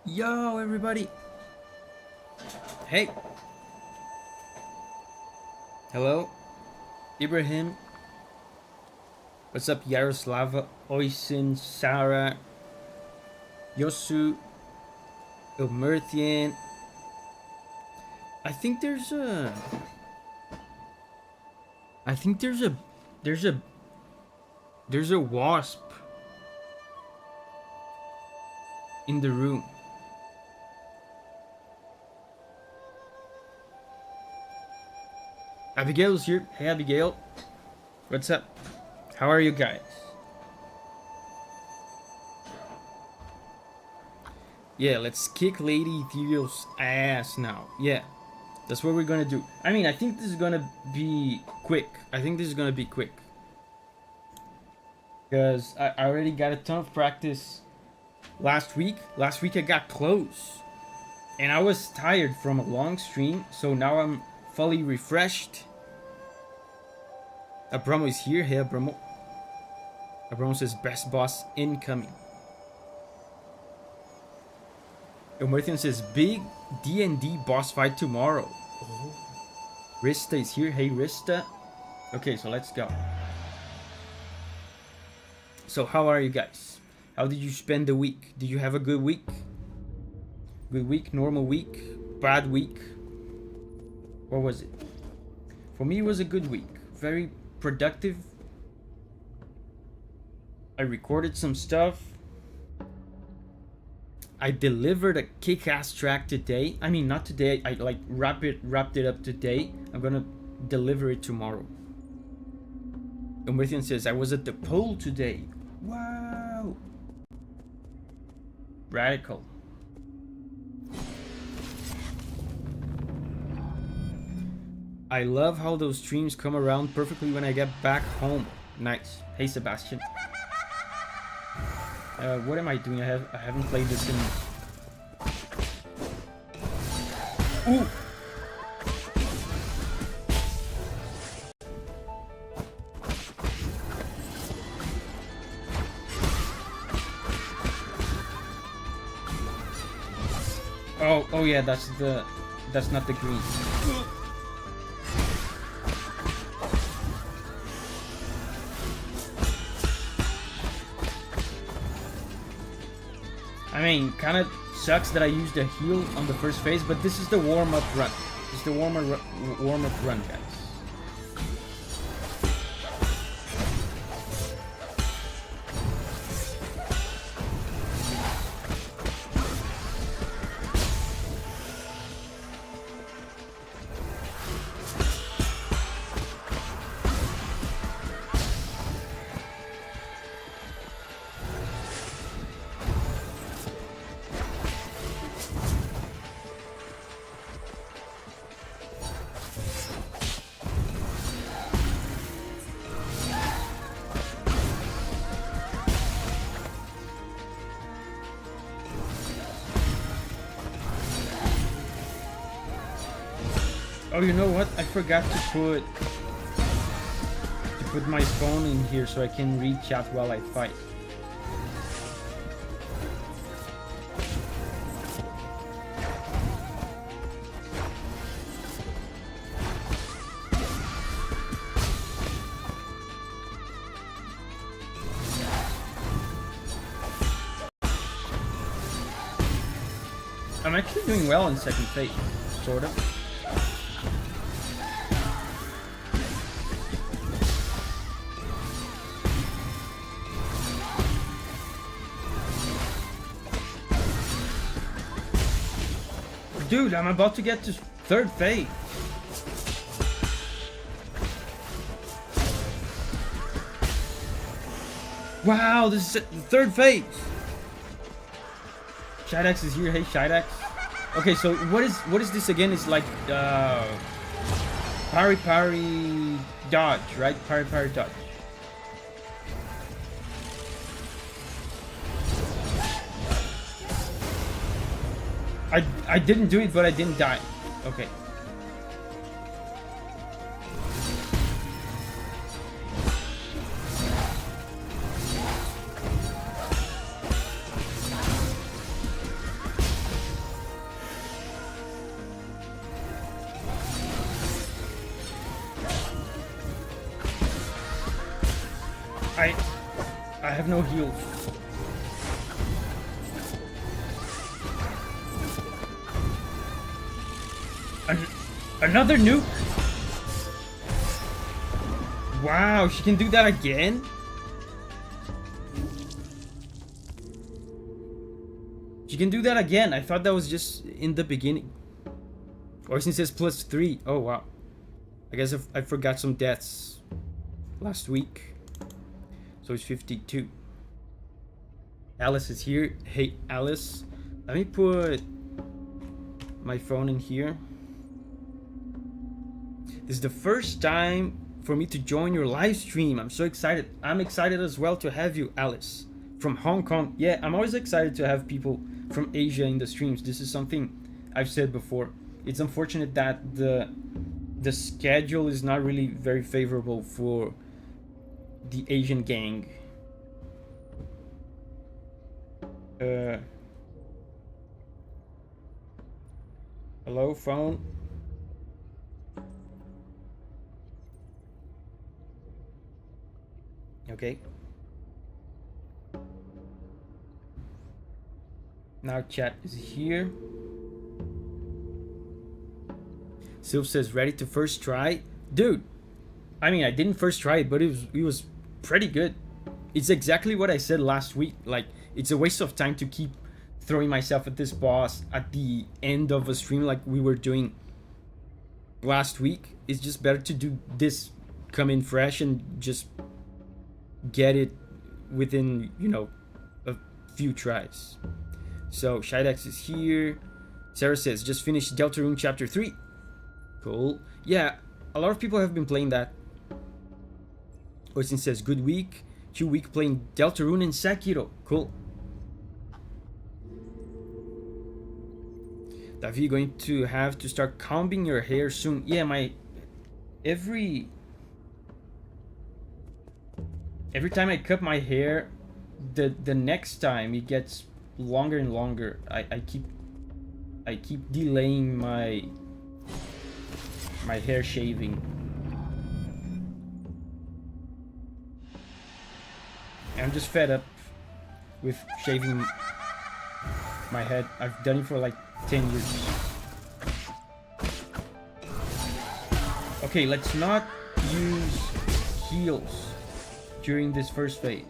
Yo, everybody. Hey. Hello. Ibrahim. What's up, Yaroslava? Oisin, Sarah. Yosu. Ilmerthian. I think there's a... There's a wasp in the room. Abigail's here. Hey, Abigail. What's up? How are you guys? Yeah, let's kick Lady Ethereal's ass now. Yeah, that's what we're gonna do. I mean, I think this is gonna be quick. Because I already got a ton of practice last week. Last week I got close. And I was tired from a long stream. So now I'm fully refreshed. Abramo is here. Hey, Abramo. Abramo says best boss incoming. Emerthian says big D&D boss fight tomorrow. Oh. Rista is here. Hey, Rista. Okay, so let's go. So how are you guys? How did you spend the week? Did you have a good week? Good week, normal week, bad week? What was it? For me, it was a good week. Very productive. I recorded some stuff. I delivered a kick-ass track today. I mean, not today. I like wrapped it up today. I'm gonna deliver it tomorrow. Emerthian says I was at the poll today. Wow. Radical. I love how those streams come around perfectly when I get back home. Nice. Hey, Sebastian. What am I doing? I haven't played this in... Ooh! Oh yeah, that's not the green. I mean, kind of sucks that I used a heal on the first phase, but this is the warm-up run. It's the warm-up run, guys. Oh, you know what? I forgot to put my phone in here so I can read chat while I fight. I'm actually doing well in second phase, sort of. Dude, I'm about to get to third phase. Wow, this is third phase. Shidax is here. Hey, Shidax. Okay, so what is this again? It's like parry dodge, right? Parry dodge. I didn't do it, but I didn't die. Okay. have no heals. Another nuke? Wow, she can do that again? She can do that again. I thought that was just in the beginning. Orson says +3. Oh, wow. I guess I forgot some deaths last week. So it's 52. Alice is here. Hey, Alice. Let me put my phone in here. This is the first time for me to join your live stream. I'm so excited. I'm excited as well to have you, Alice, from Hong Kong. Yeah, I'm always excited to have people from Asia in the streams. This is something I've said before. It's unfortunate that the schedule is not really very favorable for the Asian gang. Hello, phone. Okay. Now chat is here. Sylph says ready to first try. Dude, I mean, I didn't first try it, but it was pretty good. It's exactly what I said last week. Like, it's a waste of time to keep throwing myself at this boss at the end of a stream like we were doing last week. It's just better to do this, come in fresh and just get it within, you know, a few tries. So Shidex is here. Sarah says just finished Deltarune chapter 3. Cool. Yeah, a lot of people have been playing that. Oisin says good week. 2 week playing Deltarune and Sekiro. Cool. Davi, going to have to start combing your hair soon. Yeah, my every time I cut my hair, the next time it gets longer and longer. I keep delaying my hair shaving. I'm just fed up with shaving my head. I've done it for like 10 years. Okay, let's not use heals during this first phase.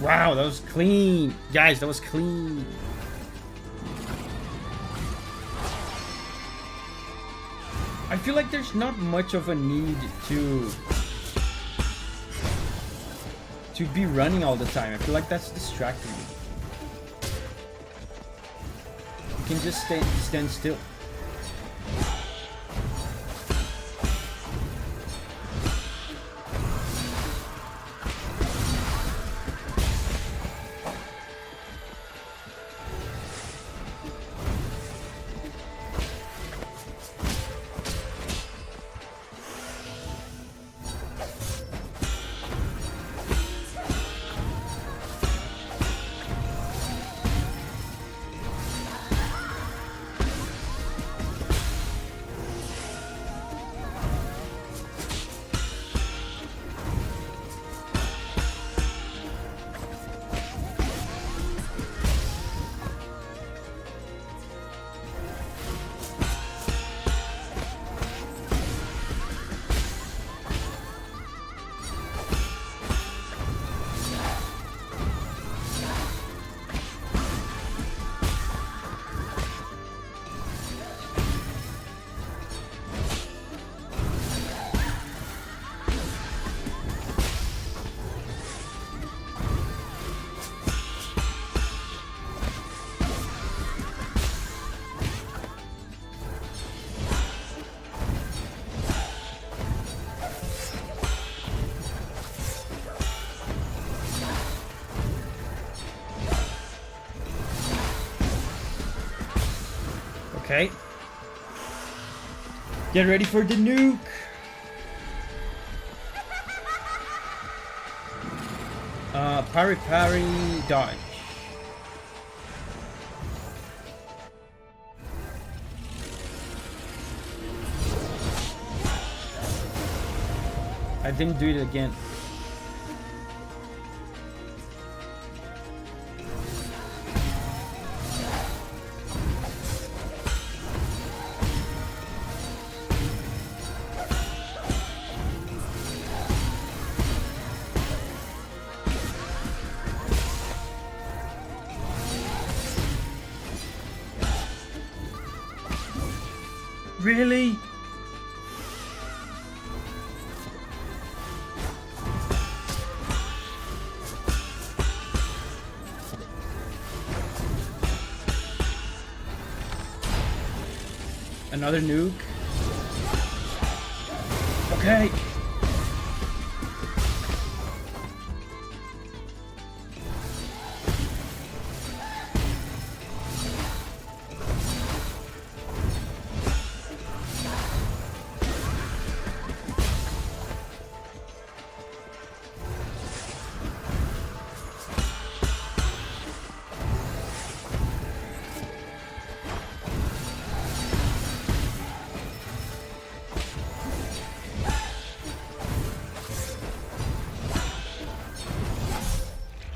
Wow, that was clean. Guys, that was clean. I feel like there's not much of a need to be running all the time. I feel like that's distracting me. You can just stand still. Okay. Get ready for the nuke. Parry parry dodge. I didn't do it again. Really? Another nuke. Okay.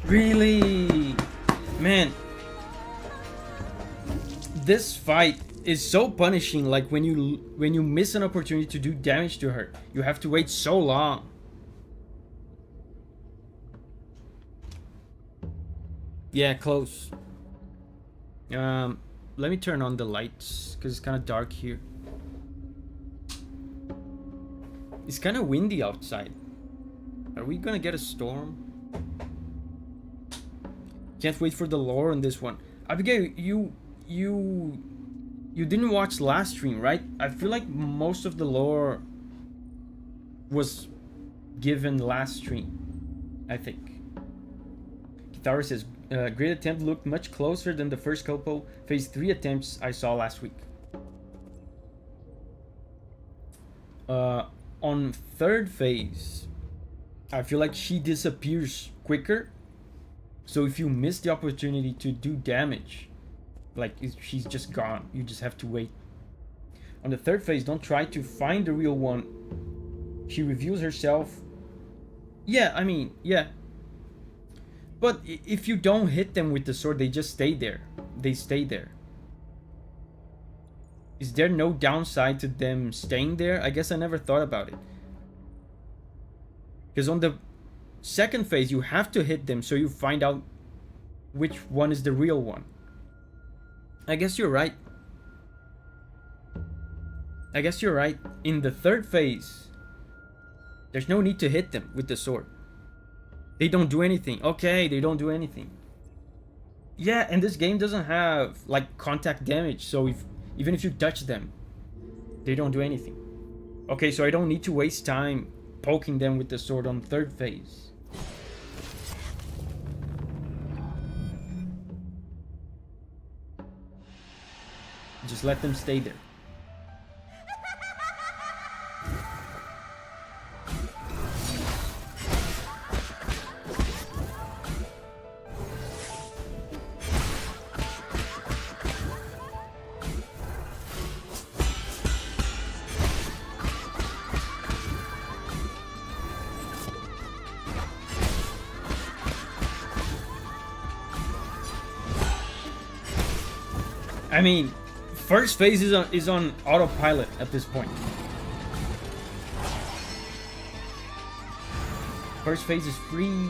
Really? Man. This fight is so punishing, like when you miss an opportunity to do damage to her. You have to wait so long. Yeah, close. Let me turn on the lights because it's kind of dark here. It's kind of windy outside. Are we gonna get a storm? Can't wait for the lore on this one. Abigail, you didn't watch last stream, right? I feel like most of the lore was given last stream, I think. Kitara says, great attempt, looked much closer than the first couple phase 3 attempts I saw last week. On third phase, I feel like she disappears quicker. So if you miss the opportunity to do damage, like she's just gone. You just have to wait. On the third phase, don't try to find the real one. She reveals herself. Yeah, I mean, yeah. But if you don't hit them with the sword, they just stay there. They stay there. Is there no downside to them staying there? I guess I never thought about it. Because on the second phase, you have to hit them so you find out which one is the real one. I guess you're right. I guess you're right. In the third phase, there's no need to hit them with the sword. They don't do anything. Okay, they don't do anything. Yeah, and this game doesn't have like contact damage, so even if you touch them, they don't do anything. Okay, so I don't need to waste time poking them with the sword on third phase. Just let them stay there. I mean, first phase is on autopilot at this point. First phase is free.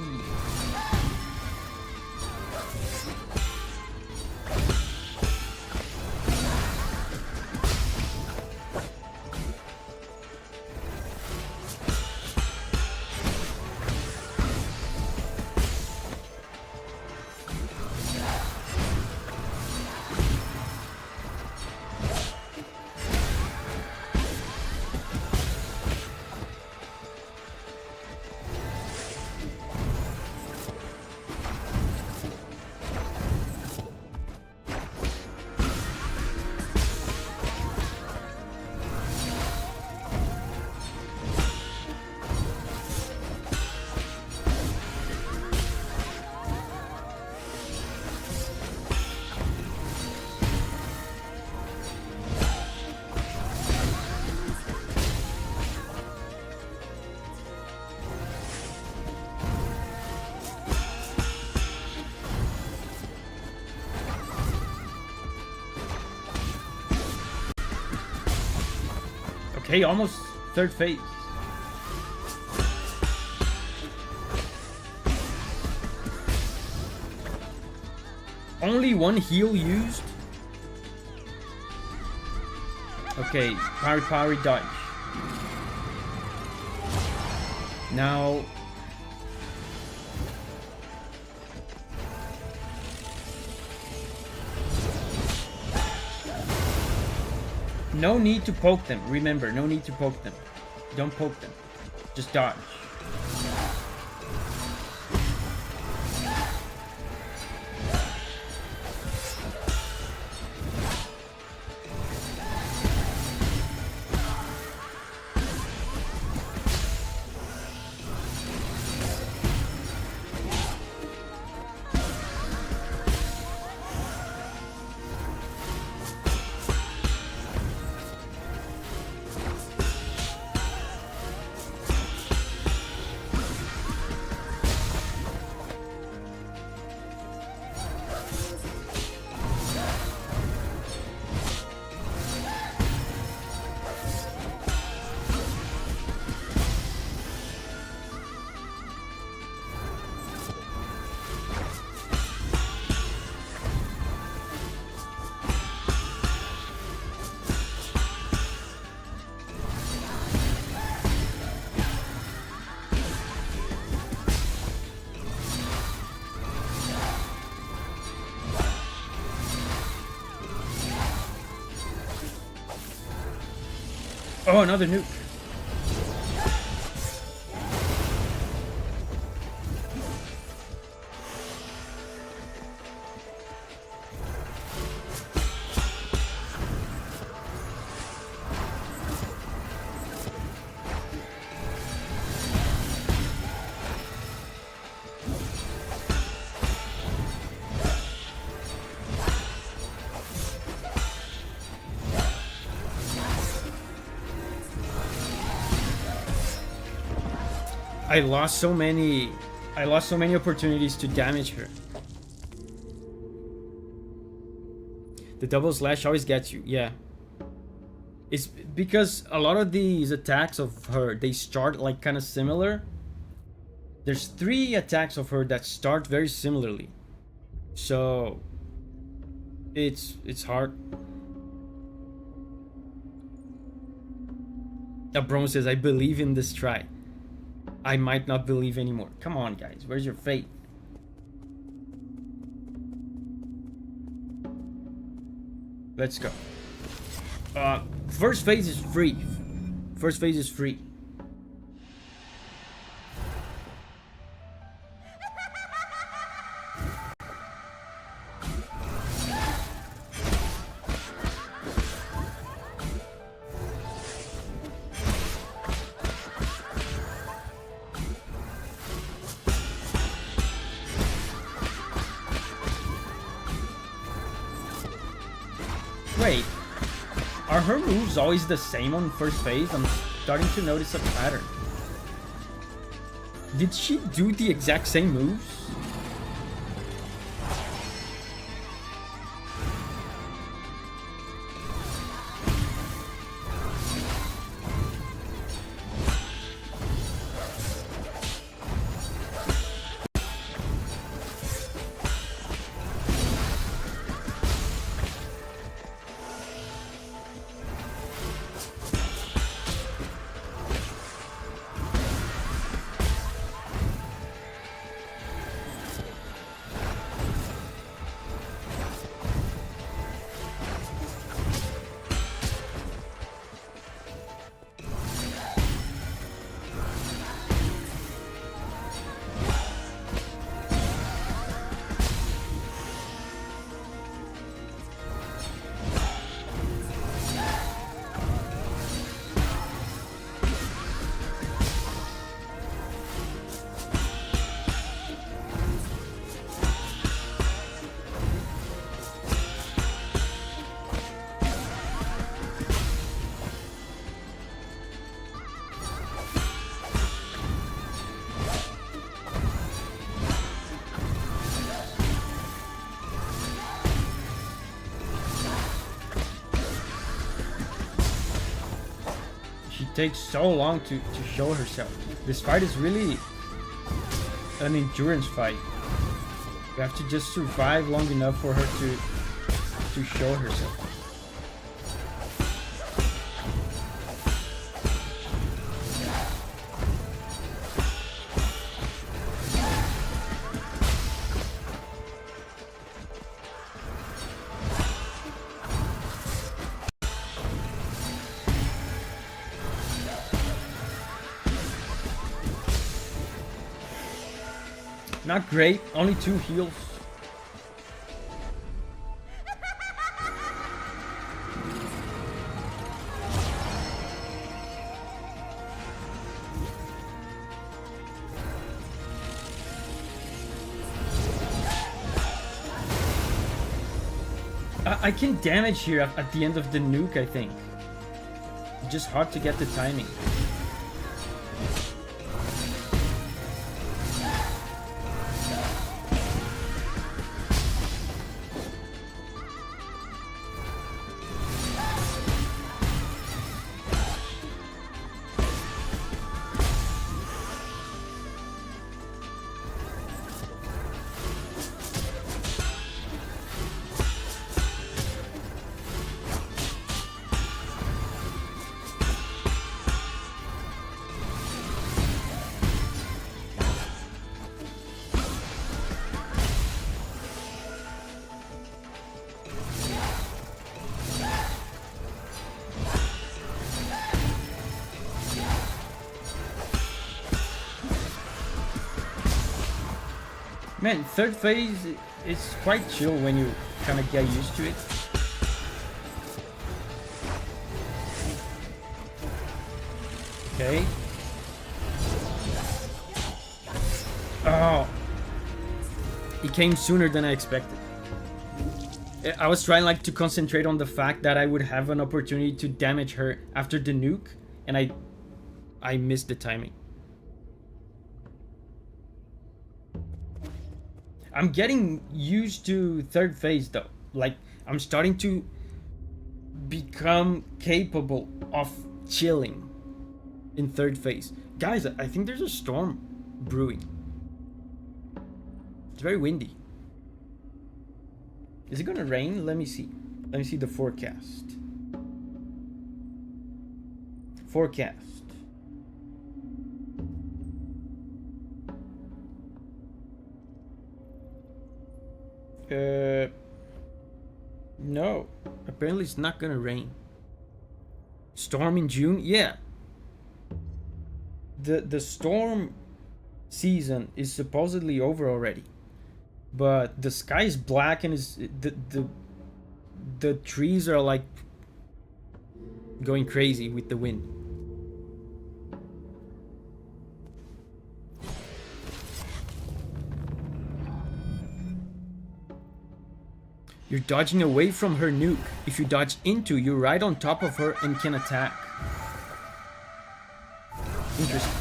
Okay, almost third phase. Only one heal used. Okay, parry dodge. Now no need to poke them. Remember, no need to poke them. Don't poke them. Just dodge. Oh, another nuke. I lost so many opportunities to damage her. The double slash always gets you, yeah. It's because a lot of these attacks of her, they start like kind of similar. There's 3 attacks of her that start very similarly. So it's hard. Abron says, I believe in this try. I might not believe anymore. Come on, guys. Where's your faith? Let's go. First phase is free. First phase is free. Wait, are her moves always the same on first phase? I'm starting to notice a pattern. Did she do the exact same moves? takes so long to show herself. This fight is really an endurance fight. You have to just survive long enough for her to show herself. Not great, only 2 heals. I can damage here at the end of the nuke, I think. Just hard to get the timing. Man, third phase is quite chill when you kind of get used to it. Okay. Oh. It came sooner than I expected. I was trying like to concentrate on the fact that I would have an opportunity to damage her after the nuke, and I missed the timing. I'm getting used to third phase though. Like, I'm starting to become capable of chilling in third phase. Guys, I think there's a storm brewing. It's very windy. Is it gonna rain? Let me see. Let me see the forecast. Forecast. No. Apparently it's not gonna rain. Storm in June? Yeah. The storm season is supposedly over already. But the sky is black and is the trees are like going crazy with the wind. You're dodging away from her nuke. If you dodge into, you're right on top of her and can attack. Interesting.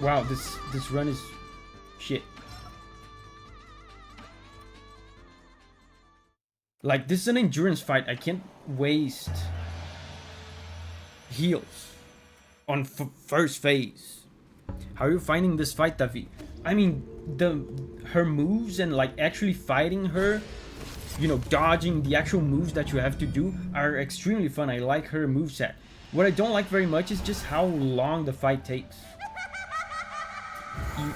Wow, this run is shit. Like, this is an endurance fight. I can't waste heals on first phase. How are you finding this fight, Davi? I mean, her moves and like actually fighting her, you know, dodging the actual moves that you have to do are extremely fun. I like her moveset. What I don't like very much is just how long the fight takes.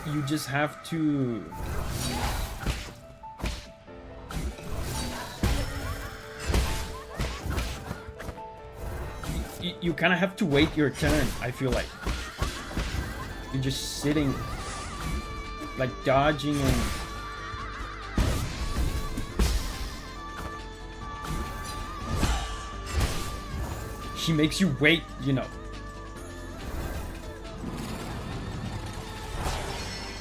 You just have to you kind of have to wait your turn, I feel like. You're just sitting, like dodging and... She makes you wait, you know.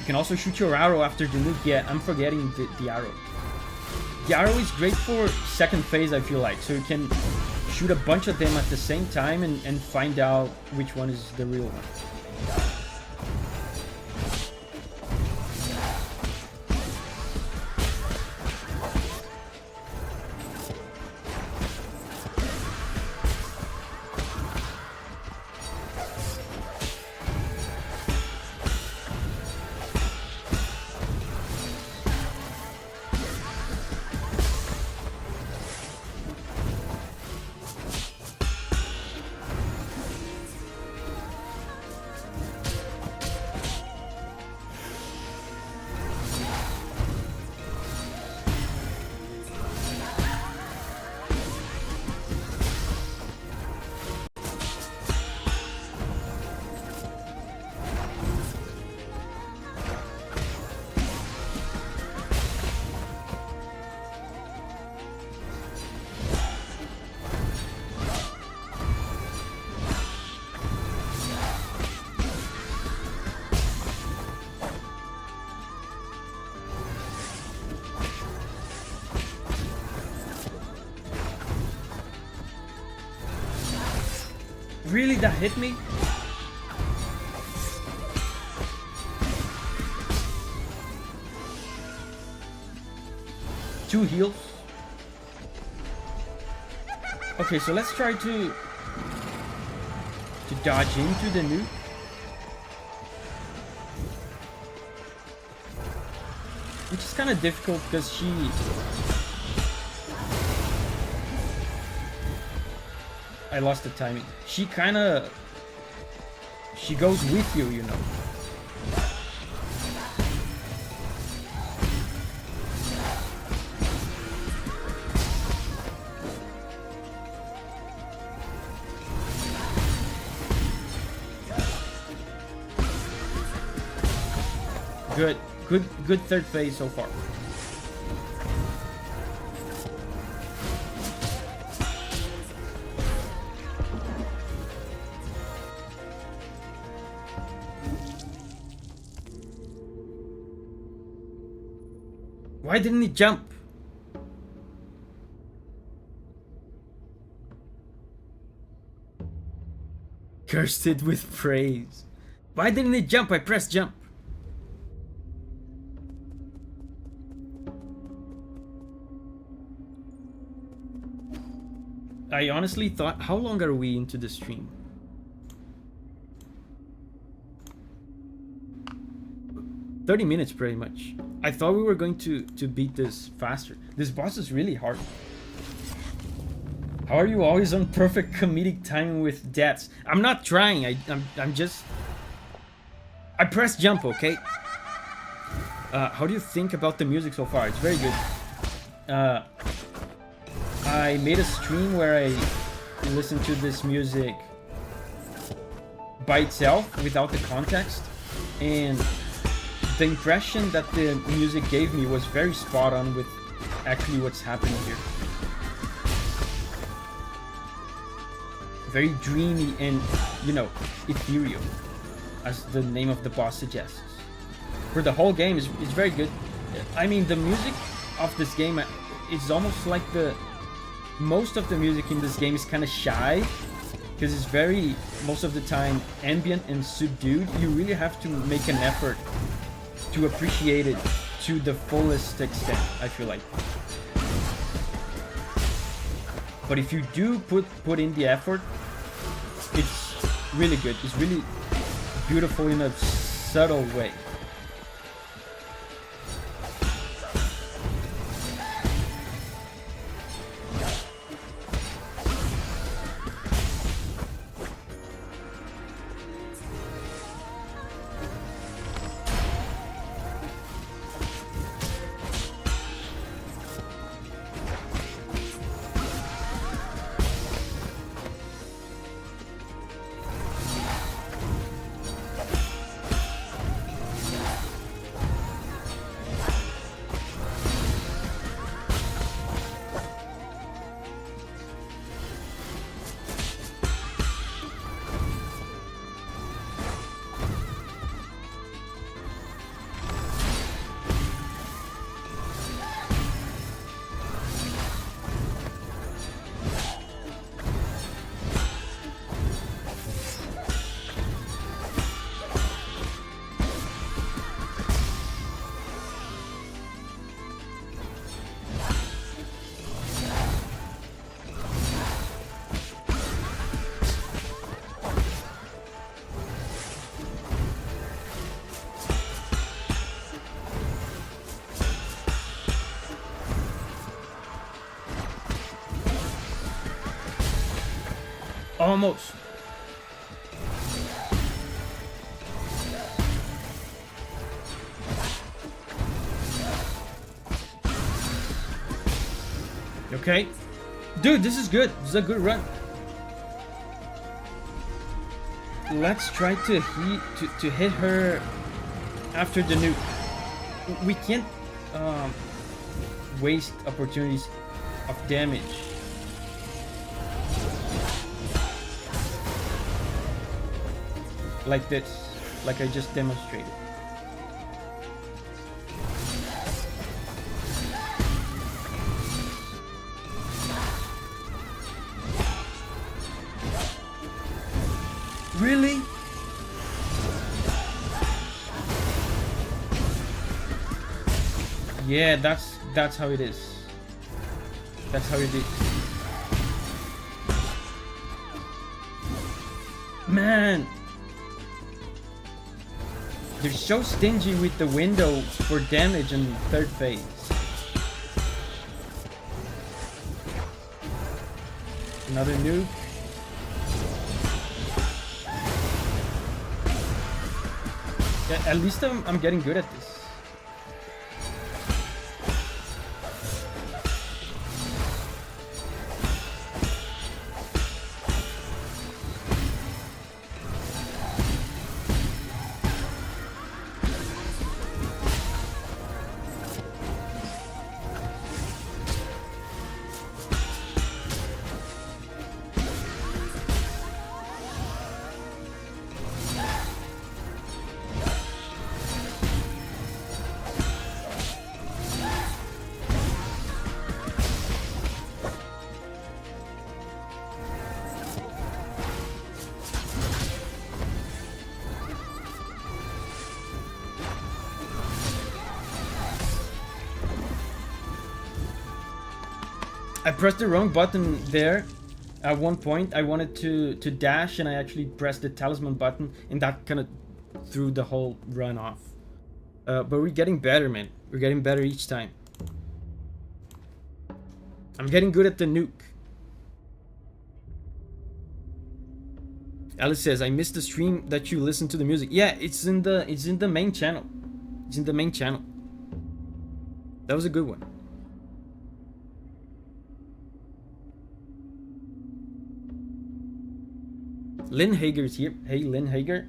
You can also shoot your arrow after the nuke. Yeah, I'm forgetting the arrow. The arrow is great for second phase, I feel like. So you can shoot a bunch of them at the same time and find out which one is the real one. that hit me? Two heals. Okay, so let's try to dodge into the nuke. Which is kind of difficult because I lost the timing. She goes with you, you know. Good third phase so far. Why didn't he jump? Cursed it with praise. Why didn't he jump? I pressed jump. I honestly thought, how long are we into the stream? 30 minutes pretty much. I thought we were going to beat this faster. This boss is really hard. How are you always on perfect comedic timing with deaths? I'm not trying. I'm just... I pressed jump, okay? How do you think about the music so far? It's very good. I made a stream where I listened to this music by itself without the context, and the impression that the music gave me was very spot on with actually what's happening here. Very dreamy and, you know, ethereal, as the name of the boss suggests. For the whole game, it's very good. I mean, the music of this game is almost like most of the music in this game is kind of shy, because it's very, most of the time, ambient and subdued. You really have to make an effort to appreciate it to the fullest extent, I feel like. But if you do put in the effort, it's really good. It's really beautiful in a subtle way. Almost. Okay. Dude, this is good. This is a good run. Let's try to hit her after the nuke. We can't waste opportunities of damage. Like this, like I just demonstrated. Yeah, that's how it is. That's how it is. Man, they're so stingy with the window for damage in third phase. Another nuke. Yeah, at least I'm getting good at this. I pressed the wrong button there. At one point, I wanted to dash, and I actually pressed the talisman button, and that kind of threw the whole run off. But we're getting better, man. We're getting better each time. I'm getting good at the nuke. Alice says, "I missed the stream that you listened to the music." Yeah, it's in the main channel. It's in the main channel. That was a good one. Lynn Hager's here. Hey, Lynn Hager.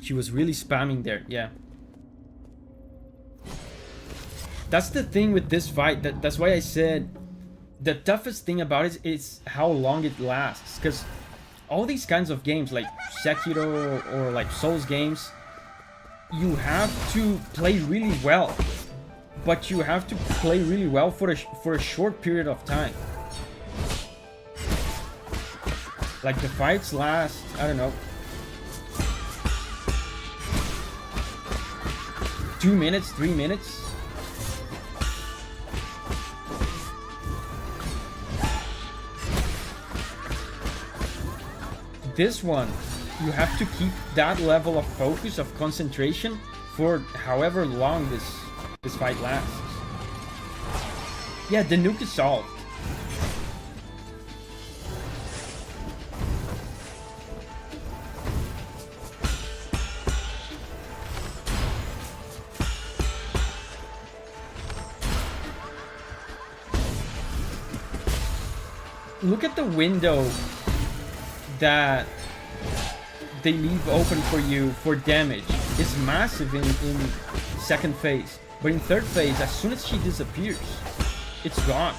She was really spamming there, yeah. That's the thing with this fight. That's why I said the toughest thing about it is how long it lasts. Because all these kinds of games, like Sekiro or like Souls games, you have to play really well. But you have to play really well for a short period of time. Like the fights last, I don't know, 2 minutes, 3 minutes. This one, you have to keep that level of focus, of concentration, for however long this fight lasts. Yeah, the nuke is solved. Look at the window that they leave open for you for damage. It's massive in second phase. But in third phase, as soon as she disappears, it's gone.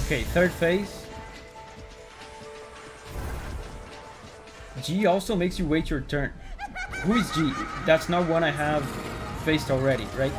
Okay, third phase. G also makes you wait your turn. Who is G? That's not one I have faced already, right?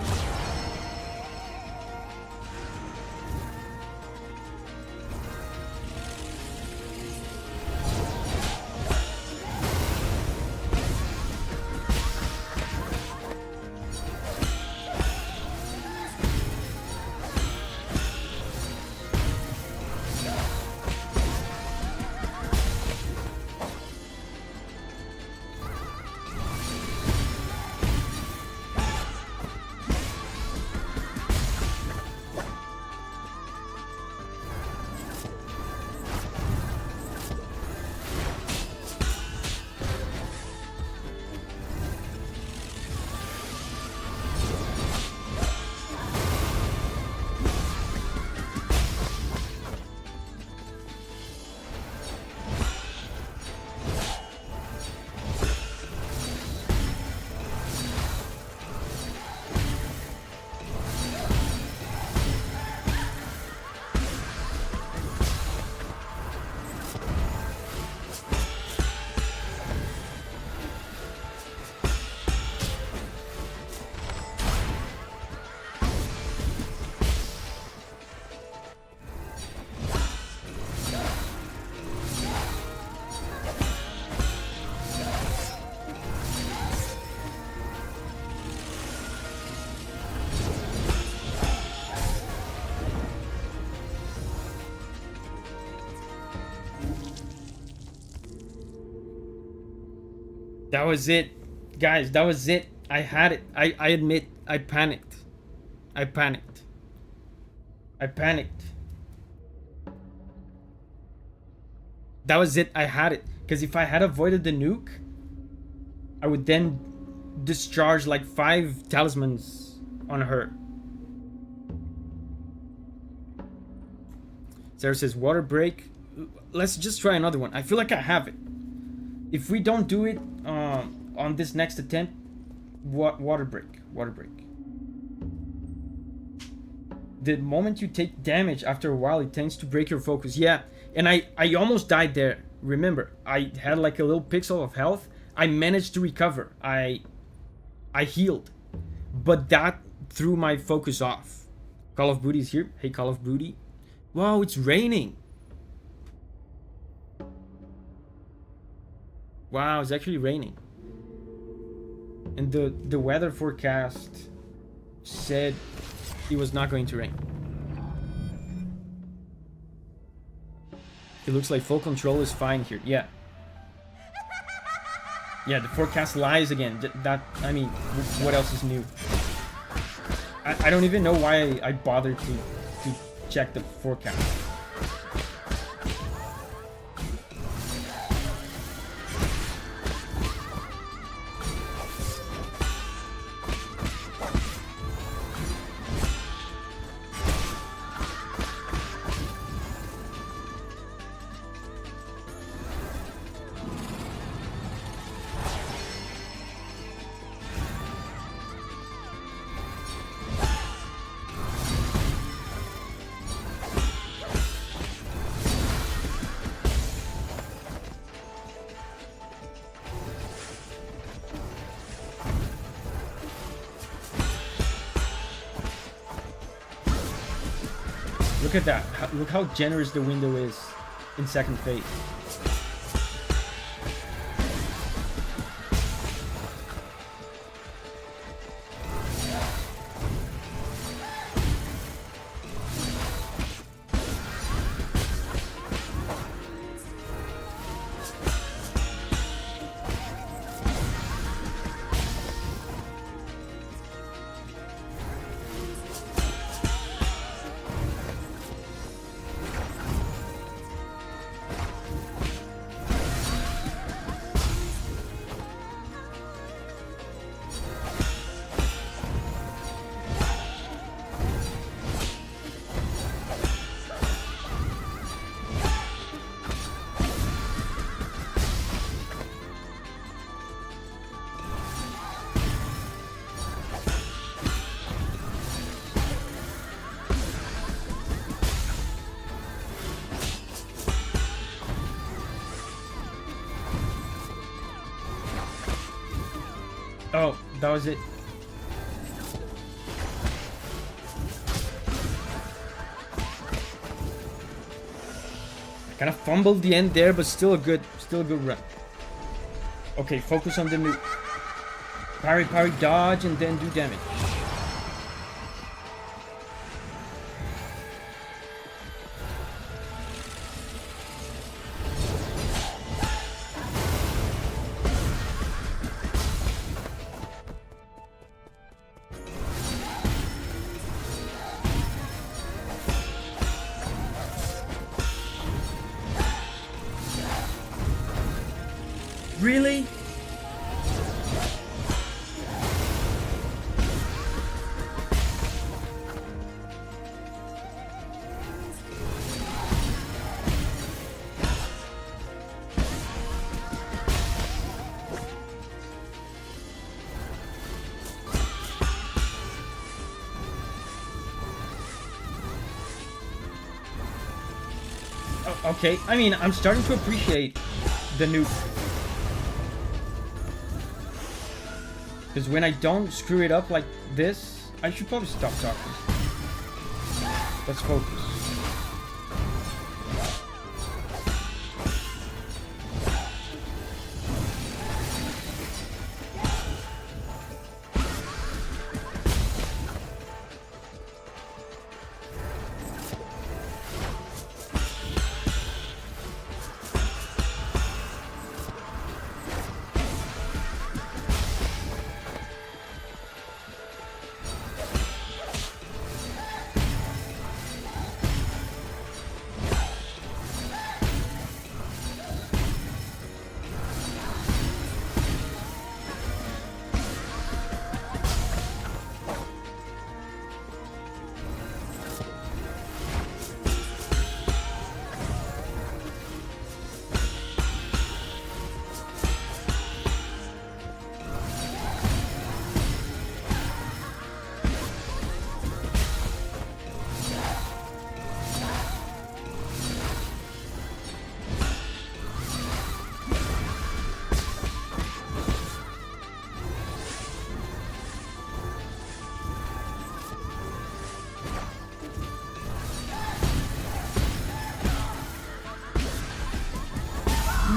That was it. Guys, that was it. I had it. I admit, I panicked. I panicked. I panicked. That was it. I had it. Because if I had avoided the nuke, I would then discharge like 5 talismans on her. Sarah says, water break. Let's just try another one. I feel like I have it. If we don't do it on this next attempt, water break. Water break. The moment you take damage, after a while, it tends to break your focus. Yeah, and I almost died there. Remember, I had like a little pixel of health. I managed to recover. I healed. But that threw my focus off. Call of Booty is here. Hey, Call of Booty. Wow, it's raining. Wow, it's actually raining. And the weather forecast said it was not going to rain. It looks like full control is fine here. Yeah. Yeah, the forecast lies again. That, I mean, what else is new? I don't even know why I bothered to check the forecast. Look at that. Look how generous the window is in second phase. Oh, that was it. I kind of fumbled the end there, but still a good run. Okay, focus on the nuke. Parry, parry, dodge, and then do damage. Really? Oh, okay, I mean, I'm starting to appreciate the nuke. Because when I don't screw it up like this, I should probably stop talking. Let's focus.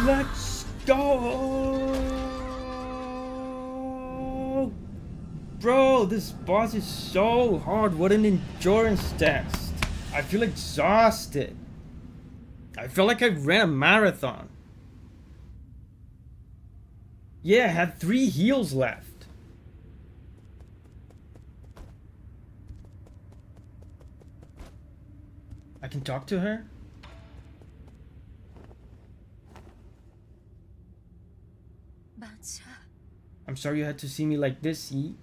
Let's go! Bro, this boss is so hard. What an endurance test. I feel exhausted. I feel like I ran a marathon. Yeah, I had 3 heals left. I can talk to her? I'm sorry you had to see me like this, Yi.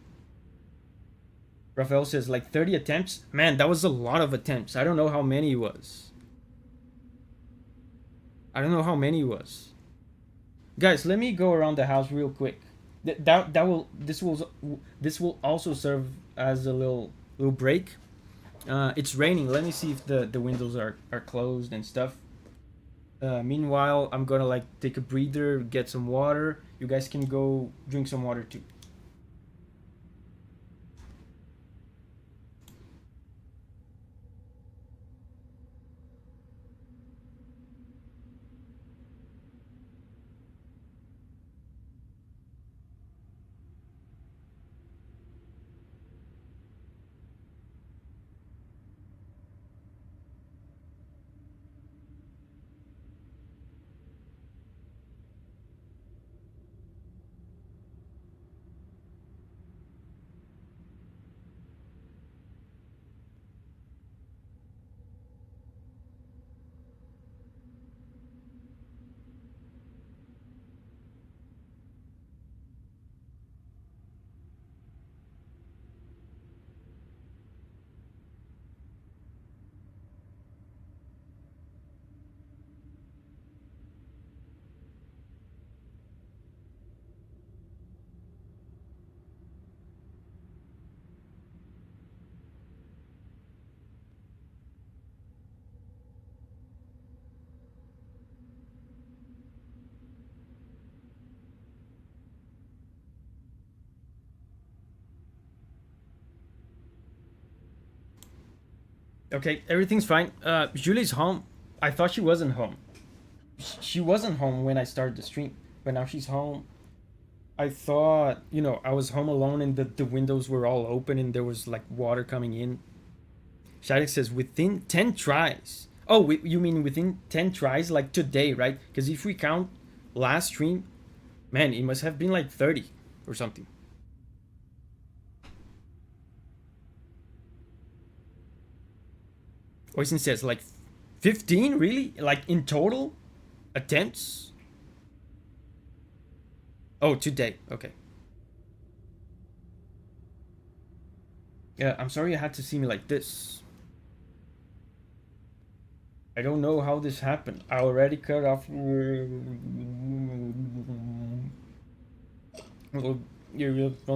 Raphael says, like 30 attempts? Man, that was a lot of attempts. I don't know how many it was. I don't know how many it was. Guys, let me go around the house real quick. This will also serve as a little break. It's raining. Let me see if the windows are closed and stuff. Meanwhile, I'm gonna like take a breather, get some water. You guys can go drink some water too. Okay, everything's fine. Julie's home. I thought she wasn't home. She wasn't home when I started the stream, but now she's home. I thought, I was home alone and the windows were all open and there was like water coming in. Shadek says within 10 tries. Oh, you mean within 10 tries like today, right? Because if we count last stream, man, it must have been like 30 or something. Oisin says like 15, really? Like in total attempts? Oh, today. Okay. Yeah, I'm sorry you had to see me like this. I don't know how this happened. I already cut off from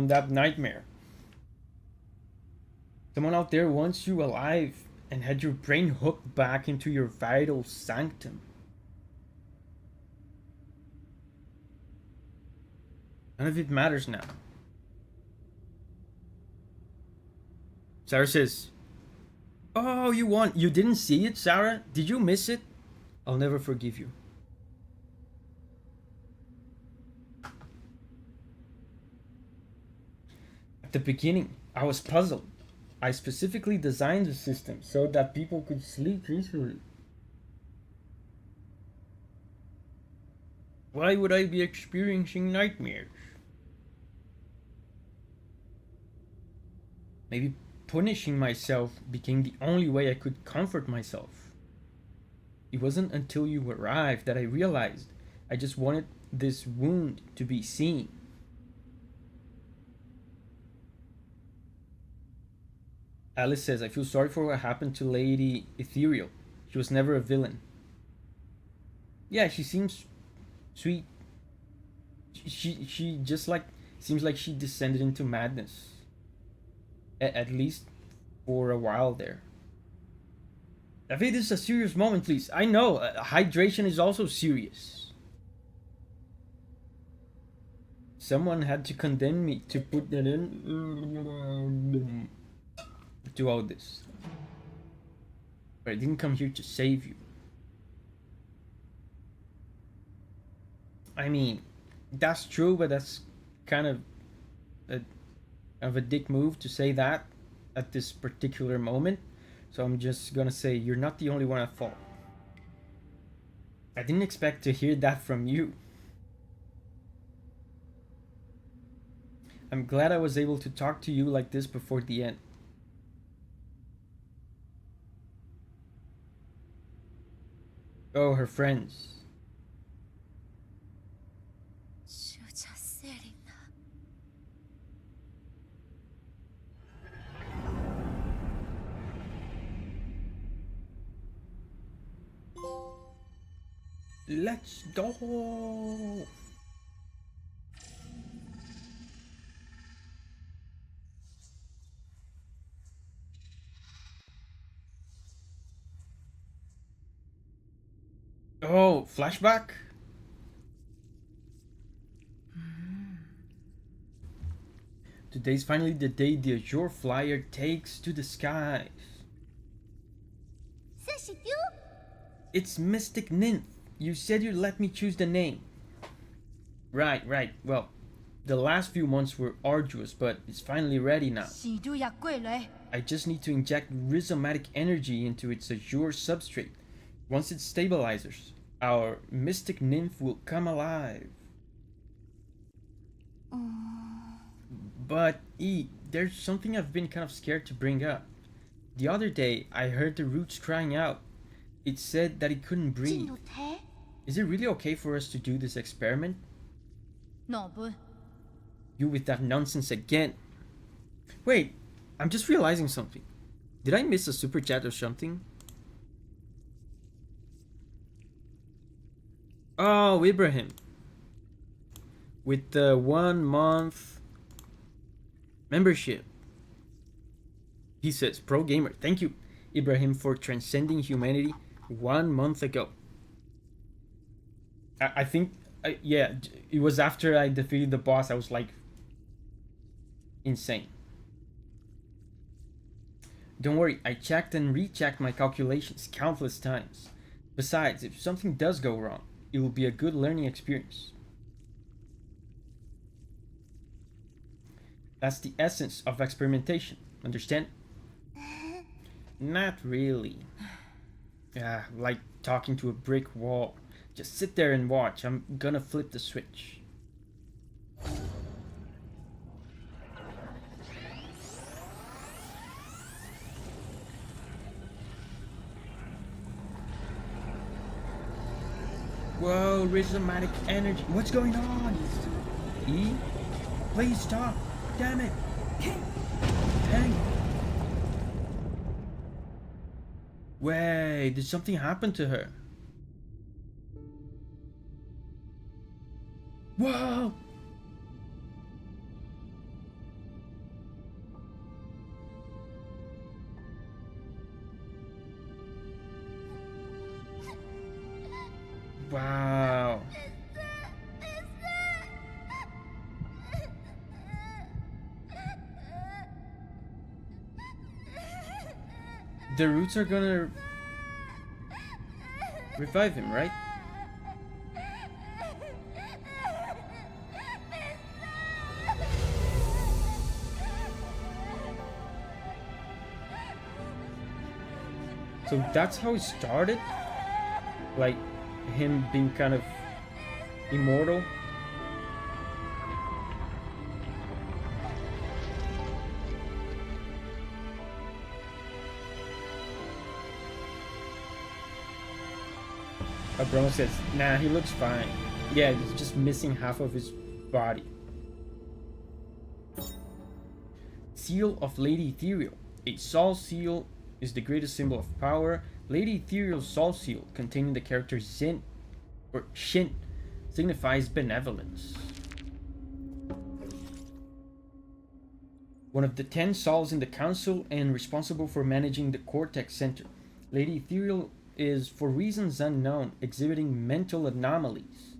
that nightmare. Someone out there wants you alive and had your brain hooked back into your vital sanctum. None of it matters now. Sarah says, oh, you won. You didn't see it, Sarah? Did you miss it? I'll never forgive you. At the beginning, I was puzzled. I specifically designed the system so that people could sleep peacefully. Why would I be experiencing nightmares? Maybe punishing myself became the only way I could comfort myself. It wasn't until you arrived that I realized I just wanted this wound to be seen. Alice says, I feel sorry for what happened to Lady Ethereal. She was never a villain. Yeah, she seems sweet. She just like seems like she descended into madness. At least for a while there. Davi, this is a serious moment, please. I know, hydration is also serious. Someone had to condemn me to put that in to all this. But I didn't come here to save you. I mean, that's true, but that's kind a, of a dick move to say that at this particular moment. So I'm just gonna say you're not the only one at fault. I didn't expect to hear that from you. I'm glad I was able to talk to you like this before the end. Oh, her friends. Let's go. Oh, flashback? Today's finally the day the Azure Flyer takes to the skies. It's Mystic Nymph. You said you'd let me choose the name. Right. Well, the last few months were arduous, but it's finally ready now. I just need to inject rhizomatic energy into its Azure substrate. Once it stabilizes, our Mystic Nymph will come alive. But, there's something I've been kind of scared to bring up. The other day, I heard the roots crying out. It said that it couldn't breathe. Is it really okay for us to do this experiment? You with that nonsense again. Wait, I'm just realizing something. Did I miss a super chat or something? Oh, Ibrahim. With the 1 month membership. He says, pro gamer. Thank you, Ibrahim, for transcending humanity 1 month ago. I think, yeah, it was after I defeated the boss. I was like, insane. Don't worry, I checked and rechecked my calculations countless times. Besides, if something does go wrong, it will be a good learning experience. That's the essence of experimentation, understand? Not really. Yeah, like talking to a brick wall. Just sit there and watch. I'm gonna flip the switch. Whoa, rhizomatic energy. What's going on? E? Please stop. Damn it. Hang. Wait, did something happen to her? Whoa! Wow. The roots are gonna revive him, right? So that's how it started? Like him being kind of immortal? Bruno says, nah, he looks fine. Yeah, he's just missing half of his body. Seal of Lady Ethereal. A Saul seal is the greatest symbol of power. Lady Ethereal's Saul seal, containing the character Zin or Shin, signifies benevolence. One of the 10 Sauls in the council and responsible for managing the Cortex Center. Lady Ethereal is, for reasons unknown, exhibiting mental anomalies.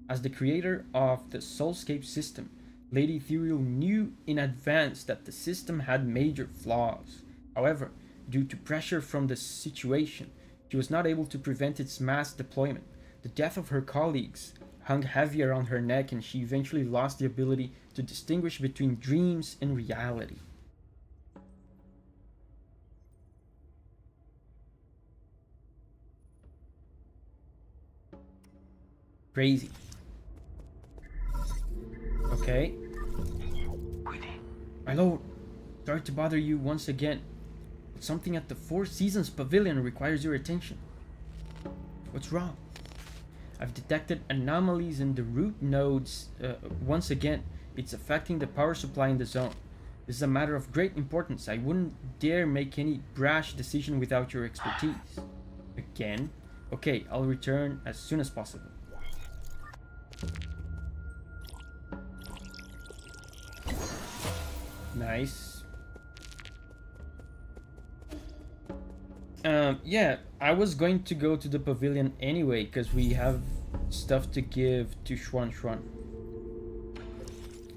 As the creator of the Soulscape system, Lady Ethereal knew in advance that the system had major flaws. However, due to pressure from the situation, she was not able to prevent its mass deployment. The death of her colleagues, hung heavy around her neck, and she eventually lost the ability to distinguish between dreams and reality. Crazy. Okay. My lord, sorry to bother you once again, but something at the Four Seasons Pavilion requires your attention. What's wrong? I've detected anomalies in the root nodes once again. It's affecting the power supply in the zone. This is a matter of great importance. I wouldn't dare make any brash decision without your expertise. Again? Okay, I'll return as soon as possible. Nice. Yeah, I was going to go to the pavilion anyway, because we have stuff to give to Shwanuan.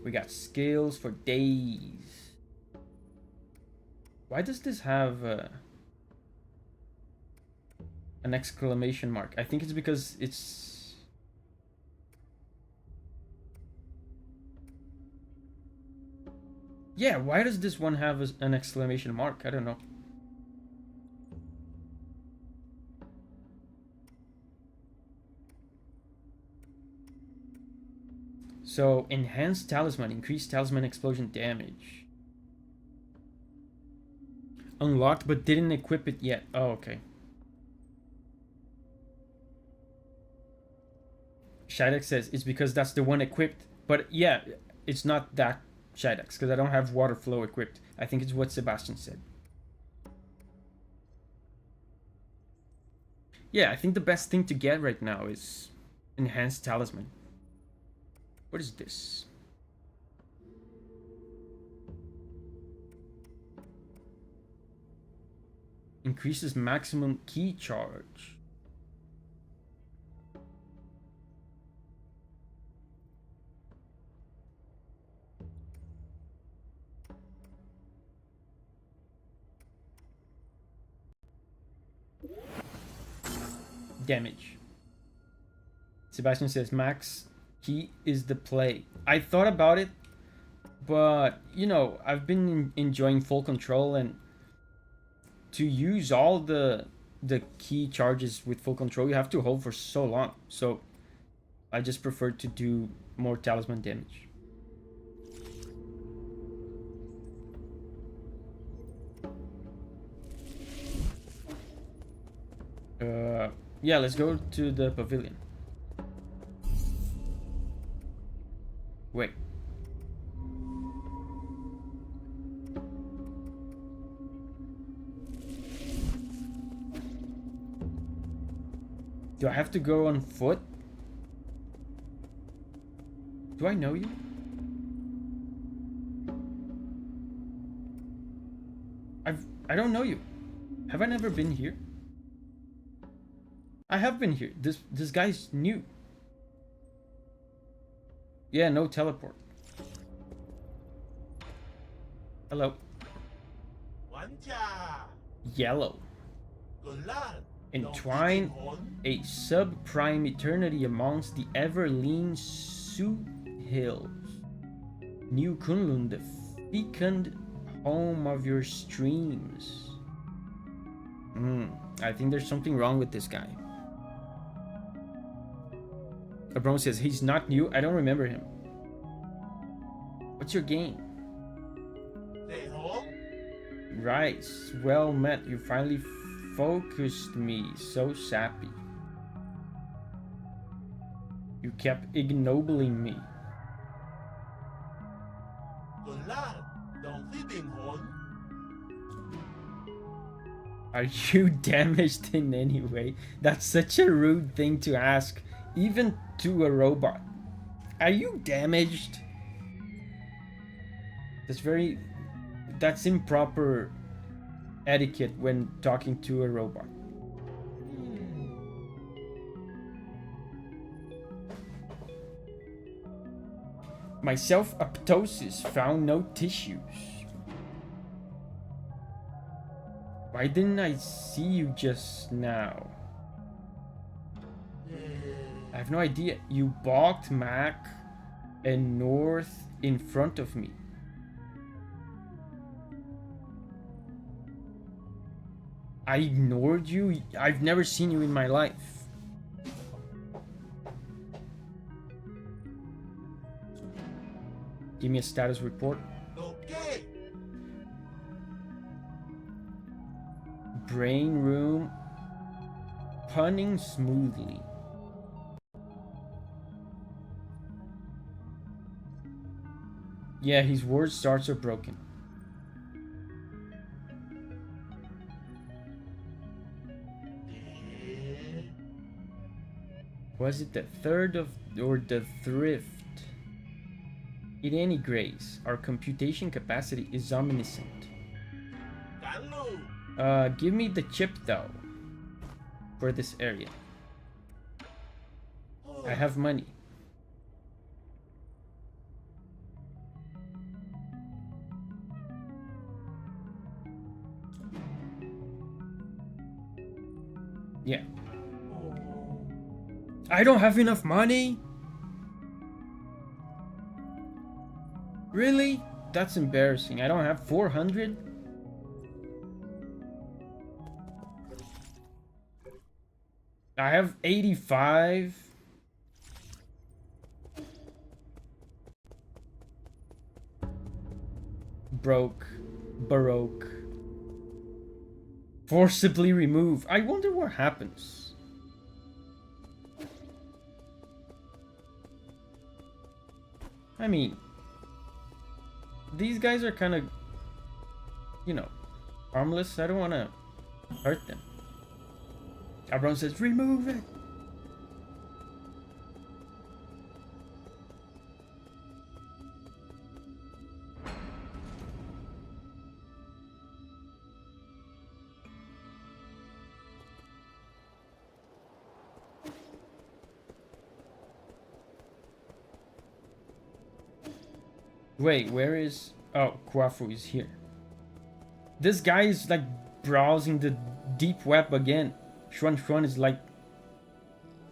We got skills for days. Why does this have an exclamation mark? I think it's because it's... Yeah, why does this one have an exclamation mark? I don't know. So, enhanced talisman, increased talisman explosion damage. Unlocked but didn't equip it yet. Oh, okay. Shidex says it's because that's the one equipped. But yeah, it's not that Shidex, because I don't have water flow equipped. I think it's what Sebastian said. Yeah, I think the best thing to get right now is enhanced talisman. What is this? Increases maximum key charge. Damage. Sebastian says max key is the play. I thought about it, but you know, I've been enjoying full control, and to use all the key charges with full control, you have to hold for so long. So I just prefer to do more talisman damage. Yeah, let's go to the pavilion. Wait. Do I have to go on foot? Do I know you? I don't know you. Have I never been here? I have been here. This guy's new. Yeah, no teleport. Hello. Yellow. Entwine a subprime eternity amongst the ever-lean Sioux Hills. New Kunlun, the fecund home of your streams. I think there's something wrong with this guy. Abram says he's not new. I don't remember him. What's your game? Right. Well met. You finally focused me. So sappy. You kept ignobling me. Are you damaged in any way? That's such a rude thing to ask, even to a robot. Are you damaged? That's improper etiquette when talking to a robot. My self-apoptosis found no tissues. Why didn't I see you just now? I have no idea. You balked Mac and North in front of me. I ignored you? I've never seen you in my life. Give me a status report. Okay. Brain room. Punning smoothly. Yeah, his word starts are broken. Was it the third of or the thrift? In any case, our computation capacity is omniscient. Give me the chip though. For this area. I have money. Yeah. I don't have enough money? Really? That's embarrassing. I don't have 400? I have 85. Broke. Baroque. Forcibly remove. I wonder what happens. I mean, these guys are kind of, you know, harmless. I don't want to hurt them. Everyone says, remove it. Wait, where is... Oh, Kwafu is here. This guy is like browsing the deep web again. Shwanuan is like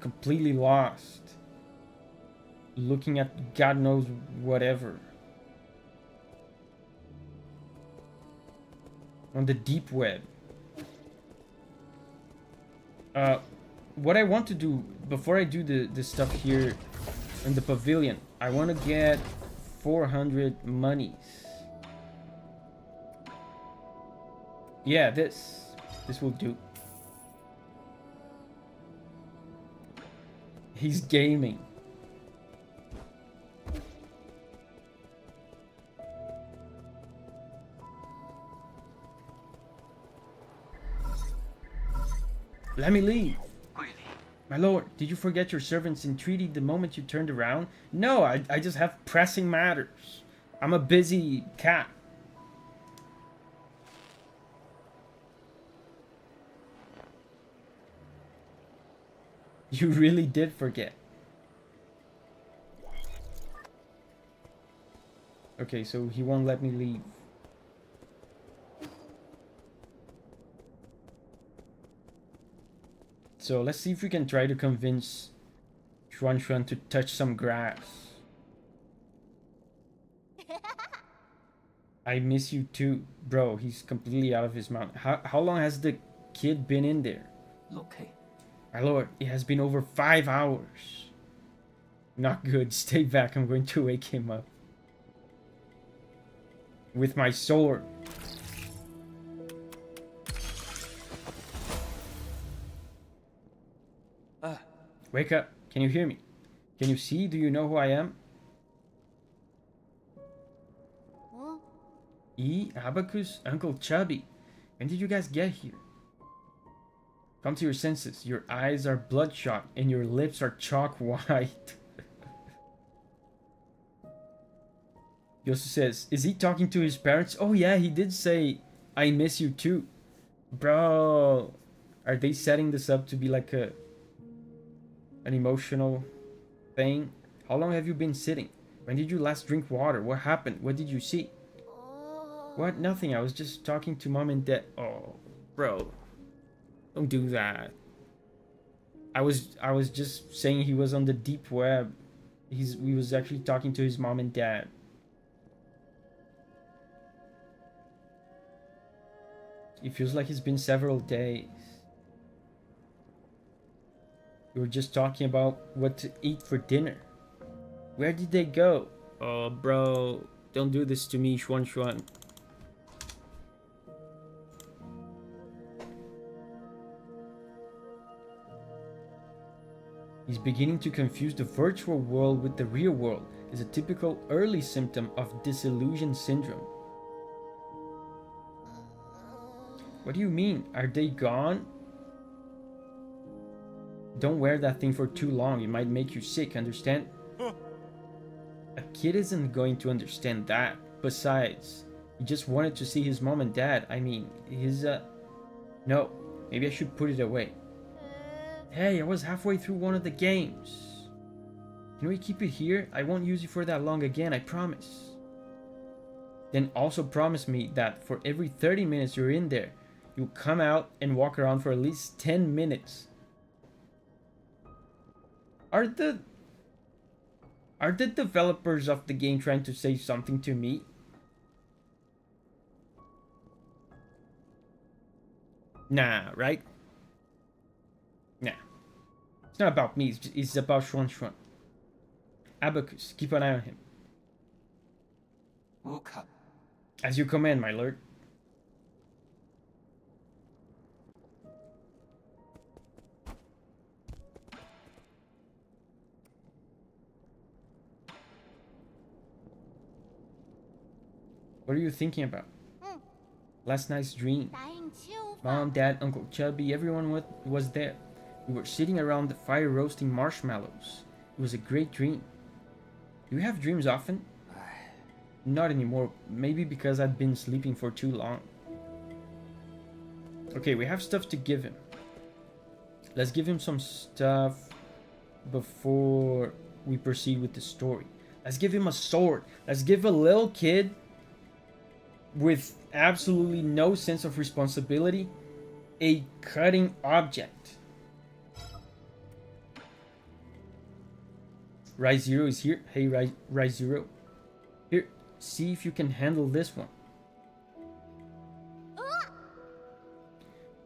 completely lost. Looking at God knows whatever. On the deep web. What I want to do before I do the stuff here in the pavilion, I want to get 400 monies. Yeah, this will do. He's gaming. Let me leave. My lord, did you forget your servants entreated the moment you turned around? No, I just have pressing matters. I'm a busy cat. You really did forget. Okay, so he won't let me leave. So let's see if we can try to convince Shwanuan to touch some grass. I miss you too. Bro, he's completely out of his mind. How long has the kid been in there? Okay. My lord, it has been over 5 hours. Not good. Stay back. I'm going to wake him up. With my sword. Wake up. Can you hear me? Can you see? Do you know who I am? What? Abacus, Uncle Chubby. When did you guys get here? Come to your senses. Your eyes are bloodshot and your lips are chalk white. Yosu says, is he talking to his parents? Oh yeah, he did say, I miss you too. Bro, are they setting this up to be like an emotional thing? How long have you been sitting? When did you last drink water? What happened? What did you see? What? Nothing. I was just talking to mom and dad. Oh, bro. Don't do that. I was just saying he was on the deep web. We was actually talking to his mom and dad. It feels like it's been several days. We were just talking about what to eat for dinner. Where did they go? Oh, bro, don't do this to me, Shwanuan. He's beginning to confuse the virtual world with the real world. Is a typical early symptom of disillusion syndrome. What do you mean? Are they gone? Don't wear that thing for too long. It might make you sick, understand? A kid isn't going to understand that. Besides, he just wanted to see his mom and dad. I mean, No, maybe I should put it away. Hey, I was halfway through one of the games. Can we keep it here? I won't use it for that long again, I promise. Then also promise me that for every 30 minutes you're in there, you'll come out and walk around for at least 10 minutes. Are the developers of the game trying to say something to me? Nah, right? Nah. It's not about me, it's about Shwanuan. Abacus, keep an eye on him. Okay. As you command, my lord. What are you thinking about? Last night's dream. Mom, Dad, Uncle Chubby, everyone was there. We were sitting around the fire roasting marshmallows. It was a great dream. Do you have dreams often? Not anymore. Maybe because I've been sleeping for too long. Okay, we have stuff to give him. Let's give him some stuff before we proceed with the story. Let's give him a sword. Let's give a little kid with absolutely no sense of responsibility a cutting object. Rise Zero is here. Hey, Rise Zero. Here, see if you can handle this one.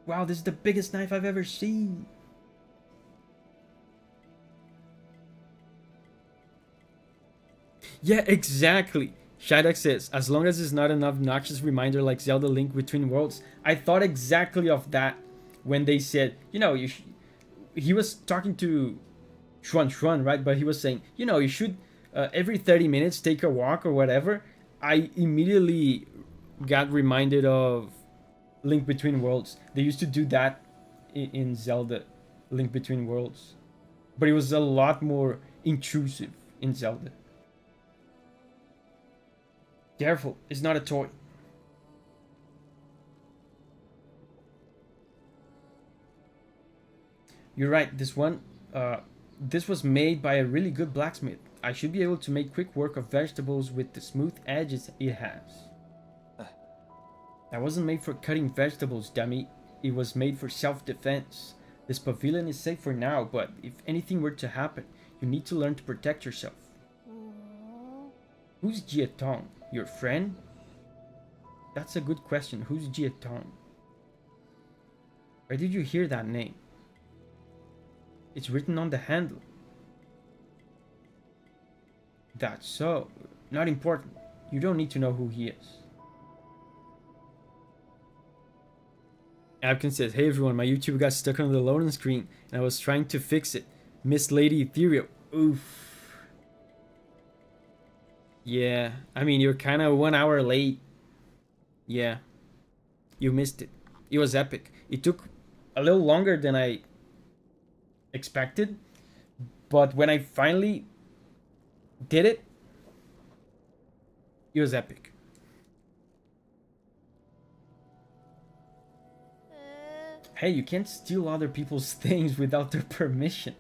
Wow, this is the biggest knife I've ever seen. Yeah, exactly. Shidek says, as long as it's not an obnoxious reminder like Zelda Link Between Worlds. I thought exactly of that when they said, you know, he was talking to Shwanuan, right? But he was saying, you know, you should every 30 minutes take a walk or whatever. I immediately got reminded of Link Between Worlds. They used to do that in Zelda Link Between Worlds. But it was a lot more intrusive in Zelda. Careful, it's not a toy. You're right, this was made by a really good blacksmith. I should be able to make quick work of vegetables with the smooth edges it has. That wasn't made for cutting vegetables, dummy. It was made for self-defense. This pavilion is safe for now, but if anything were to happen, you need to learn to protect yourself. Who's Jiatong? Your friend? That's a good question. Who's Jiatong? Where did you hear that name? It's written on the handle. That's so. Not important. You don't need to know who he is. Abkin says, hey everyone, my YouTube got stuck on the loading screen and I was trying to fix it. Miss Lady Ethereal. Oof. Yeah, I mean, you're kind of 1 hour late. Yeah, you missed it. It was epic. It took a little longer than I expected, but when I finally did it, it was epic. Hey, you can't steal other people's things without their permission.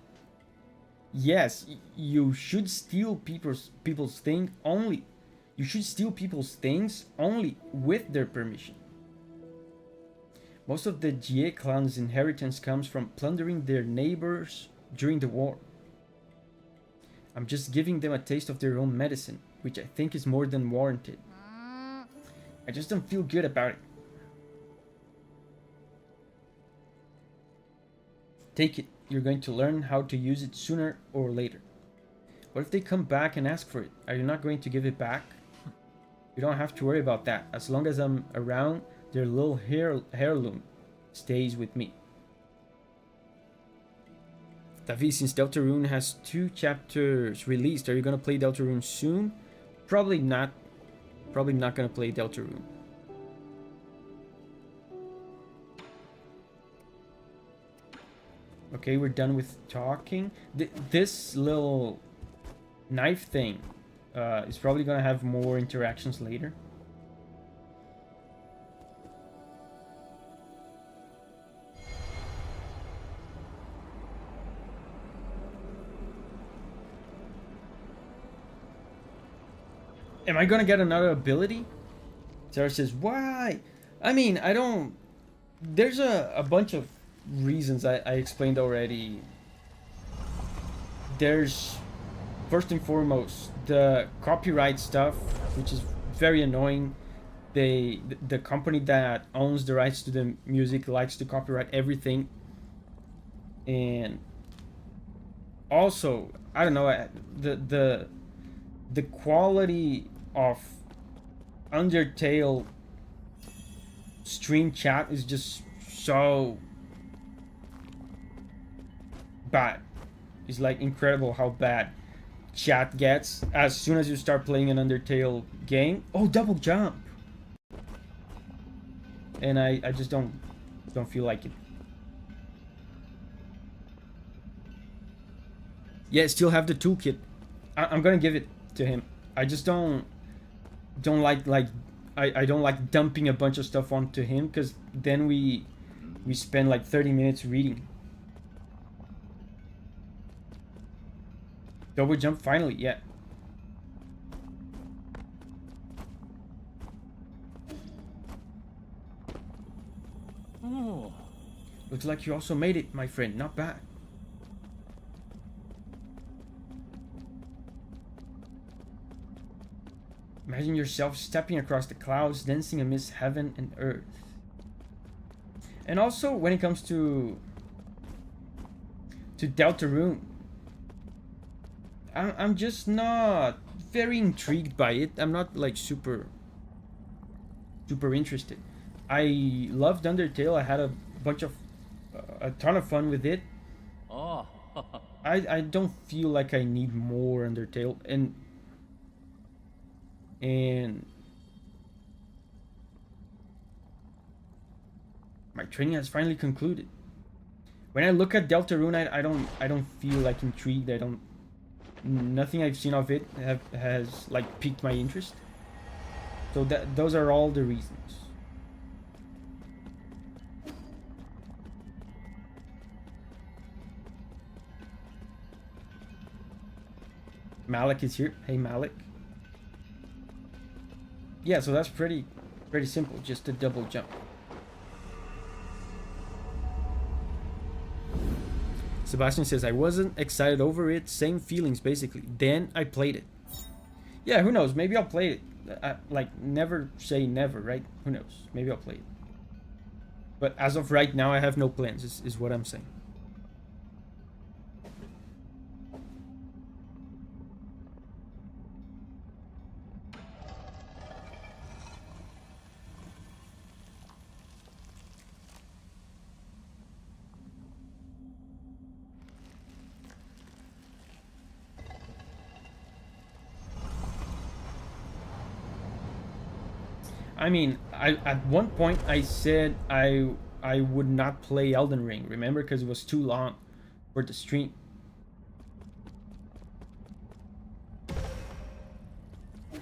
Yes, you should steal people's things only. You should steal people's things only with their permission. Most of the Jie clan's inheritance comes from plundering their neighbors during the war. I'm just giving them a taste of their own medicine, which I think is more than warranted. I just don't feel good about it. Take it. You're going to learn how to use it sooner or later. What if they come back and ask for it? Are you not going to give it back? You don't have to worry about that. As long as I'm around, their little heirloom stays with me. Davi, since Deltarune has 2 chapters released, are you going to play Deltarune soon? Probably not. Probably not going to play Deltarune. Okay, we're done with talking. This little knife thing is probably going to have more interactions later. Am I gonna get another ability? Sarah says, why? I mean, I don't... There's a bunch of reasons I explained already. There's, first and foremost, the copyright stuff, which is very annoying. The company that owns the rights to the music likes to copyright everything. And also, I don't know, the quality of Undertale stream chat is just so bad. It's like incredible how bad chat gets as soon as you start playing an Undertale game. Oh, double jump! And I just don't feel like it. Yeah, still have the toolkit. I'm gonna give it to him. I just don't like I don't like dumping a bunch of stuff onto him, because then we spend like 30 minutes reading. Double jump finally, yeah. Oh. Looks like you also made it, my friend. Not bad. Imagine yourself stepping across the clouds, dancing amidst heaven and earth. And also, when it comes to Deltarune, I'm just not very intrigued by it. I'm not like super interested. I loved Undertale. I had a ton of fun with it. Oh. I don't feel like I need more Undertale, and my training has finally concluded. When I look at Deltarune, I don't feel like intrigued. Nothing I've seen of it has like piqued my interest. So those are all the reasons. Malik is here. Hey, Malik. Yeah, so that's pretty simple. Just a double jump. Sebastian says, I wasn't excited over it. Same feelings, basically. Then I played it. Yeah, who knows? Maybe I'll play it. Like, never say never, right? Who knows? Maybe I'll play it. But as of right now, I have no plans, is what I'm saying. I mean, at one point I said I would not play Elden Ring, remember? Because it was too long for the stream.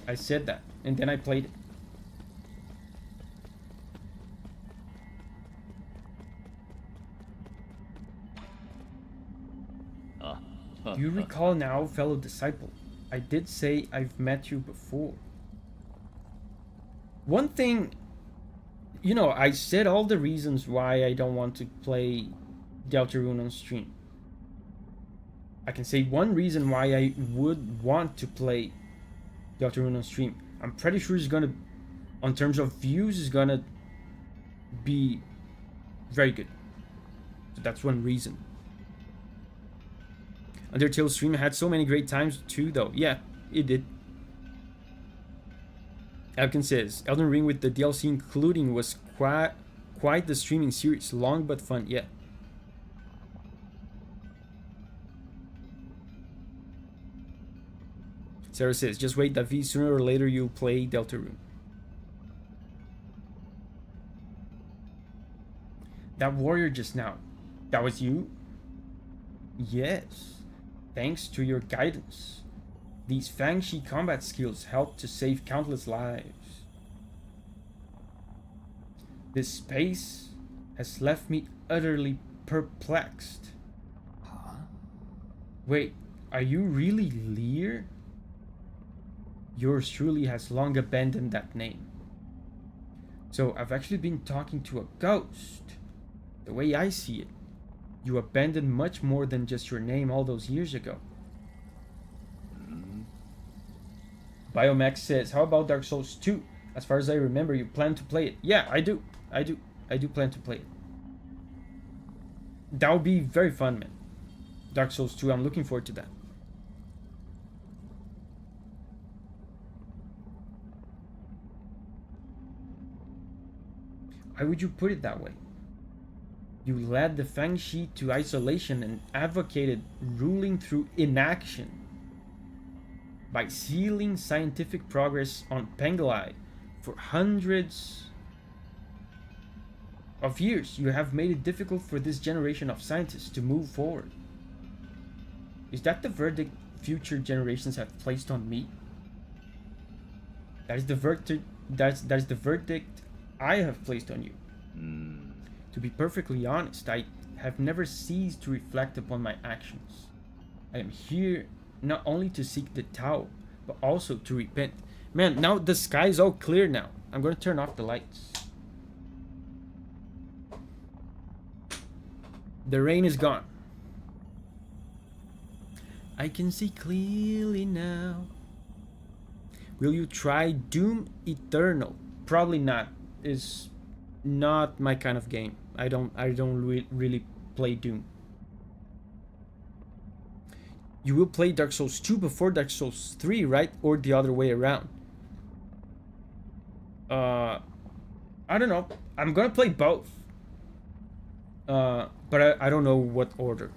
I said that, and then I played it. Do you recall now, fellow disciple? I did say I've met you before. One thing you know, I said all the reasons why I don't want to play Deltarune on stream. I can say one reason why I would want to play Deltarune on stream. I'm pretty sure it's gonna, on terms of views, is gonna be very good. So that's one reason. Undertale stream had so many great times too, though. Yeah, it did. Elkin says, Elden Ring with the DLC including was quite the streaming series. Long but fun, yeah. Sarah says, just wait, Davi, sooner or later you'll play Deltarune. That warrior just now, that was you? Yes. Thanks to your guidance. These Fangshi combat skills help to save countless lives. This space has left me utterly perplexed. Huh? Wait, are you really Lear? Yours truly has long abandoned that name. So I've actually been talking to a ghost. The way I see it, you abandoned much more than just your name all those years ago. Biomax says, how about Dark Souls 2? As far as I remember, you plan to play it. Yeah, I do plan to play it. That would be very fun, man. Dark Souls 2, I'm looking forward to that. Why would you put it that way? You led the Fangshi to isolation and advocated ruling through inaction. By sealing scientific progress on Penglai for hundreds of years, you have made it difficult for this generation of scientists to move forward. Is that the verdict future generations have placed on me? That is the verdict. That's the verdict I have placed on you. To be perfectly honest, I have never ceased to reflect upon my actions. I am here not only to seek the Tao, but also to repent. Man, now the sky is all clear now. I'm gonna turn off the lights. The rain is gone. I can see clearly now. Will you try Doom Eternal? Probably not. It's not my kind of game. I don't really play Doom. You will play Dark Souls 2 before Dark Souls 3, right? Or the other way around? I don't know. I'm gonna play both. But I don't know what order.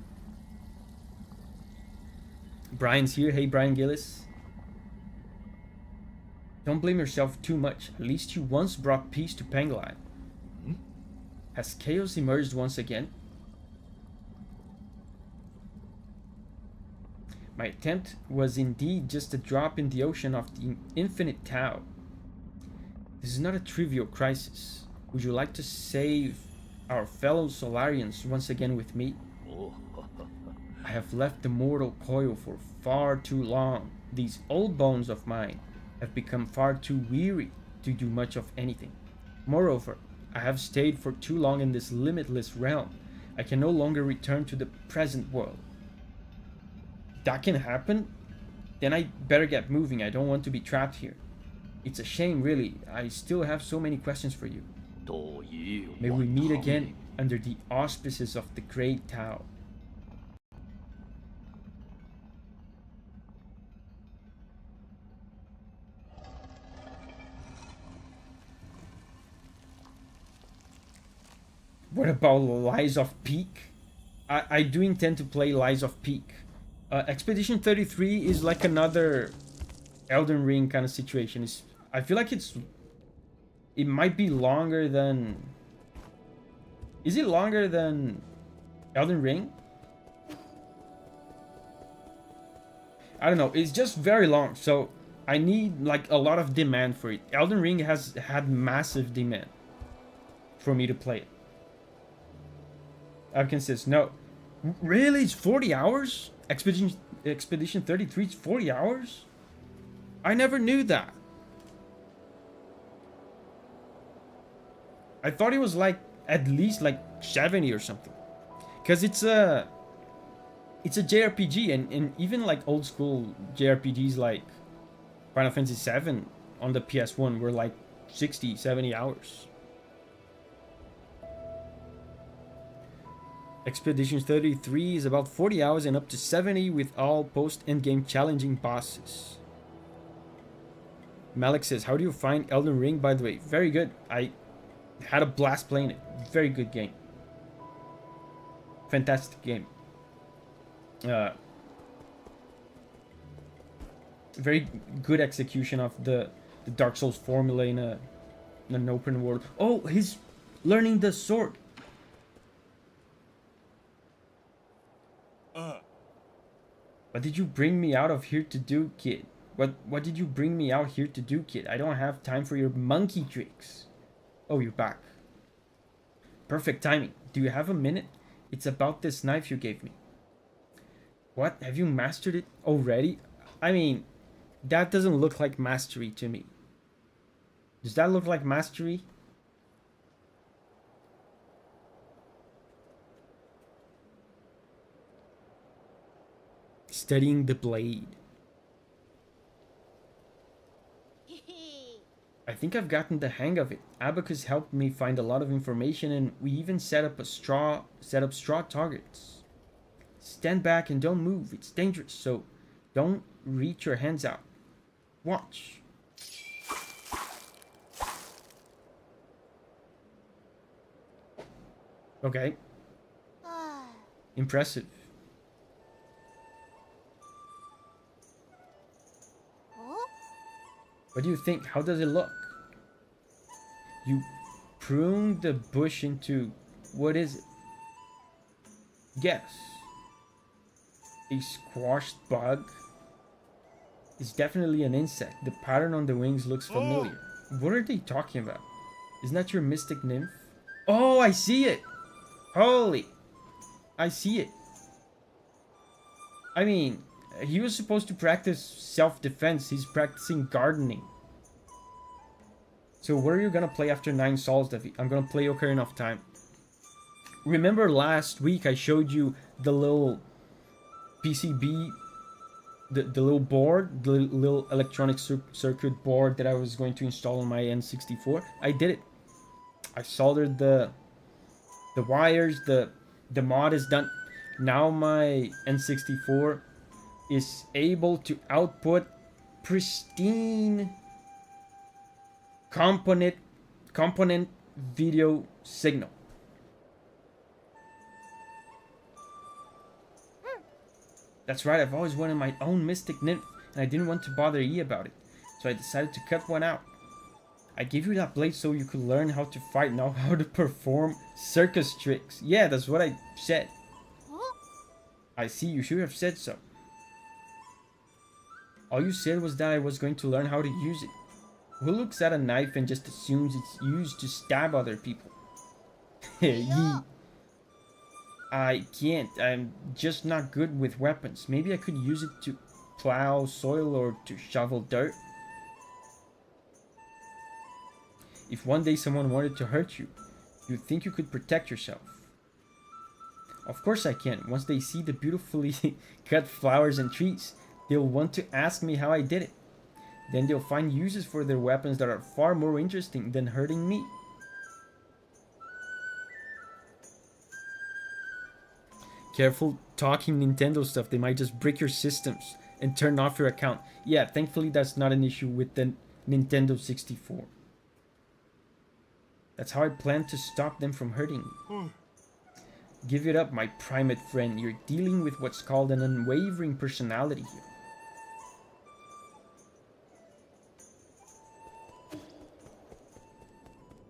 Brian's here. Hey, Brian Gillis. Don't blame yourself too much. At least you once brought peace to Penglai. Has chaos emerged once again? My attempt was indeed just a drop in the ocean of the infinite Tao. This is not a trivial crisis. Would you like to save our fellow Solarians once again with me? I have left the mortal coil for far too long. These old bones of mine have become far too weary to do much of anything. Moreover, I have stayed for too long in this limitless realm. I can no longer return to the present world. That can happen? Then I better get moving. I don't want to be trapped here. It's a shame, really. I still have so many questions for you. May we meet again under the auspices of the great Tao. What about Lies of Peak? I do intend to play Lies of Peak. Expedition 33 is like another Elden Ring kind of situation. I feel like it might be longer than... Is it longer than Elden Ring? I don't know. It's just very long, so I need like a lot of demand for it. Elden Ring has had massive demand for me to play it. Avkin says, no. Really? It's 40 hours? Expedition 33 is 40 hours? I never knew that. I thought it was like at least like 70 or something. Because it's a JRPG, and even like old school JRPGs like Final Fantasy VII on the PS1 were like 60, 70 hours. Expedition 33 is about 40 hours and up to 70 with all post-endgame challenging bosses. Malik says, how do you find Elden Ring, by the way? Very good. I had a blast playing it. Very good game. Fantastic game. Very good execution of the Dark Souls formula in an open world. Oh, he's learning the sword. What did you bring me out of here to do, kid? What did you bring me out here to do, kid? I don't have time for your monkey tricks. Oh, you're back. Perfect timing. Do you have a minute? It's about this knife you gave me. What? Have you mastered it already? I mean, that doesn't look like mastery to me. Does that look like mastery? Studying the blade. I think I've gotten the hang of it. Abacus helped me find a lot of information, and we even set up straw targets. Stand back and don't move. It's dangerous, so don't reach your hands out. Watch. Okay. Impressive. What do you think? How does it look? You pruned the bush into... What is it? Guess. A squashed bug? It's definitely an insect. The pattern on the wings looks familiar. What are they talking about? Isn't that your mystic nymph? Oh, I see it! Holy! I see it. I mean... He was supposed to practice self-defense. He's practicing gardening. So what are you gonna play after 9 Souls, Davi? I'm gonna play Ocarina of Time. Remember last week I showed you the little PCB, the little board, the little electronic circuit board that I was going to install on my N64? I did it. I soldered the wires, the mod is done. Now my N64 is able to output pristine component video signal. That's right, I've always wanted my own mystic nymph, and I didn't want to bother E about it, so I decided to cut one out. I gave you that blade so you could learn how to fight, know how to perform circus tricks. Yeah, that's what I said. I see, you should have said so. All you said was that I was going to learn how to use it. Who looks at a knife and just assumes it's used to stab other people? I can't. I'm just not good with weapons. Maybe I could use it to plow soil or to shovel dirt. If one day someone wanted to hurt you, you think you could protect yourself? Of course I can. Once they see the beautifully cut flowers and trees, they'll want to ask me how I did it. Then they'll find uses for their weapons that are far more interesting than hurting me. Careful talking Nintendo stuff. They might just break your systems and turn off your account. Yeah, thankfully that's not an issue with the Nintendo 64. That's how I plan to stop them from hurting me. Give it up, my primate friend. You're dealing with what's called an unwavering personality here.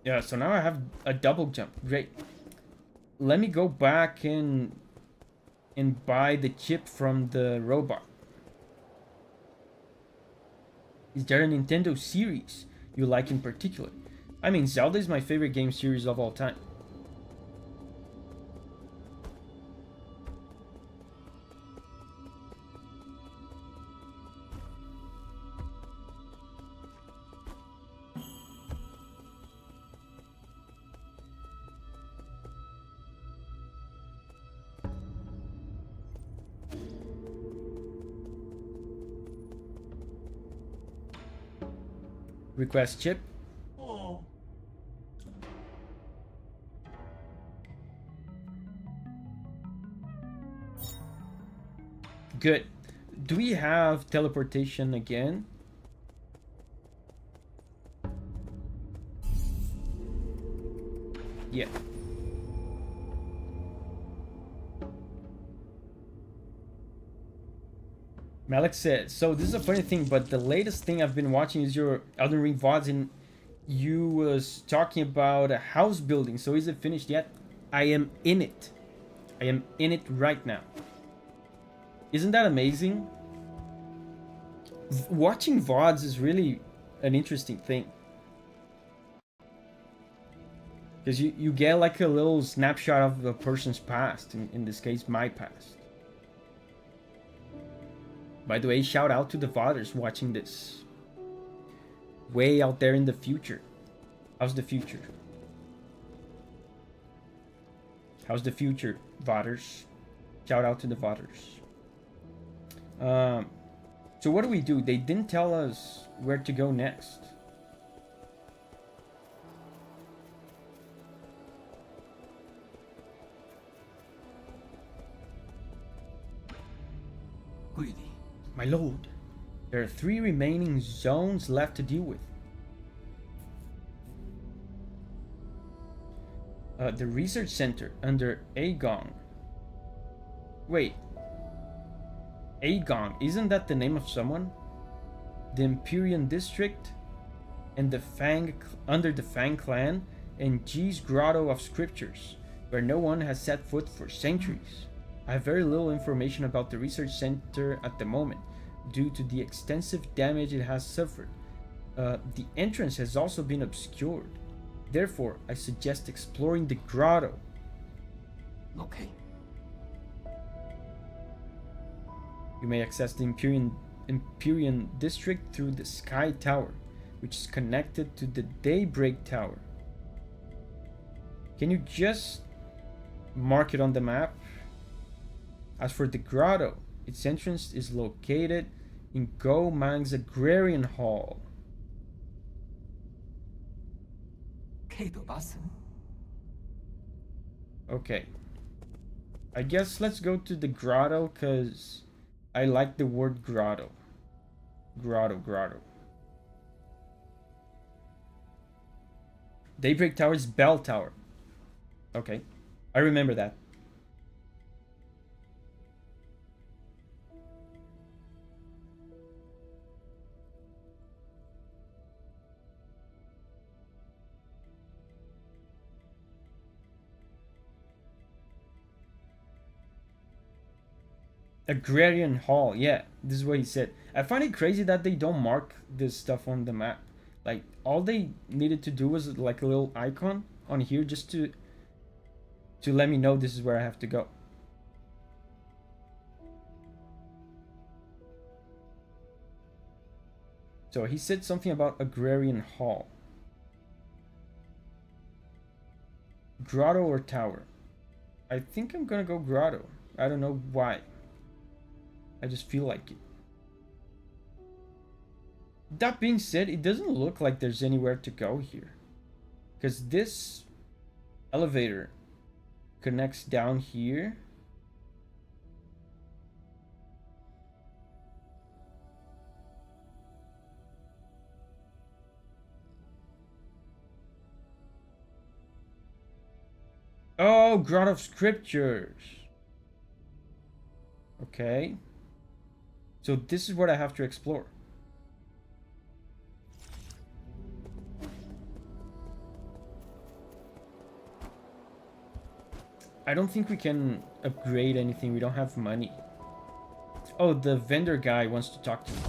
Yeah, so now I have a double jump. Great. Let me go back and buy the chip from the robot. Is there a Nintendo series you like in particular? I mean, Zelda is my favorite game series of all time. Request chip. Oh. Good. Do we have teleportation again? Yeah. Malik said, so this is a funny thing, but the latest thing I've been watching is your Elden Ring VODs, and you was talking about a house building. So is it finished yet? I am in it. I am in it right now. Isn't that amazing? Watching VODs is really an interesting thing. Because you get like a little snapshot of a person's past, in this case, my past. By the way, shout out to the VODers watching this. Way out there in the future. How's the future? How's the future, VODers? Shout out to the VODers. So what do? They didn't tell us where to go next. My lord, there are 3 remaining zones left to deal with. The research center under Agong. Wait. Agong, isn't that the name of someone? The Empyrean district and the under the Fang clan, and G's Grotto of Scriptures, where no one has set foot for centuries. I have very little information about the research center at the moment, due to the extensive damage it has suffered. The entrance has also been obscured. Therefore, I suggest exploring the grotto. Okay. You may access the Empyrean district through the Sky Tower, which is connected to the Daybreak Tower. Can you just mark it on the map? As for the grotto, its entrance is located in Go Mang's Agrarian Hall. Okay. I guess let's go to the grotto, because I like the word grotto. Grotto. Daybreak Tower is Bell Tower. Okay. I remember that. Agrarian Hall, yeah, this is what he said. I find it crazy that they don't mark this stuff on the map. Like, all they needed to do was like a little icon on here just to let me know this is where I have to go. So he said something about Agrarian Hall. Grotto or tower? I think I'm gonna go grotto. I don't know why. I just feel like it. That being said, it doesn't look like there's anywhere to go here, because this elevator connects down here. Oh, Grotto of Scriptures. Okay. So this is what I have to explore. I don't think we can upgrade anything. We don't have money. Oh, the vendor guy wants to talk to me.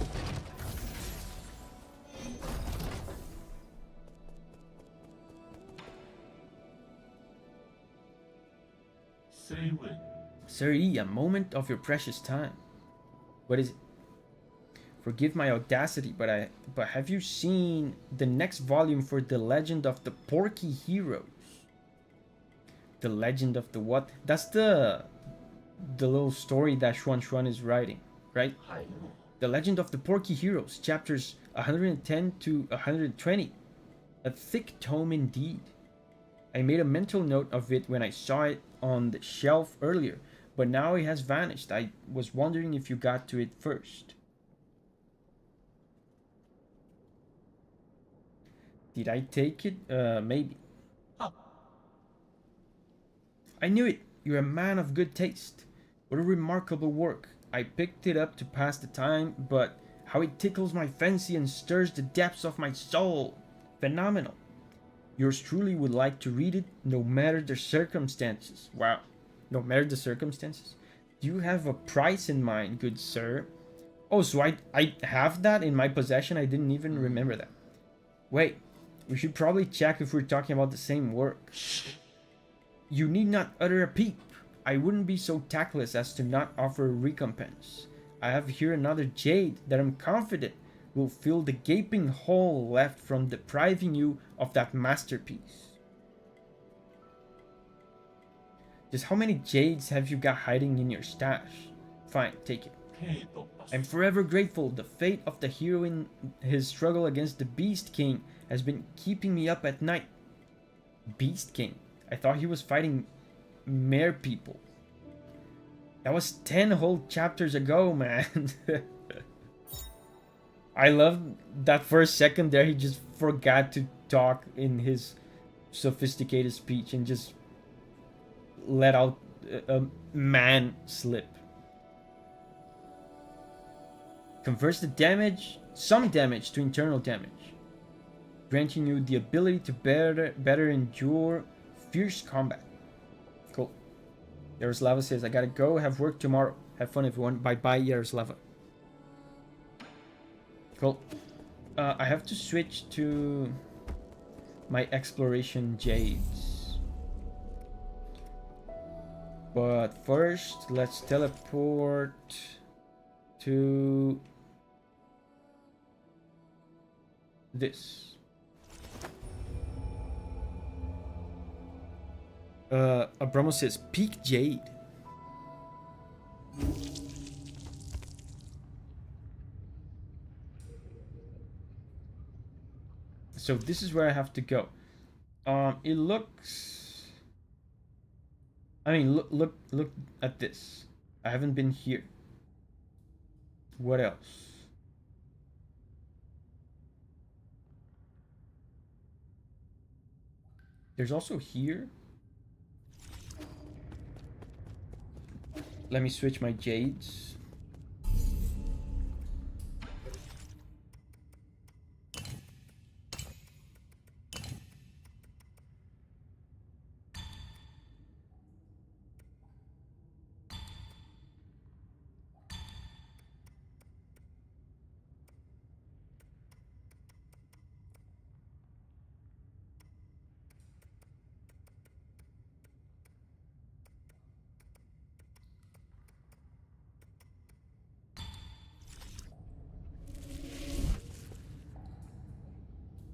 Sir E, a moment of your precious time. What is it? Forgive my audacity, but have you seen the next volume for The Legend of the Porky Heroes? The Legend of the what? That's the little story that Shwanuan is writing, right? The Legend of the Porky Heroes, chapters 110 to 120. A thick tome indeed. I made a mental note of it when I saw it on the shelf earlier, but now it has vanished. I was wondering if you got to it first. Did I take it? Maybe. I knew it. You're a man of good taste. What a remarkable work. I picked it up to pass the time, but how it tickles my fancy and stirs the depths of my soul. Phenomenal. Yours truly would like to read it, no matter the circumstances. Wow. No matter the circumstances? Do you have a price in mind, good sir? Oh, so I have that in my possession? I didn't even remember that. Wait, we should probably check if we're talking about the same work. You need not utter a peep. I wouldn't be so tactless as to not offer a recompense. I have here another jade that I'm confident will fill the gaping hole left from depriving you of that masterpiece. Just how many jades have you got hiding in your stash? Fine, take it. I'm forever grateful. The fate of the hero in his struggle against the Beast King has been keeping me up at night. Beast King? I thought he was fighting mare people. That was 10 whole chapters ago, man. I love that for a second there he just forgot to talk in his sophisticated speech and just let out a man slip. Converts the damage, some damage to internal damage, granting you the ability to better endure fierce combat. Cool. Yaroslava says, I gotta go, have work tomorrow. Have fun everyone. Bye bye, Yaroslava. Cool. I have to switch to my exploration jades. But first, let's teleport to this. Abramo says, peak jade. So this is where I have to go. It looks... I mean, look at this. I haven't been here. What else? There's also here. Let me switch my jades.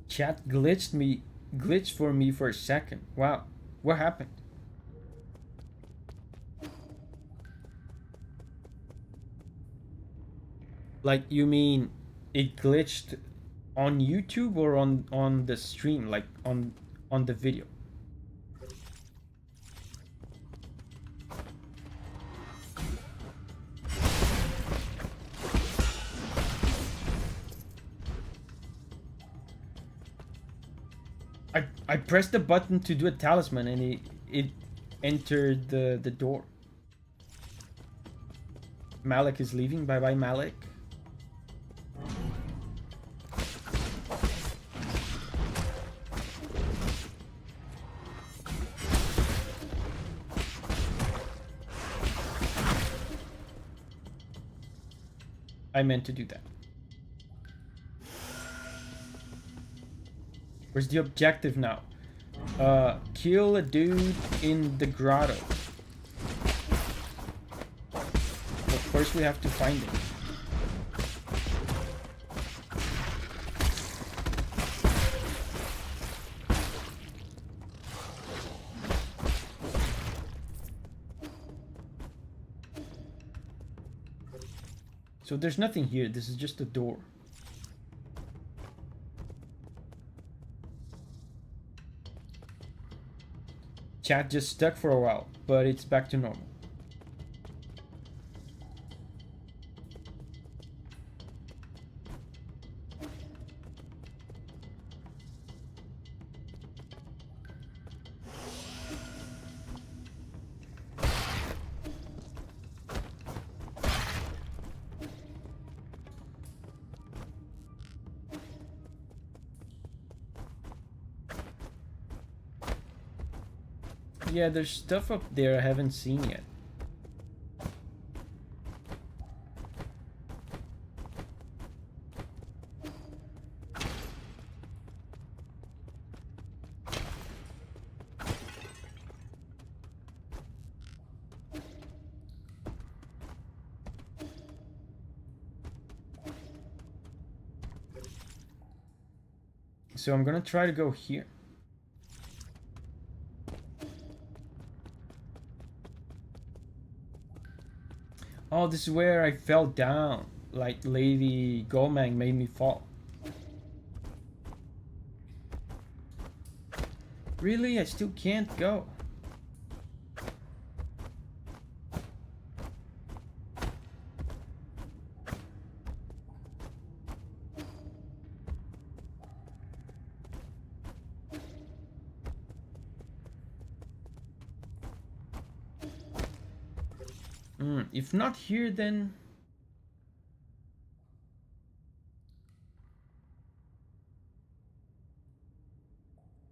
Chat glitched for me for a second. Wow, what happened? Like, you mean it glitched on YouTube or on the stream, like on the video? I pressed the button to do a talisman and it entered the door. Malik is leaving. Bye bye, Malik. I meant to do that. Where's the objective now? Kill a dude in the grotto. But first we have to find him. So there's nothing here. This is just a door. Chat just stuck for a while, but it's back to normal. Yeah, there's stuff up there I haven't seen yet. So I'm gonna try to go here. Oh, this is where I fell down. Like Lady Gomang made me fall. Really? I still can't go. If not here, then...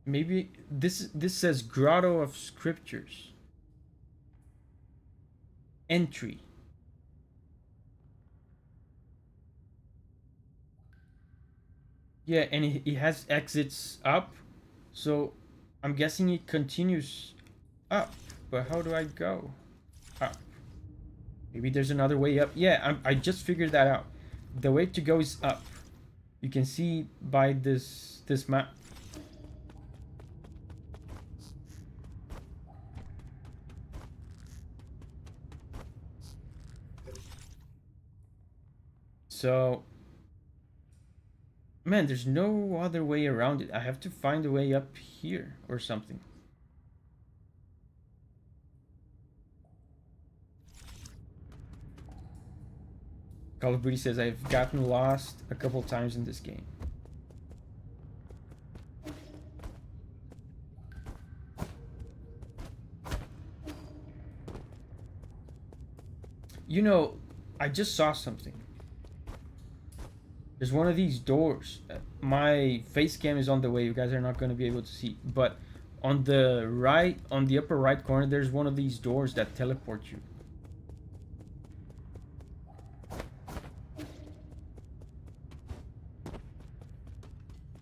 maybe this says Grotto of Scriptures. Entry. Yeah, and it has exits up. So I'm guessing it continues up. But how do I go up? Maybe there's another way up. Yeah, I just figured that out. The way to go is up. You can see by this map. So, man, there's no other way around it. I have to find a way up here or something. Call of Duty says I've gotten lost a couple times in this game. You know, I just saw something. There's one of these doors. My face cam is on the way. You guys are not going to be able to see. But on the right, on the upper right corner, there's one of these doors that teleport you.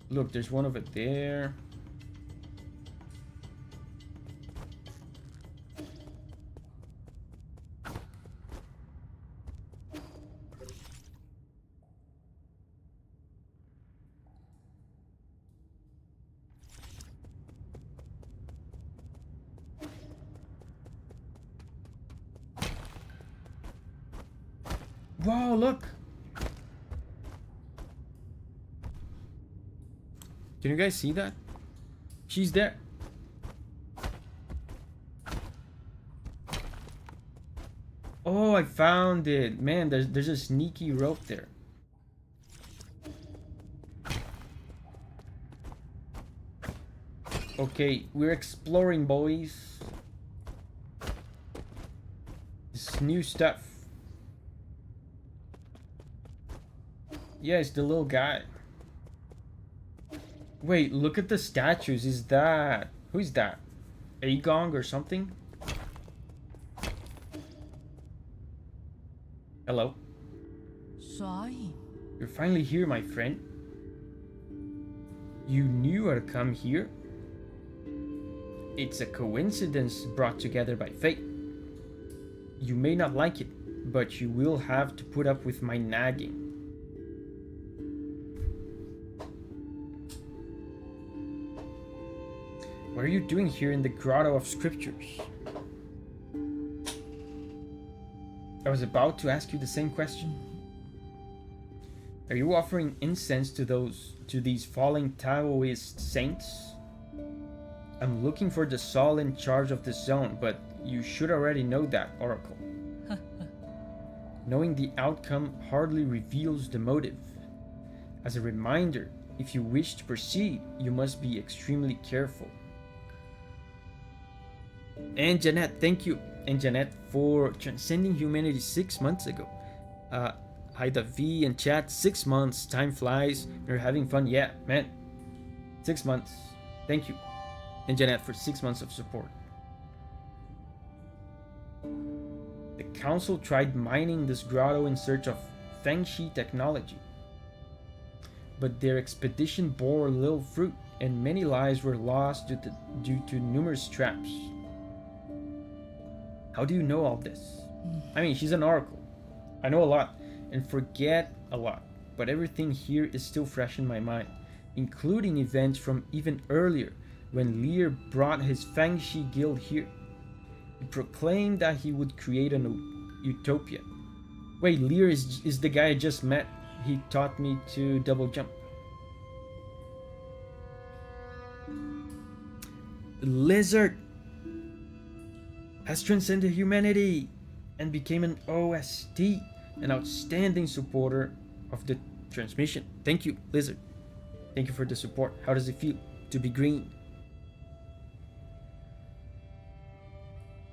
Look, there's one over there. Wow, look! Can you guys see that? She's there. Oh, I found it. Man, there's a sneaky rope there. Okay, we're exploring, boys. This new stuff. Yeah, it's the little guy. Wait, look at the statues. Is that... who is that? Agong or something? Hello. Sorry. You're finally here, my friend. You knew I'd come here. It's a coincidence brought together by fate. You may not like it, but you will have to put up with my nagging. What are you doing here in the Grotto of Scriptures? I was about to ask you the same question. Are you offering incense to these falling Taoist saints? I'm looking for the Saul in charge of this zone, but you should already know that, Oracle. Knowing the outcome hardly reveals the motive. As a reminder, if you wish to proceed, you must be extremely careful. And Jeanette, thank you. And Jeanette for transcending humanity 6 months ago. Hi Davi and chat, 6 months, time flies, we're having fun. Yeah, man, 6 months. Thank you. And Jeanette for 6 months of support. The council tried mining this grotto in search of Feng Shi technology. But their expedition bore little fruit, and many lives were lost due to numerous traps. How do you know all this? I mean, she's an oracle. I know a lot, and forget a lot, but everything here is still fresh in my mind, including events from even earlier, when Lear brought his Feng Shi guild here. He proclaimed that he would create an utopia. Wait, Lear is the guy I just met. He taught me to double jump. Lizard has transcended humanity and became an OST, an outstanding supporter of the transmission. Thank you, Lizard. Thank you for the support. How does it feel to be green?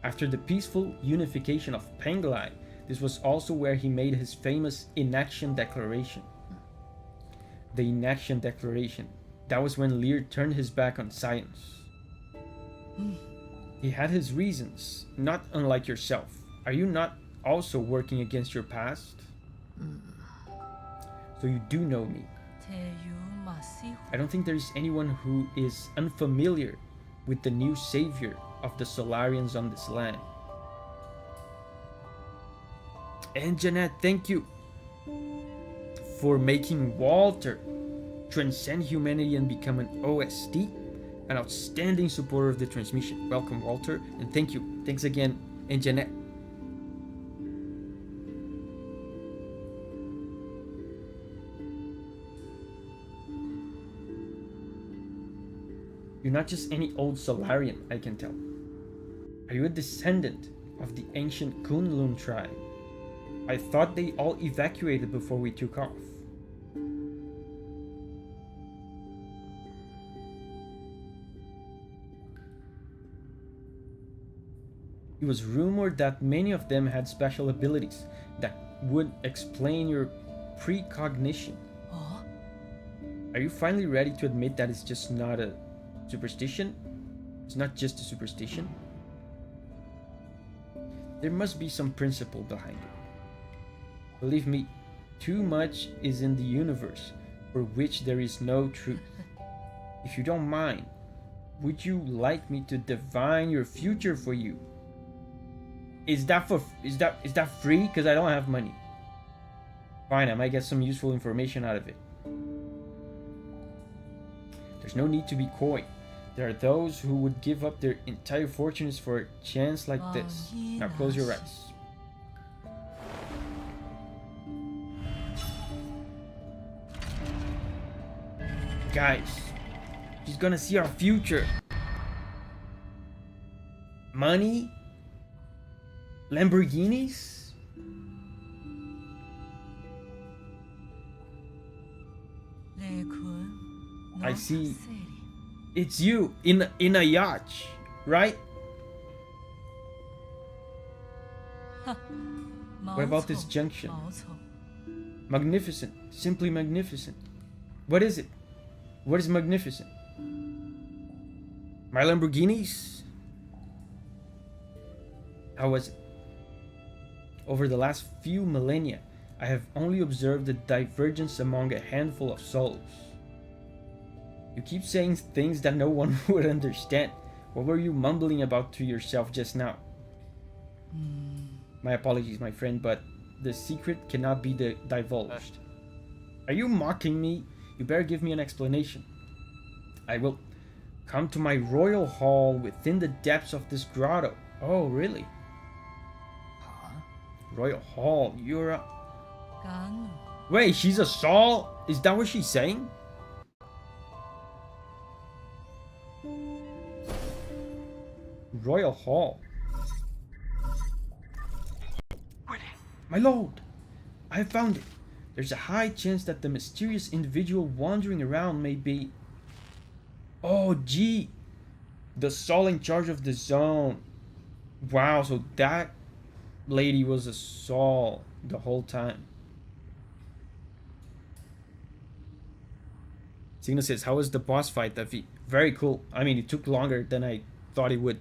After the peaceful unification of Penglai, this was also where he made his famous inaction declaration. The inaction declaration. That was when Lear turned his back on science. He had his reasons, not unlike yourself. Are you not also working against your past? So you do know me. I don't think there is anyone who is unfamiliar with the new savior of the Solarians on this land. And Jeanette, thank you for making Walter transcend humanity and become an OST, an outstanding supporter of the transmission. Welcome, Walter, and thank you. Thanks again, and Jeanette. You're not just any old Solarian, I can tell. Are you a descendant of the ancient Kunlun tribe? I thought they all evacuated before we took off. It was rumored that many of them had special abilities that would explain your precognition. Are you finally ready to admit that it's just not a superstition? It's not just a superstition. There must be some principle behind it. Believe me, too much is in the universe for which there is no truth. If you don't mind, would you like me to divine your future for you? Is that free? Because I don't have money. Fine, I might get some useful information out of it. There's no need to be coy. There are those who would give up their entire fortunes for a chance like this. Now close your eyes. Guys, she's gonna see our future. Money? Lamborghinis? I see. It's you in a yacht, right? What about this junction? Magnificent, simply magnificent. What is it? What is magnificent? My Lamborghinis? How was it? Over the last few millennia, I have only observed the divergence among a handful of souls. You keep saying things that no one would understand. What were you mumbling about to yourself just now? My apologies, my friend, but the secret cannot be divulged. Are you mocking me? You better give me an explanation. I will come to my royal hall within the depths of this grotto. Oh, really? Royal hall, you're a... Wait, she's a Saul? Is that what she's saying? royal hall. Ready. My lord, I have found it. There's a high chance that the mysterious individual wandering around may be... Oh, gee. The Saul in charge of the zone. Wow, so that lady was a Saul the whole time. Signa says, how was the boss fight, Davi? Very cool. I mean, it took longer than I thought it would,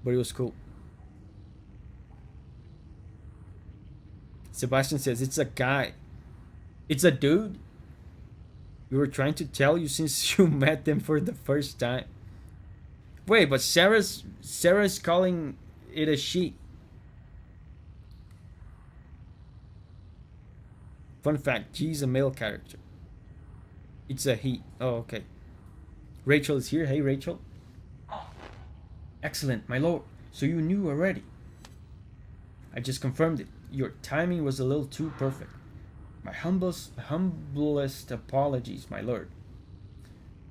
but it was cool. Sebastian says, it's a guy. It's a dude? We were trying to tell you since you met them for the first time. Wait, but Sarah's calling it a she. Fun fact, G's a male character. It's a he. Oh, okay. Rachel is here. Hey, Rachel. Excellent, my lord. So you knew already. I just confirmed it. Your timing was a little too perfect. My humblest apologies, my lord.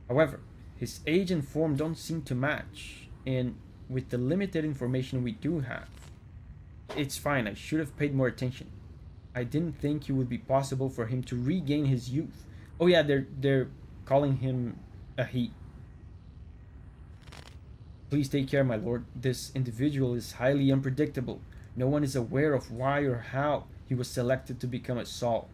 However, his age and form don't seem to match, and with the limited information we do have, it's fine. I should have paid more attention. I didn't think it would be possible for him to regain his youth. Oh yeah, they're calling him a he. Please take care, my lord. This individual is highly unpredictable. No one is aware of why or how he was selected to become a Saul.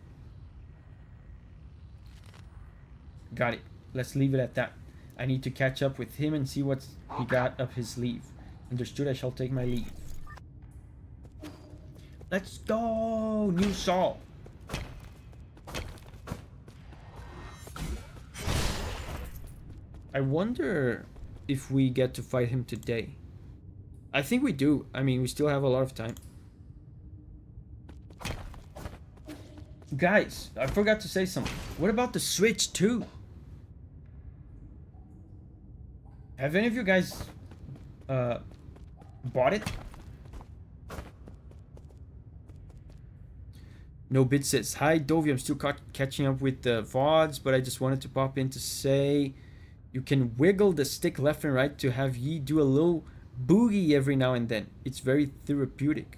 Got it. Let's leave it at that. I need to catch up with him and see what he got up his sleeve. Understood, I shall take my leave. Let's go! New Saul! I wonder if we get to fight him today. I think we do. I mean, we still have a lot of time. Guys, I forgot to say something. What about the Switch 2? Have any of you guys bought it? No Bit says, hi Davi, I'm still catching up with the VODs, but I just wanted to pop in to say you can wiggle the stick left and right to have ye do a little boogie every now and then. It's very therapeutic.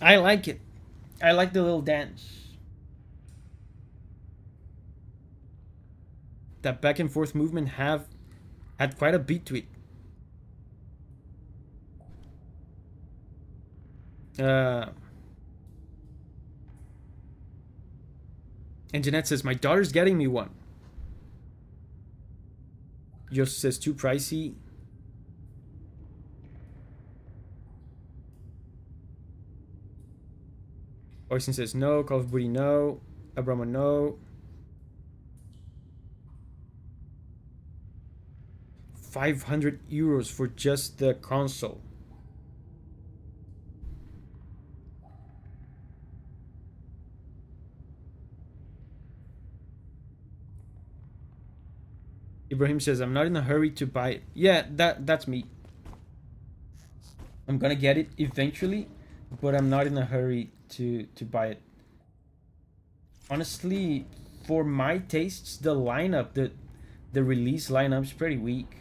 I like it. I like the little dance. That back and forth movement had quite a beat to it. And Jeanette says, my daughter's getting me one. Joseph says, too pricey. Oysten says no. Call of Duty no. Abramo no. 500 euros for just the console. Ibrahim says, I'm not in a hurry to buy it. Yeah, that's me. I'm gonna get it eventually, but I'm not in a hurry to buy it. Honestly, for my tastes, the lineup, the release lineup is pretty weak.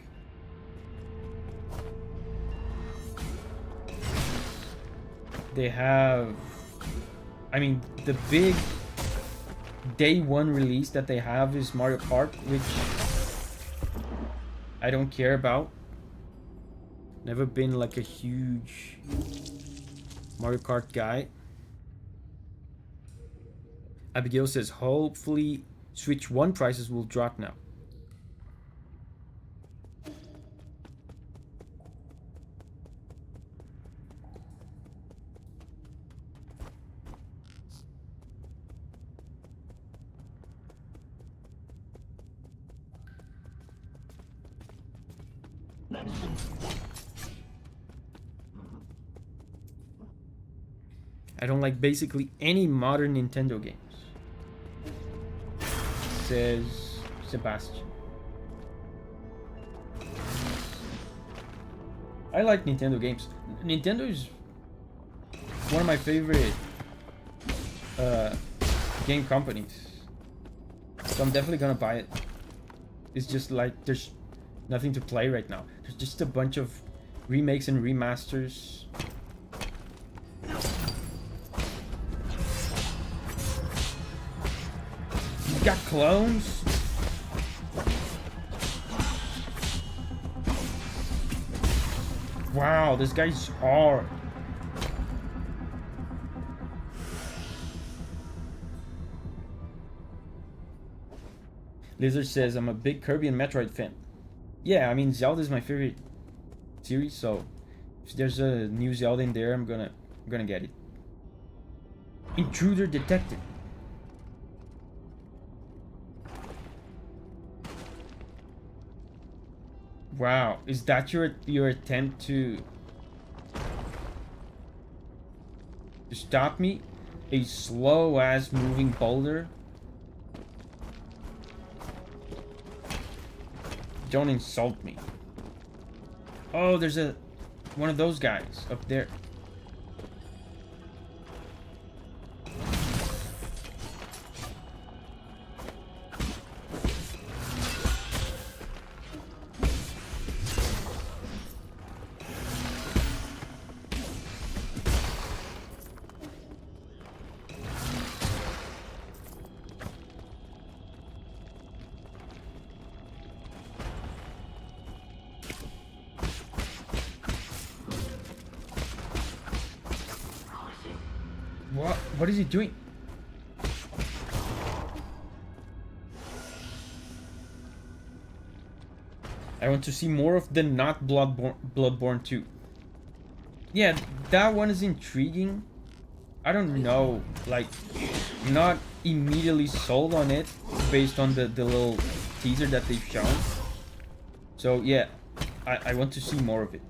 They have, I mean, the big day one release that they have is Mario Kart, which I don't care about. Never been like a huge Mario Kart guy. Abigail says, hopefully Switch 1 prices will drop now. I don't like basically any modern Nintendo games, says Sebastian. I like Nintendo games. Nintendo is one of my favorite game companies, so I'm definitely gonna buy it. It's just like there's nothing to play right now. There's just a bunch of remakes and remasters. You got clones? Wow, this guy's hard. Lizard says, I'm a big Kirby and Metroid fan. Yeah, I mean, Zelda is my favorite series, so if there's a new Zelda in there, I'm gonna get it. Intruder detected. Wow, is that your attempt to stop me? A slow ass moving boulder? Don't insult me. Oh, there's one of those guys up there. What is he doing? I want to see more of the not Bloodborne 2. Yeah, that one is intriguing. I don't know, like, not immediately sold on it based on the little teaser that they've shown. So yeah, I want to see more of it.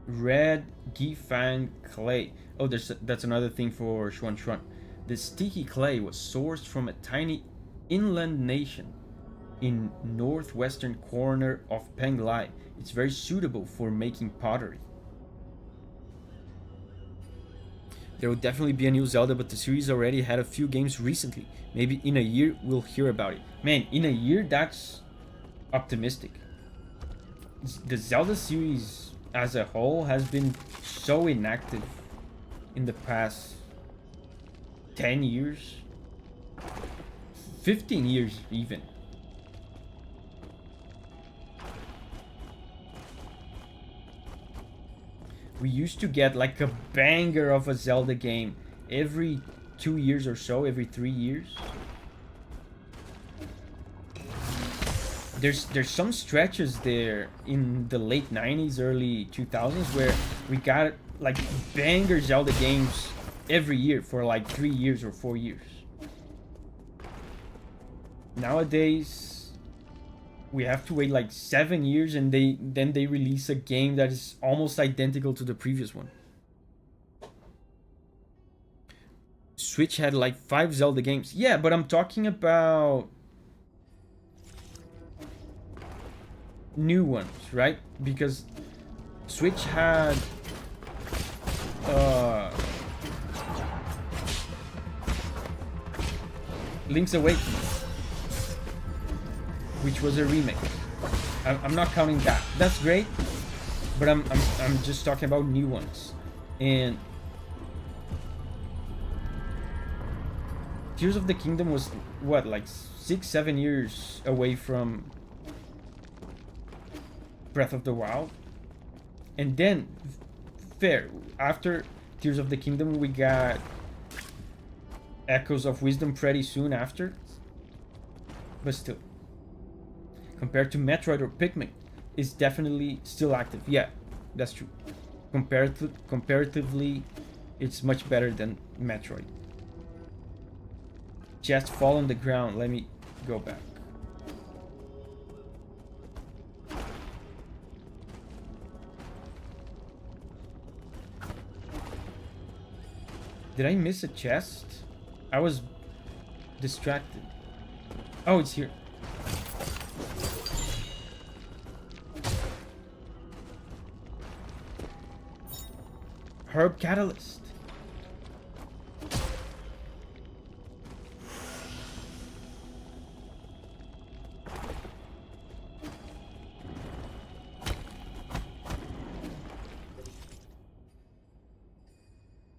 Red Gifang clay. Oh, that's another thing for Shwanuan. The sticky clay was sourced from a tiny inland nation in northwestern corner of Penglai. It's very suitable for making pottery. There will definitely be a new Zelda, but the series already had a few games recently. Maybe in a year we'll hear about it. Man, in a year, that's optimistic. The Zelda series as a whole has been so inactive in the past 10 years, 15 years even. We used to get like a banger of a Zelda game every 2 years or so, every 3 years. There's some stretches there in the late 90s, early 2000s where we got like banger Zelda games every year for like 3 years or 4 years. Nowadays, we have to wait like 7 years and then they release a game that is almost identical to the previous one. Switch had like 5 Zelda games. Yeah, but I'm talking about new ones, right? Because Switch had Link's Awakening, which was a remake. I'm not counting that. That's great, but I'm just talking about new ones. And Tears of the Kingdom was what, like 6-7 years away from Breath of the Wild, and then fair after Tears of the Kingdom we got Echoes of Wisdom pretty soon after, but still, compared to Metroid or Pikmin, it's definitely still active. Yeah, that's true. Comparatively, it's much better than Metroid. Just fall on the ground. Let me go back. Did I miss a chest? I was distracted. Oh, it's here. Herb Catalyst.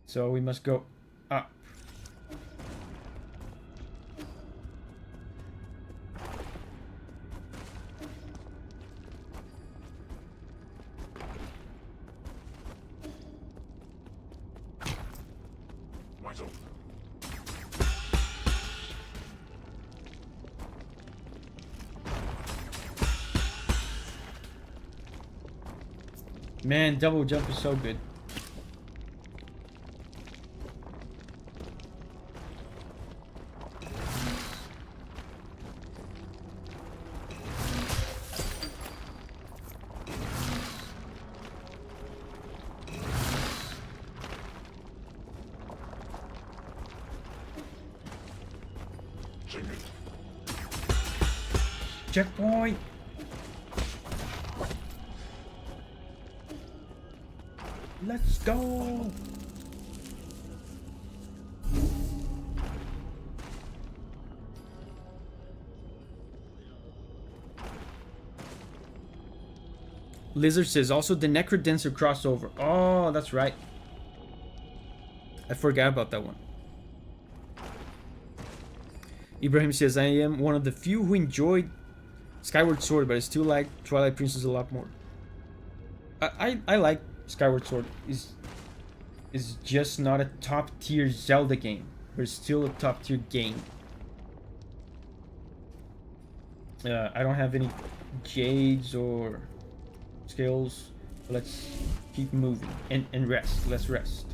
So we must go up. Man, double jump is so good. Checkpoint. Let's go. Lizard says also the Necrodancer crossover. Oh, that's right. I forgot about that one. Ibrahim says I am one of the few who enjoyed Skyward Sword, but I still like Twilight Princess a lot more. I like Skyward Sword. Is just not a top tier Zelda game, but it's still a top tier game. I don't have any jades or skills. Let's keep moving and rest. Let's rest.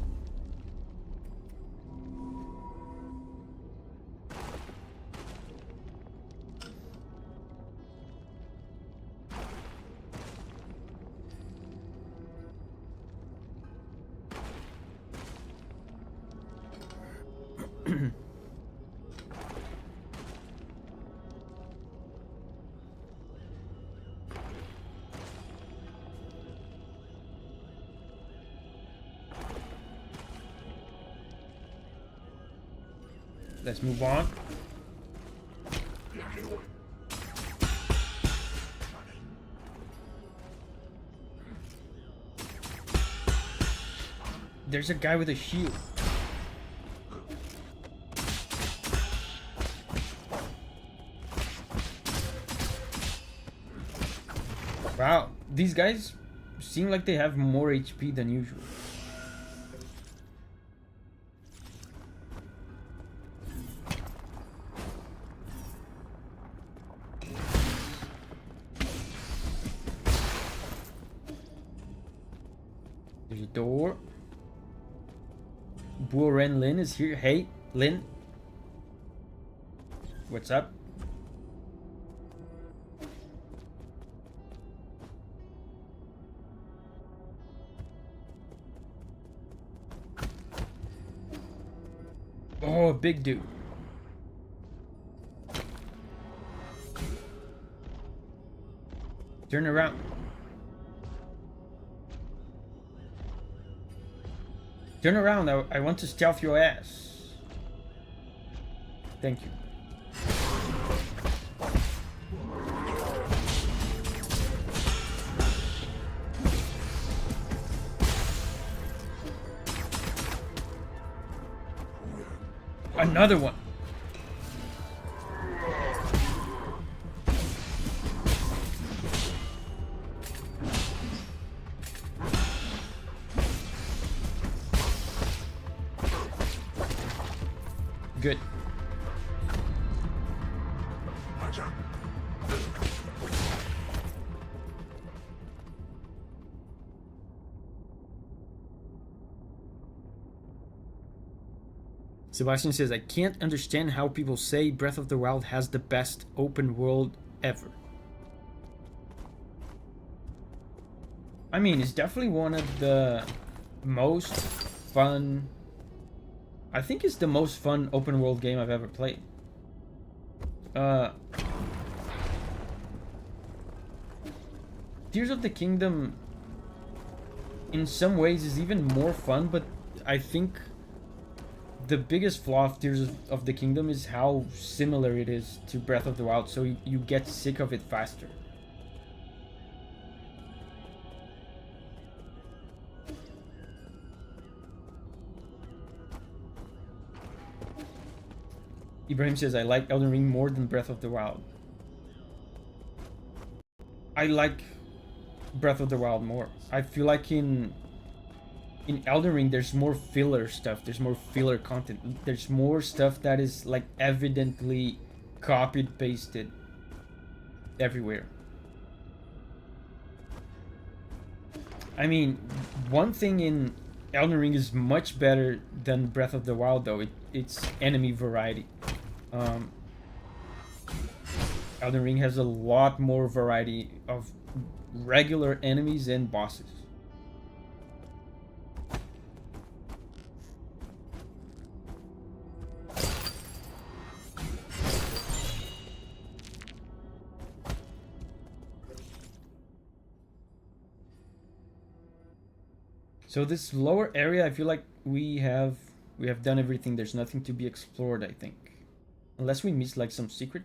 Let's move on. There's a guy with a shield. Wow, these guys seem like they have more HP than usual. There's a door. Buoren Lin is here. Hey, Lin. What's up? Oh, big dude. Turn around. Turn around, I want to stealth your ass. Thank you. Another one. Good. Sebastian says, I can't understand how people say Breath of the Wild has the best open world ever. I mean, it's definitely one of the most fun... I think it's the most fun open world game I've ever played. Tears of the Kingdom in some ways is even more fun, but I think the biggest flaw of Tears of the Kingdom is how similar it is to Breath of the Wild, so you get sick of it faster. Ibrahim says, I like Elden Ring more than Breath of the Wild. I like Breath of the Wild more. I feel like in Elden Ring there's more filler stuff, there's more filler content, there's more stuff that is like evidently copied pasted everywhere. I mean, one thing in Elden Ring is much better than Breath of the Wild though, it's enemy variety. Elden Ring has a lot more variety of regular enemies and bosses. So this lower area, I feel like we have done everything. There's nothing to be explored, I think. Unless we miss like some secret.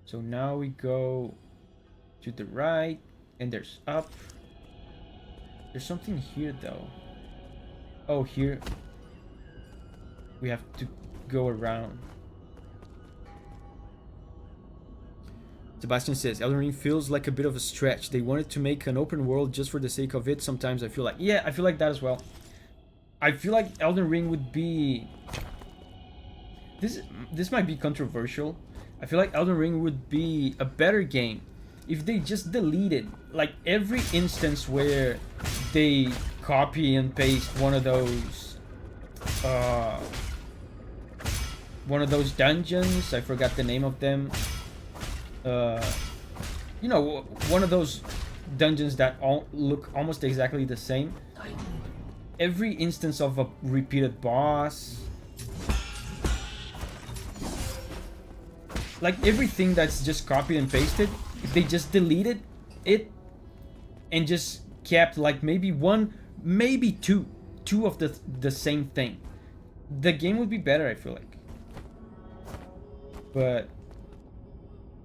So now we go to the right and there's up. There's something here though. Oh, here we have to go around. Sebastian says, Elden Ring feels like a bit of a stretch. They wanted to make an open world just for the sake of it. Sometimes I feel like, yeah, I feel like that as well. I feel like Elden Ring would be... This might be controversial. I feel like Elden Ring would be a better game if they just deleted like every instance where they copy and paste one of those dungeons. I forgot the name of them. You know, one of those dungeons that all look almost exactly the same. Every instance of a repeated boss, like everything that's just copied and pasted, if they just deleted it and just kept like maybe one, maybe two of the same thing, the game would be better, I feel like. But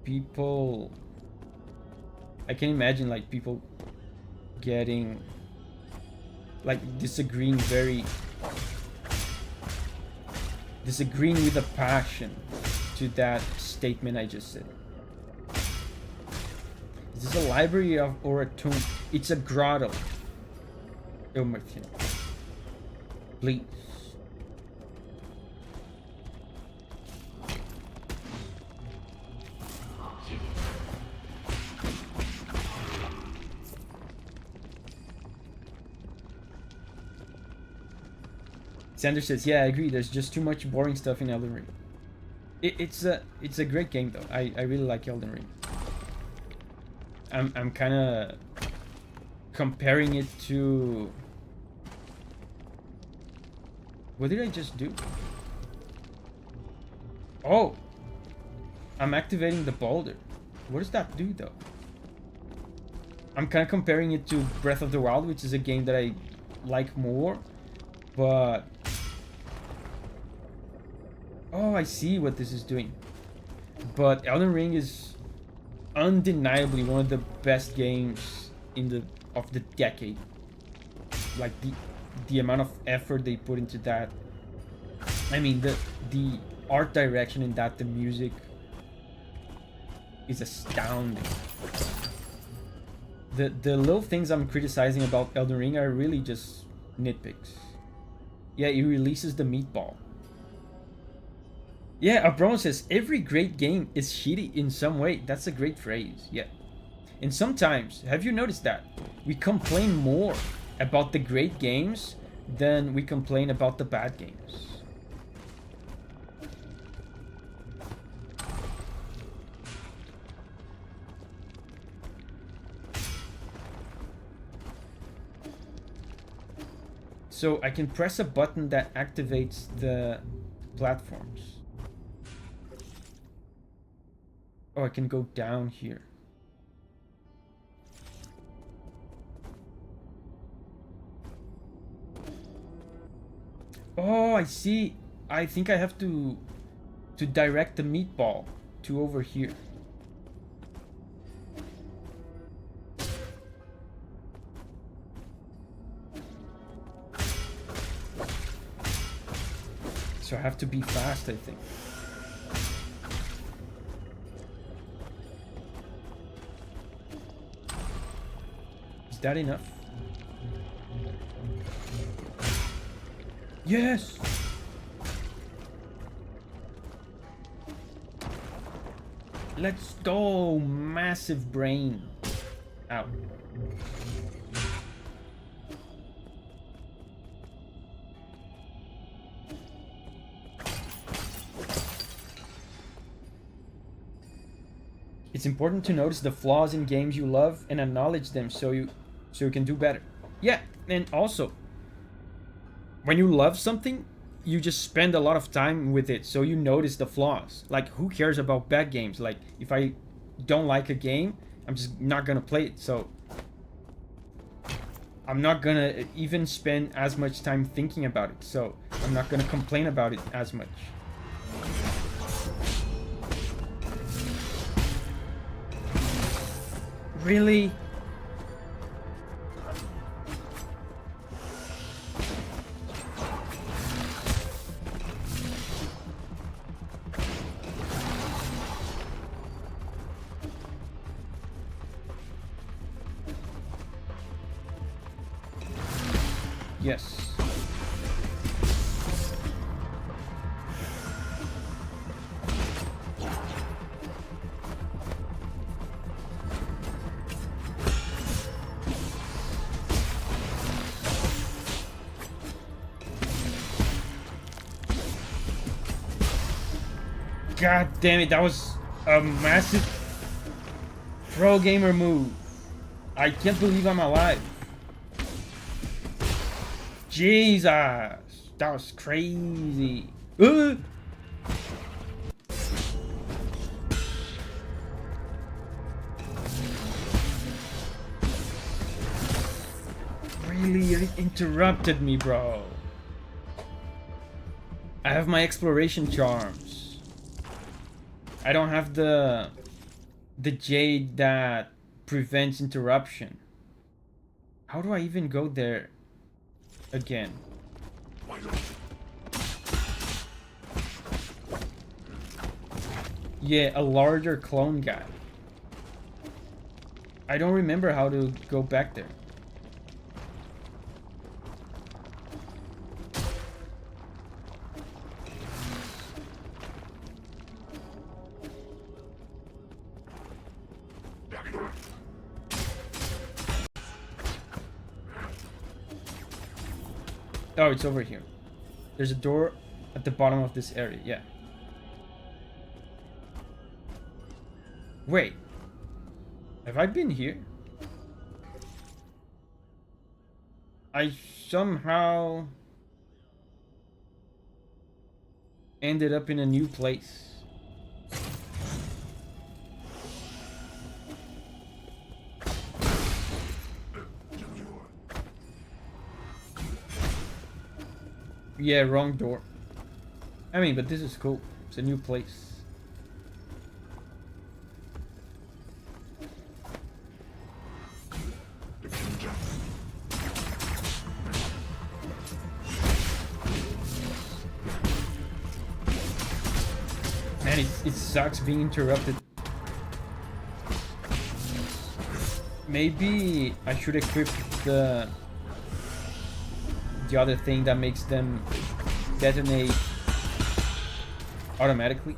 people, I can imagine like people getting like disagreeing with a passion to that statement I just said. Is this a library or a tomb? It's a grotto. Oh, Martin. Please. Sander says, yeah, I agree. There's just too much boring stuff in Elden Ring. It's a great game though. I really like Elden Ring. I'm kind of comparing it to... What did I just do? Oh! I'm activating the boulder. What does that do though? I'm kind of comparing it to Breath of the Wild, which is a game that I like more, but... Oh, I see what this is doing. But Elden Ring is undeniably one of the best games of the decade. Like the amount of effort they put into that. I mean, the art direction in that, the music is astounding. The little things I'm criticizing about Elden Ring are really just nitpicks. Yeah, it releases the meatball. Yeah, Abron says, every great game is shitty in some way. That's a great phrase, yeah. And sometimes, have you noticed that? We complain more about the great games than we complain about the bad games. So I can press a button that activates the platforms. Oh, I can go down here. Oh, I see. I think I have to direct the meatball to over here. So I have to be fast, I think. Is that enough? Yes! Let's go! Massive brain. Ow. It's important to notice the flaws in games you love and acknowledge them so you can do better. Yeah, and also, when you love something, you just spend a lot of time with it, so you notice the flaws. Like, who cares about bad games? Like, if I don't like a game, I'm just not gonna play it, so I'm not gonna even spend as much time thinking about it, so I'm not gonna complain about it as much. Really? Yes. God damn it, that was a massive pro gamer move. I can't believe I'm alive. Jesus, that was crazy. Really? It interrupted me, bro. I have my exploration charms. I don't have the jade that prevents interruption. How do I even go there again? Yeah, a larger clone guy. I don't remember how to go back there. Oh, it's over here. There's a door at the bottom of this area, yeah. Wait. Have I been here? I somehow ended up in a new place. Yeah, wrong door. I mean, but this is cool. It's a new place. Man, it sucks being interrupted. Maybe I should equip the other thing that makes them detonate automatically.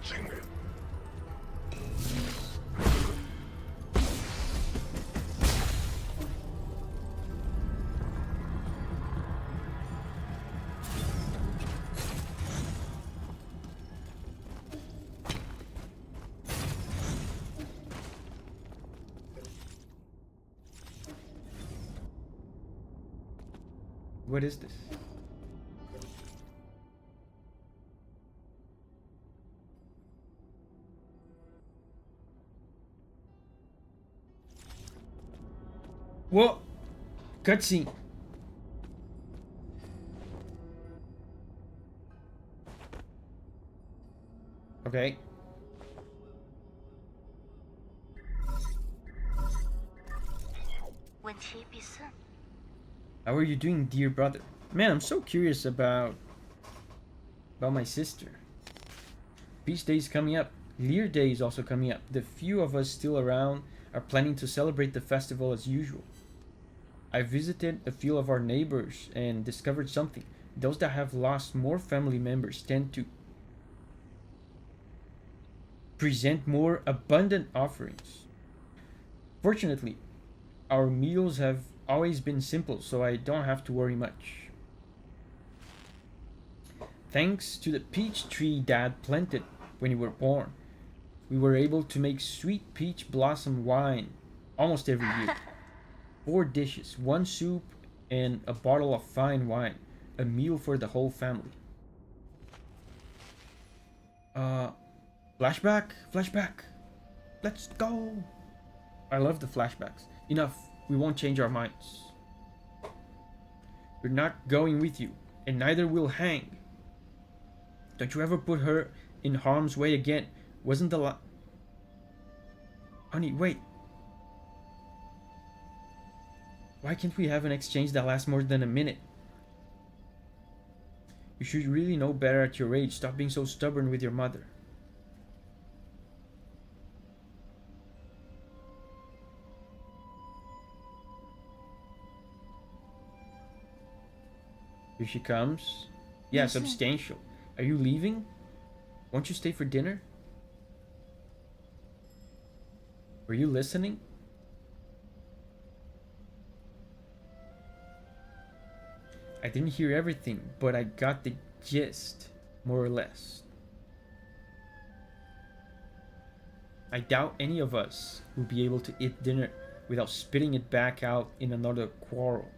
What is this? Whoa! Cutscene. Okay. How are you doing, dear brother? Man, I'm so curious about my sister. Peace Day is coming up. Lear Day is also coming up. The few of us still around are planning to celebrate the festival as usual. I visited a few of our neighbors and discovered something. Those that have lost more family members tend to present more abundant offerings. Fortunately, our meals have always been simple, so I don't have to worry much. Thanks to the peach tree Dad planted when you were born, we were able to make sweet peach blossom wine almost every year. 4 dishes, 1 soup, and a bottle of fine wine. A meal for the whole family. Flashback? Flashback. Let's go. I love the flashbacks. Enough. We won't change our minds. We're not going with you, and neither will Hang. Don't you ever put her in harm's way again. Wasn't the Honey, wait. Why can't we have an exchange that lasts more than a minute? You should really know better at your age. Stop being so stubborn with your mother. Here she comes. Yeah, Yes, sir. substantial. Are you leaving? Won't you stay for dinner? Were you listening? I didn't hear everything, but I got the gist, more or less. I doubt any of us will be able to eat dinner without spitting it back out in another quarrel.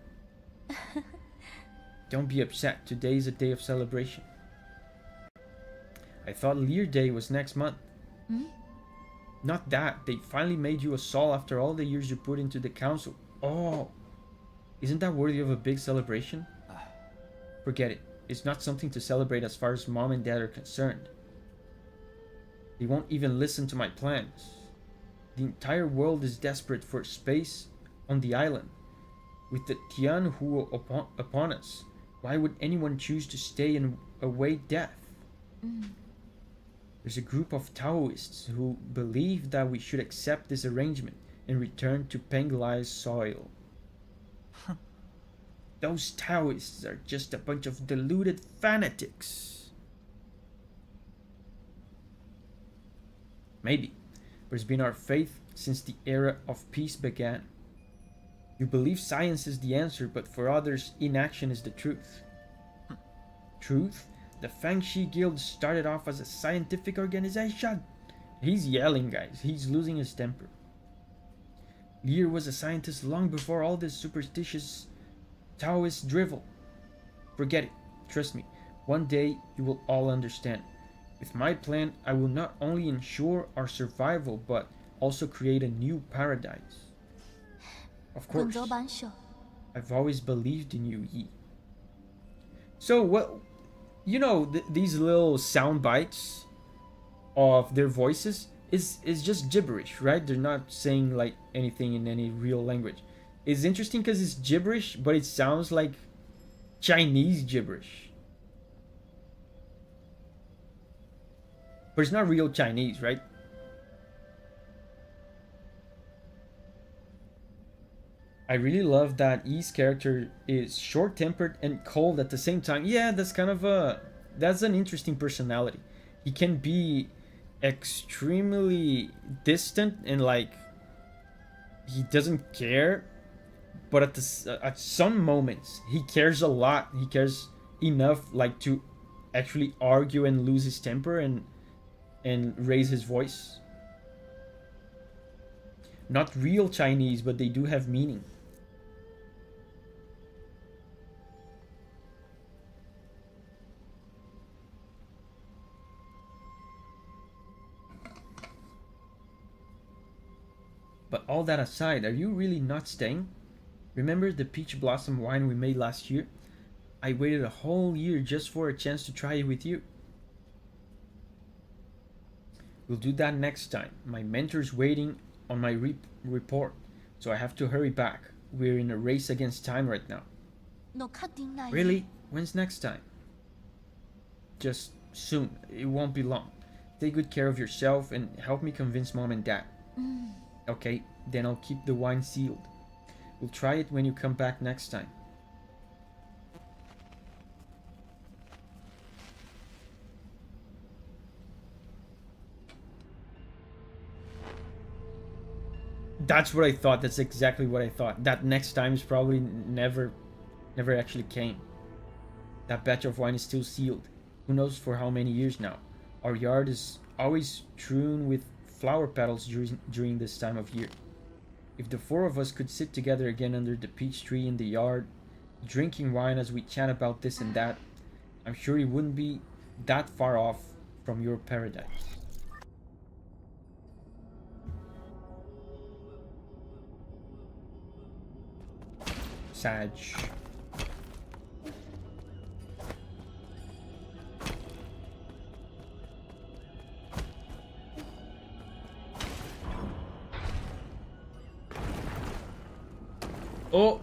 Don't be upset. Today is a day of celebration. I thought Lear Day was next month. Not that. They finally made you a Saul after all the years you put into the council. Oh, isn't that worthy of a big celebration? Forget it. It's not something to celebrate as far as Mom and Dad are concerned. They won't even listen to my plans. The entire world is desperate for space on the island. With the Tian Hu upon us, why would anyone choose to stay and await death? There's a group of Taoists who believe that we should accept this arrangement and return to Penglai's soil. Those Taoists are just a bunch of deluded fanatics. Maybe, but it's been our faith since the era of peace began. You believe science is the answer, but for others, inaction is the truth. Truth? The Fangxi Guild started off as a scientific organization. He's yelling, guys. He's losing his temper. Lear was a scientist long before all this superstitious Taoist drivel. Forget it. Trust me. One day you will all understand. With my plan, I will not only ensure our survival, but also create a new paradise. Of course, I've always believed in you, Yi. So, you know, these little sound bites of their voices is just gibberish, right? They're not saying like anything in any real language. It's interesting because it's gibberish, but it sounds like Chinese gibberish. But it's not real Chinese, right? I really love that E's character is short-tempered and cold at the same time. Yeah, that's an interesting personality. He can be extremely distant and like he doesn't care, but at some moments he cares a lot. He cares enough like to actually argue and lose his temper and raise his voice. Not real Chinese, but they do have meaning. But all that aside, are you really not staying? Remember the peach blossom wine we made last year? I waited a whole year just for a chance to try it with you. We'll do that next time. My mentor's waiting on my report, so I have to hurry back. We're in a race against time right now. Really? When's next time? Just soon. It won't be long. Take good care of yourself and help me convince Mom and Dad. Okay, then I'll keep the wine sealed. We'll try it when you come back next time. That's what I thought. That's exactly what I thought. That next time is probably never actually came. That batch of wine is still sealed. Who knows for how many years now. Our yard is always strewn with flower petals during this time of year. If the four of us could sit together again under the peach tree in the yard, drinking wine as we chat about this and that, I'm sure it wouldn't be that far off from your paradise. Sag. Oh!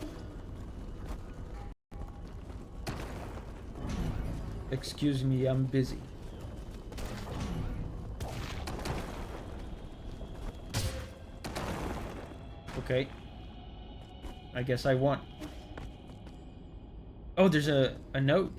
Excuse me, I'm busy. Okay. I guess I won. Oh, there's a note.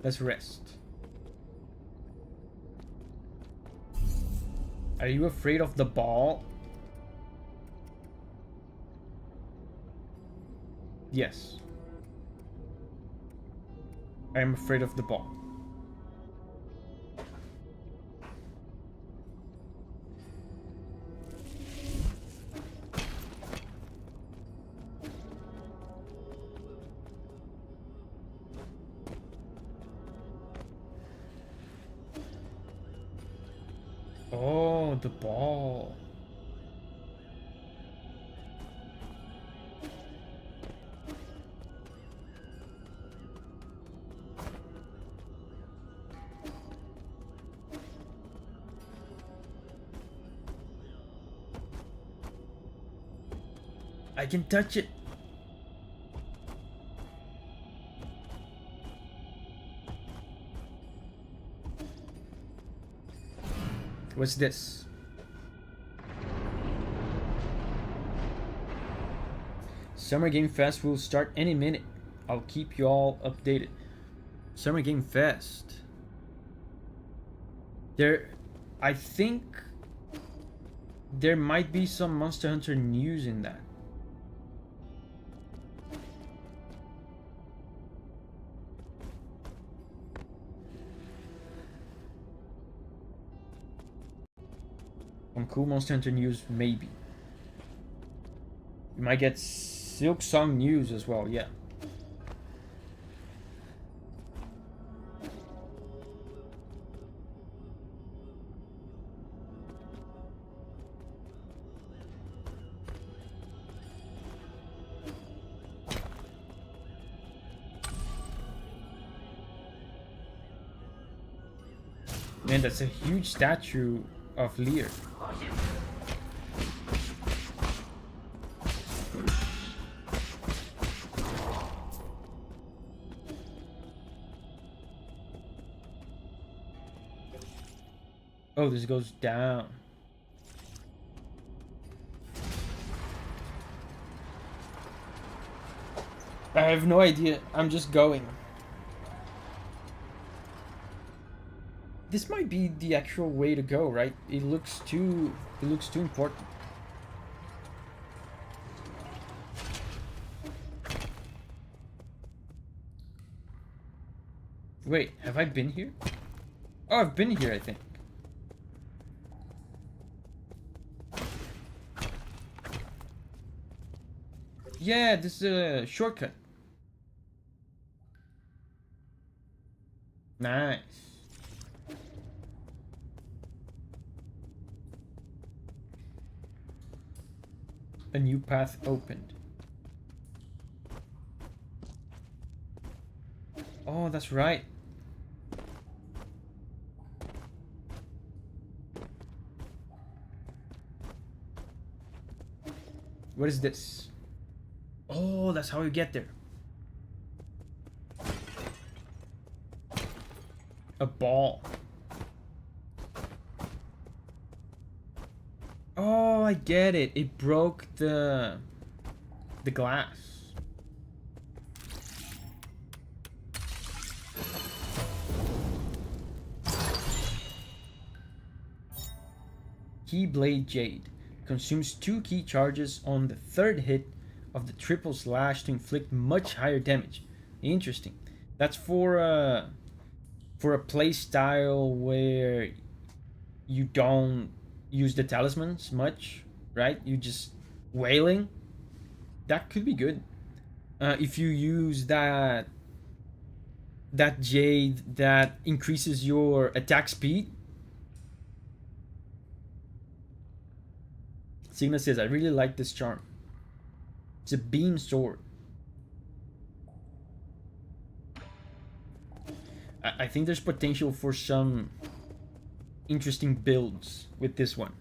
Let's rest. Are you afraid of the ball? Yes. I am afraid of the ball. Oh, the ball. I can touch it. What's this? Summer Game Fest will start any minute. I'll keep you all updated. Summer Game Fest. I think there might be some Monster Hunter news in that. Some cool Monster Hunter news, maybe. You might get Silk Song news as well, yeah. Man, that's a huge statue of Lear. Oh, this goes down. I have no idea. I'm just going. This might be the actual way to go, right? It looks too important. Wait, have I been here? Oh, I've been here, I think. Yeah, this is a shortcut. Nice. A new path opened. Oh, that's right. What is this? Oh, that's how you get there. A ball. Oh, I get it. It broke the glass. Keyblade Jade consumes 2 key charges on the 3rd hit of the triple slash to inflict much higher damage. Interesting. That's for a play style where you don't use the talismans much, right? You just wailing. That could be good. If you use that jade that increases your attack speed. Sigma says, I really like this charm. It's a beam sword. I think there's potential for some interesting builds with this one.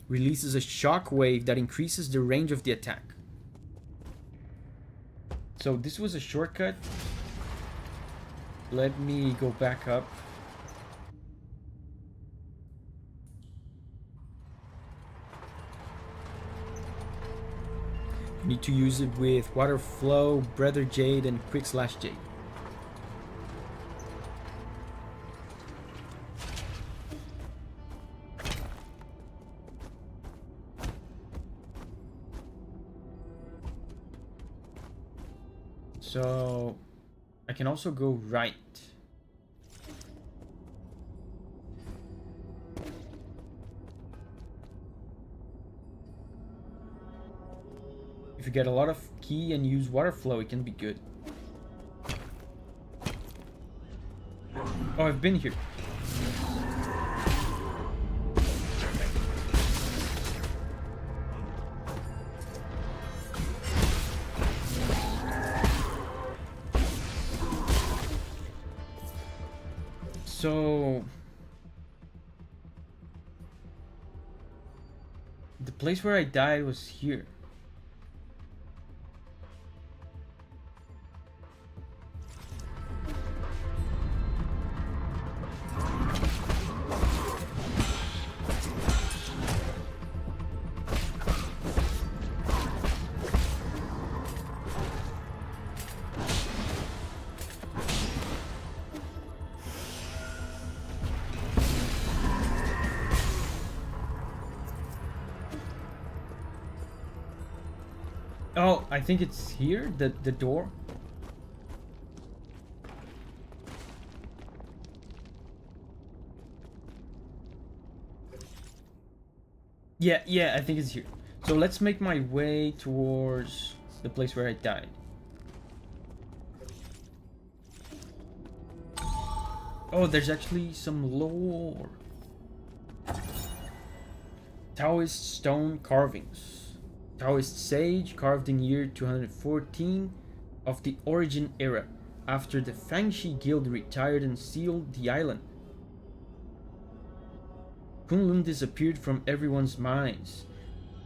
Releases a shockwave that increases the range of the attack. So this was a shortcut. Let me go back up. You need to use it with Water Flow, Brother Jade, and Quick Slash Jade. So I can also go right. If you get a lot of key and use water flow, it can be good. Oh, I've been here. So the place where I died was here. Oh, I think it's here, the door. Yeah, I think it's here. So let's make my way towards the place where I died. Oh, there's actually some lore. Taoist stone carvings. Taoist sage carved in year 214 of the Origin era. after the Fangshi Guild retired and sealed the island. Kunlun disappeared from everyone's minds.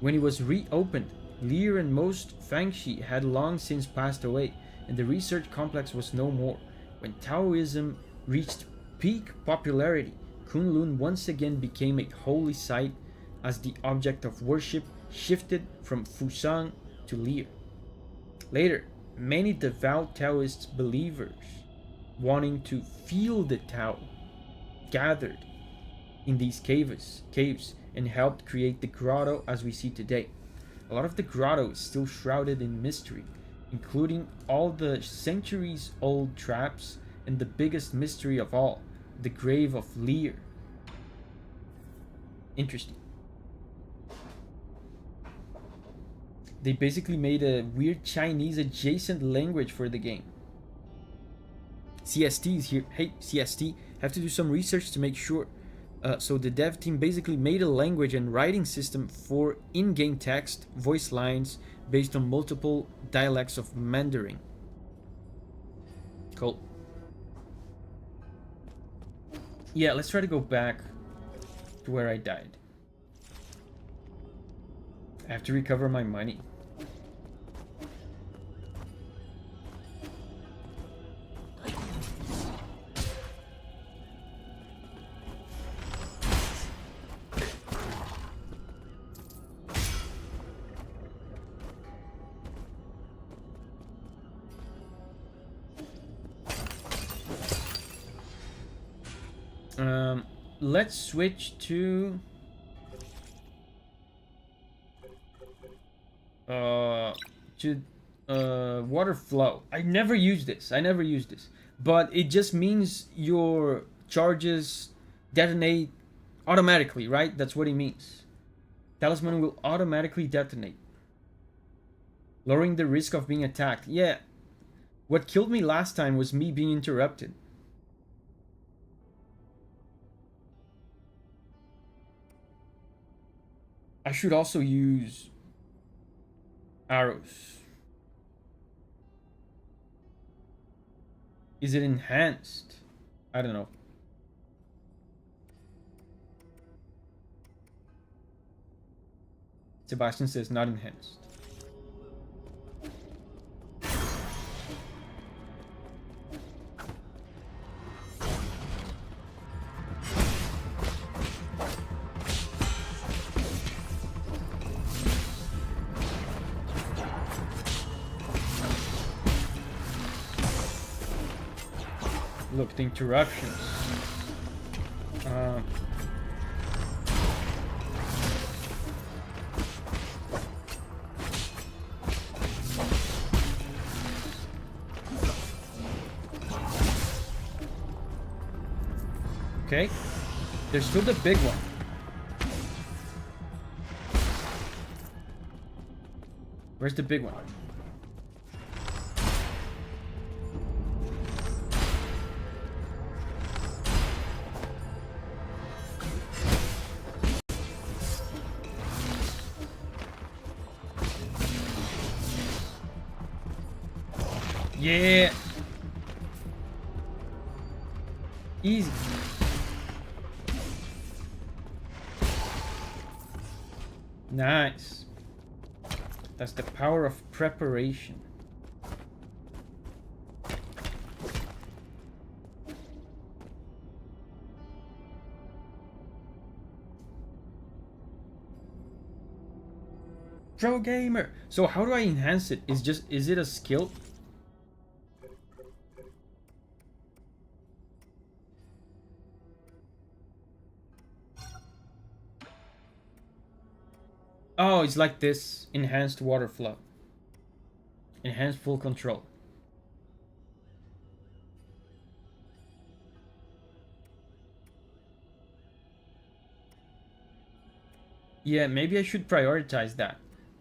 When it was reopened, Lear and most Fangshi had long since passed away, and the research complex was no more. When Taoism reached peak popularity, Kunlun once again became a holy site as the object of worship shifted from Fusang to Lear. Later, many devout Taoist believers, wanting to feel the Tao, gathered in these caves and helped create the grotto as we see today. A lot of the grotto is still shrouded in mystery, including all the centuries-old traps and the biggest mystery of all, the grave of Lear. Interesting. They basically made a weird Chinese adjacent language for the game. CST is here. Hey, CST, have to do some research to make sure. So the dev team basically made a language and writing system for in-game text, voice lines, based on multiple dialects of Mandarin. Cool. Yeah, let's try to go back to where I died. I have to recover my money. Let's switch to water flow. I never use this. But it just means your charges detonate automatically, right? That's what it means. Talisman will automatically detonate, lowering the risk of being attacked. Yeah. What killed me last time was me being interrupted. I should also use arrows. Is it enhanced? I don't know. Sebastian says not enhanced. Look, the interruptions. Okay, there's still the big one. Where's the big one? Yeah. Easy. Nice. That's the power of preparation. Pro gamer. So how do I enhance it? Is it a skill? Oh, it's like this. Enhanced water flow. Enhanced full control. Yeah, maybe I should prioritize that.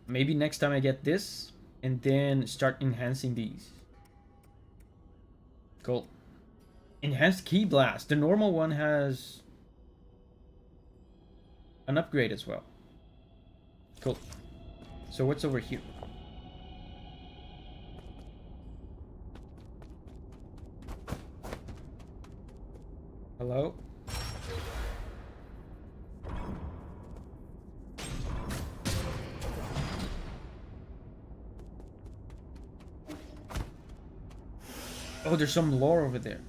Maybe next time I get this, and then start enhancing these. Cool. Enhanced Key Blast. The normal one has an upgrade as well. Cool. So what's over here? Hello? Oh, there's some lore over there.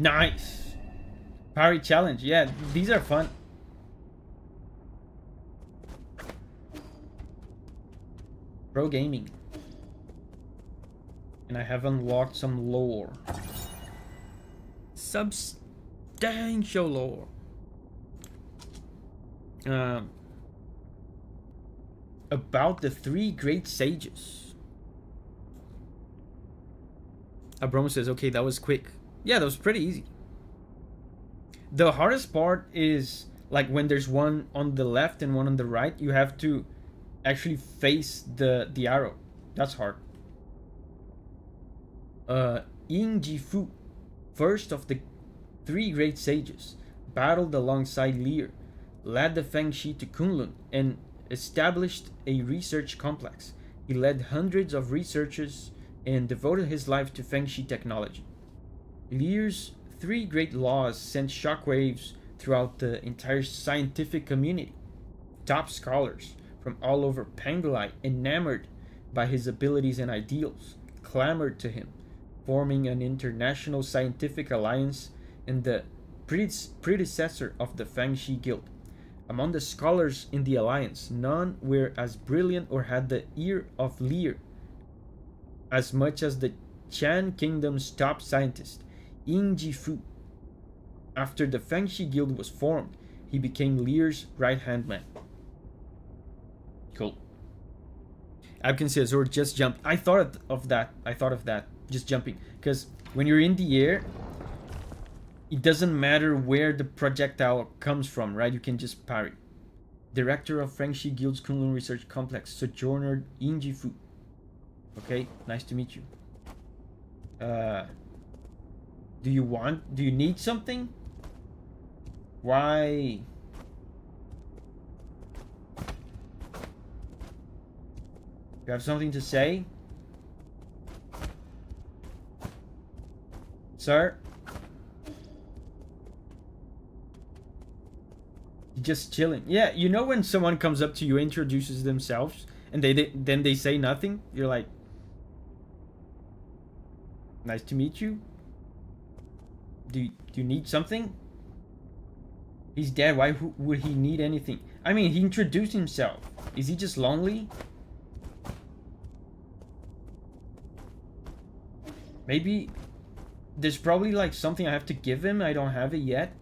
Nice. Parry challenge. Yeah, these are fun. Pro gaming. And I have unlocked some lore. Substantial lore. About the 3 great sages. Abram says, okay, that was quick. Yeah, that was pretty easy. The hardest part is like when there's one on the left and one on the right, you have to actually face the arrow. That's hard. Ying Jifu, first of the 3 great sages, battled alongside Lear, led the Fengshi to Kunlun, and established a research complex. He led hundreds of researchers and devoted his life to Fengshi technology. Lear's 3 great laws sent shockwaves throughout the entire scientific community. Top scholars from all over Penglai, enamored by his abilities and ideals, clamored to him, forming an international scientific alliance and the predecessor of the Fangxi Guild. Among the scholars in the alliance, none were as brilliant or had the ear of Lear as much as the Chan Kingdom's top scientist, Ying Jifu. After the Fangxi Guild was formed, he became Lear's right-hand man. Cool. Abkin says, or just jump. I thought of that. Just jumping. Because when you're in the air, it doesn't matter where the projectile comes from, right? You can just parry. Director of Fangxi Guild's Kunlun Research Complex, Sojourner Ying Jifu. Okay, nice to meet you. Do you need something? Why? You have something to say? Sir? You're just chilling. Yeah, you know when someone comes up to you, introduces themselves, and then they say nothing? You're like, nice to meet you. Do you need something? He's dead. Why would he need anything? I mean, he introduced himself. Is he just lonely? Maybe there's probably like something I have to give him. I don't have it yet.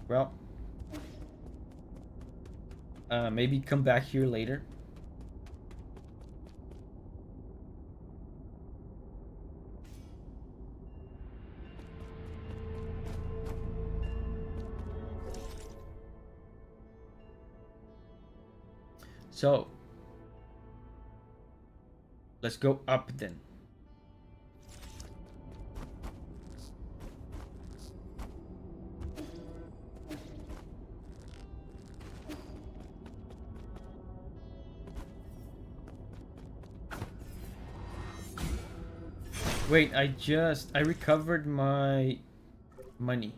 Well, maybe come back here later. So, let's go up then. Wait, I recovered my money.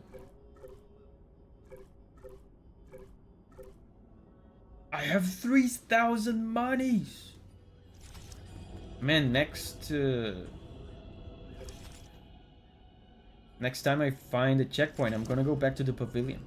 I have 3,000 monies. Man, next time I find a checkpoint, I'm gonna go back to the pavilion.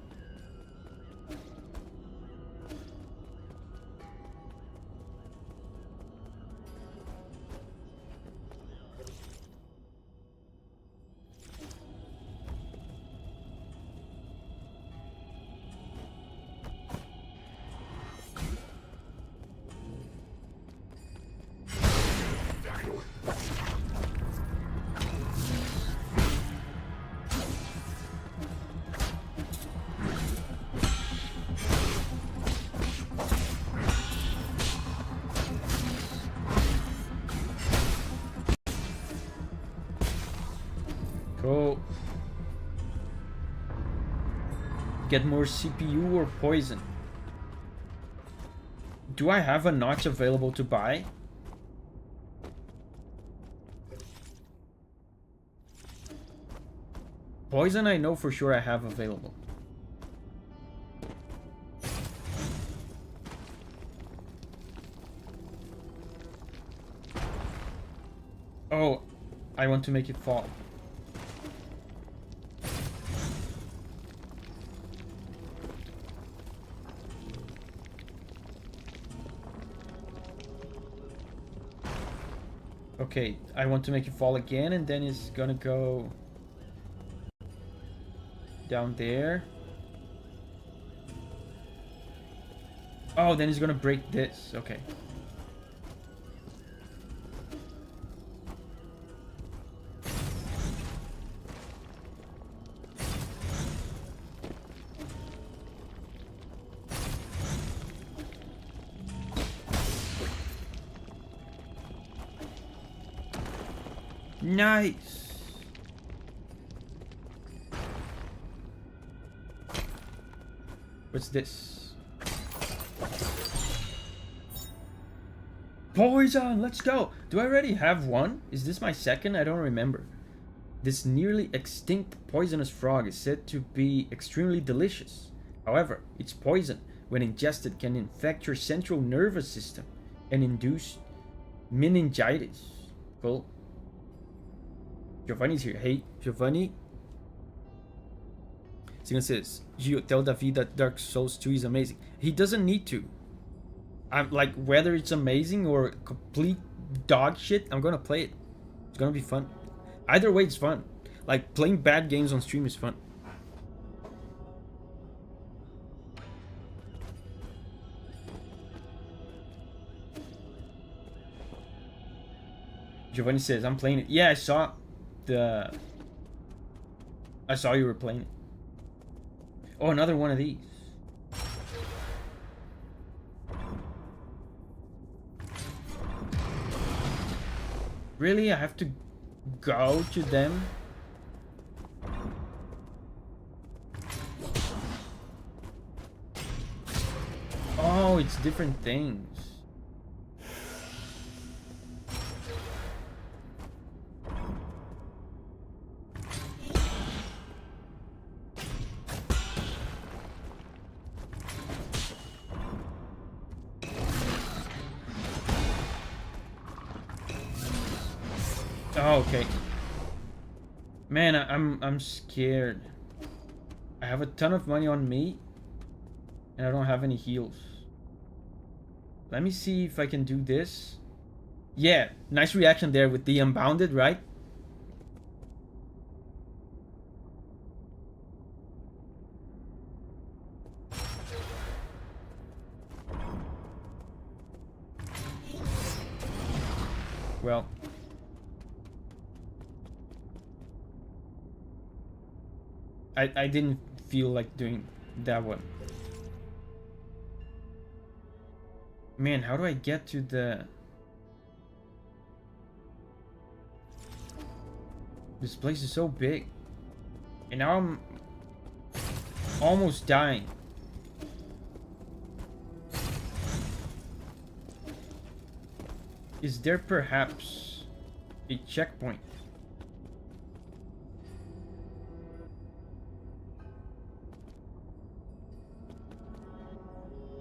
Cool. Get more CPU or poison. Do I have a notch available to buy? Poison I know for sure I have available. Oh, I want to make it fall. Okay, I want to make it fall again, and then it's gonna go down there. Oh, then it's gonna break this. Okay. Nice. What's this? Poison! Let's go! Do I already have one? Is this my second? I don't remember. This nearly extinct poisonous frog is said to be extremely delicious. However, its poison, when ingested, can infect your central nervous system and induce meningitis. Cool. Giovanni's here. Hey, Giovanni. Sigan says, Gio, tell Davi that Dark Souls 2 is amazing. He doesn't need to. I'm like, whether it's amazing or complete dog shit, I'm gonna play it. It's gonna be fun. Either way, it's fun. Like, playing bad games on stream is fun. Giovanni says, I'm playing it. Yeah, I saw you were playing it. Oh, another one of these. Really? I have to go to them? Oh, it's different things. Oh, okay. Man, I'm scared. I have a ton of money on me, and I don't have any heals. Let me see if I can do this. Yeah, nice reaction there with the unbounded, right? Well. I didn't feel like doing that one. Man, how do I get to the... This place is so big. And now I'm almost dying. Is there perhaps a checkpoint?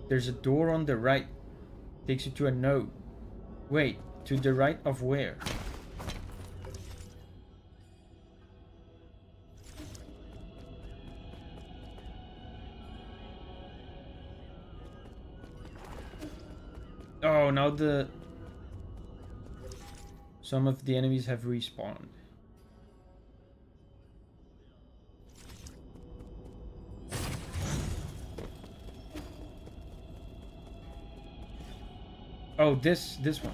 There's a door on the right. Takes you to a node. Wait, to the right of where? Oh, now some of the enemies have respawned. Oh, this one.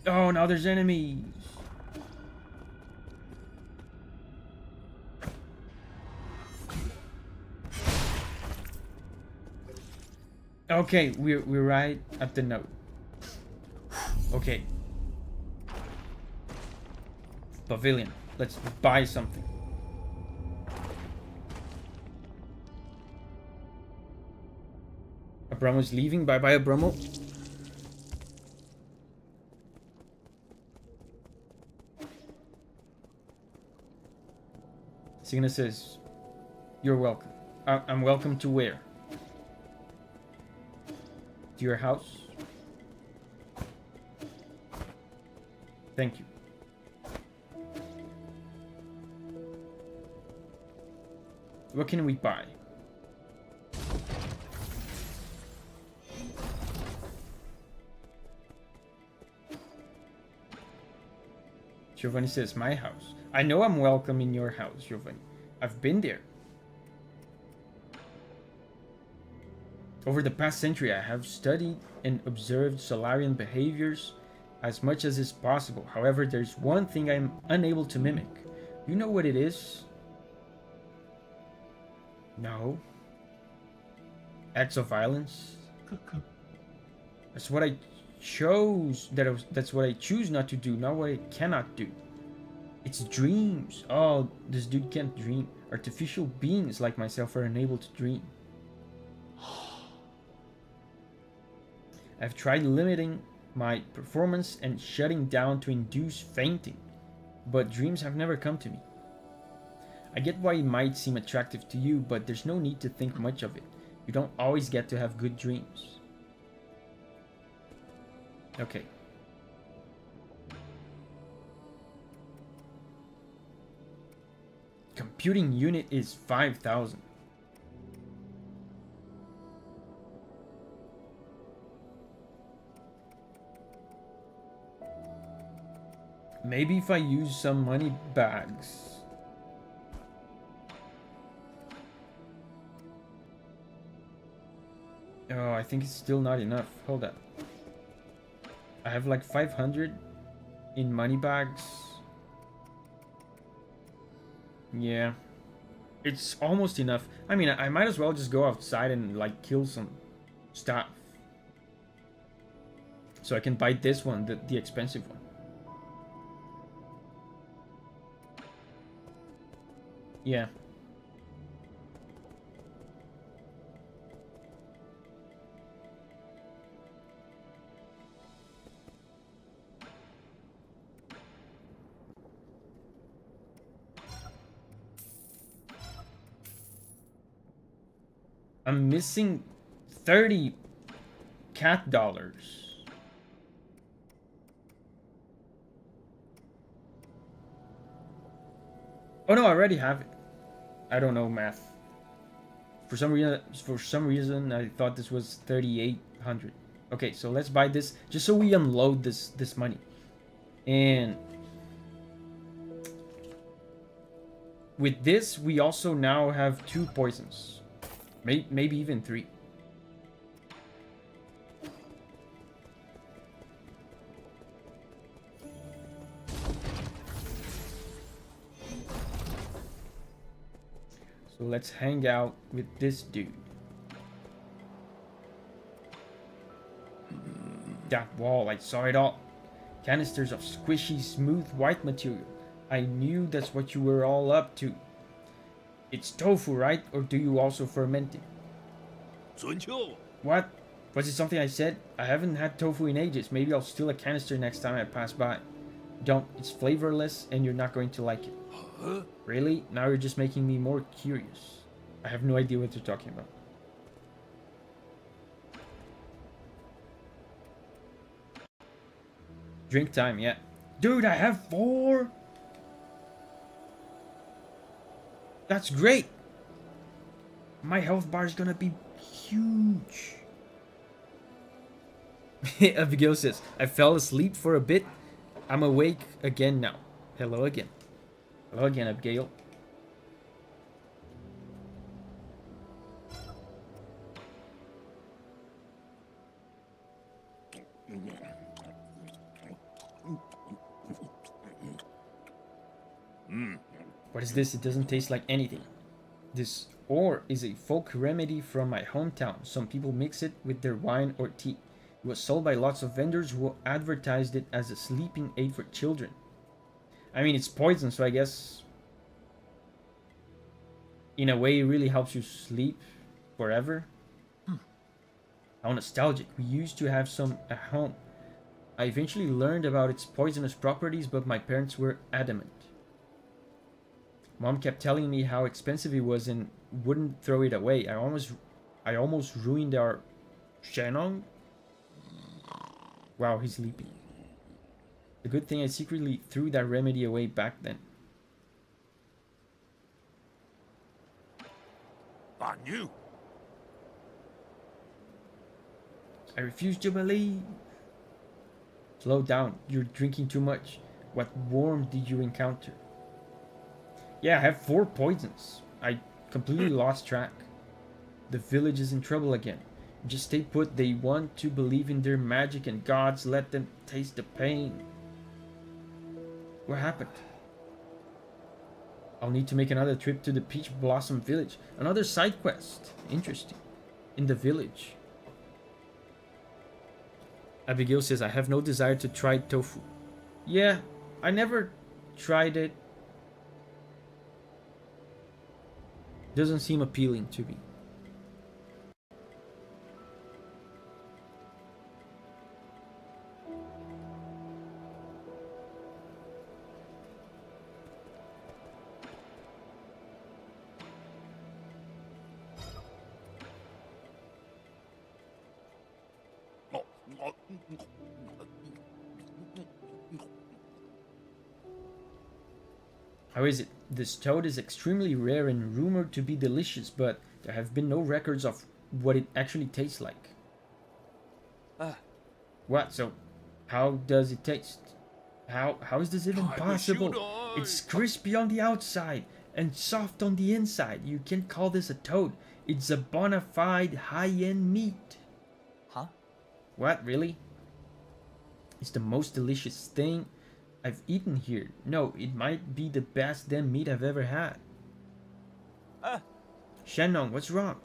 Oh, now there's enemies. Okay, we're right at the node. Okay. Pavilion. Let's buy something. Abramo's leaving. Bye bye, Abramo. Signa says, "You're welcome. I'm welcome to where? To your house? Thank you." What can we buy? Giovanni says, "My house. I know I'm welcome in your house, Giovanni. I've been there. Over the past century, I have studied and observed Solarian behaviors as much as is possible. However, there's one thing I'm unable to mimic. You know what it is?" No. Acts of violence? That's what I chose. That's what I choose not to do, not what I cannot do. It's dreams. Oh, this dude can't dream. Artificial beings like myself are unable to dream. I've tried limiting my performance and shutting down to induce fainting, but dreams have never come to me. I get why it might seem attractive to you, but there's no need to think much of it. You don't always get to have good dreams. Okay. Computing unit is 5,000. Maybe if I use some money bags. Oh, I think it's still not enough. Hold up. I have like 500 in money bags. Yeah. It's almost enough. I mean, I might as well just go outside and like kill some stuff. So I can buy this one, the expensive one. Yeah. I'm missing 30 cat dollars. Oh no, I already have it. I don't know math. For some reason, I thought this was 3,800. Okay, so let's buy this just so we unload this money. And with this, we also now have 2 poisons. Maybe even 3. So let's hang out with this dude. That wall, I saw it all. Canisters of squishy, smooth white material. I knew that's what you were all up to. It's tofu, right? Or do you also ferment it? What? Was it something I said? I haven't had tofu in ages. Maybe I'll steal a canister next time I pass by. Don't. It's flavorless and you're not going to like it. Huh? Really? Now you're just making me more curious. I have no idea what you're talking about. Drink time, yeah. Dude, I have 4. That's great. My health bar is gonna be huge. Abigail says, I fell asleep for a bit. I'm awake again now. Hello again. Hello again, Abigail. What is this? It doesn't taste like anything. This ore is a folk remedy from my hometown. Some people mix it with their wine or tea. It was sold by lots of vendors who advertised it as a sleeping aid for children. I mean, it's poison, so I guess in a way it really helps you sleep forever. How nostalgic. We used to have some at home. I eventually learned about its poisonous properties, but my parents were adamant. Mom kept telling me how expensive it was and wouldn't throw it away. I almost ruined our Shwanuan. Wow, he's sleeping. The good thing I secretly threw that remedy away back then. I knew. I refuse to believe. Slow down. You're drinking too much. What worm did you encounter? Yeah, I have 4 poisons. I completely lost track. The village is in trouble again. Just stay put. They want to believe in their magic and gods. Let them taste the pain. What happened? I'll need to make another trip to the Peach Blossom Village. Another side quest. Interesting. In the village. Abigail says, I have no desire to try tofu. Yeah, I never tried it. Doesn't seem appealing to me. How is it? This toad is extremely rare and rumored to be delicious, but there have been no records of what it actually tastes like. What? So, how does it taste? How is this even possible? It's crispy on the outside and soft on the inside. You can't call this a toad. It's a bona fide high-end meat. Huh? What, really? It's the most delicious thing I've eaten here. No, it might be the best damn meat I've ever had. Shwanuan, what's wrong?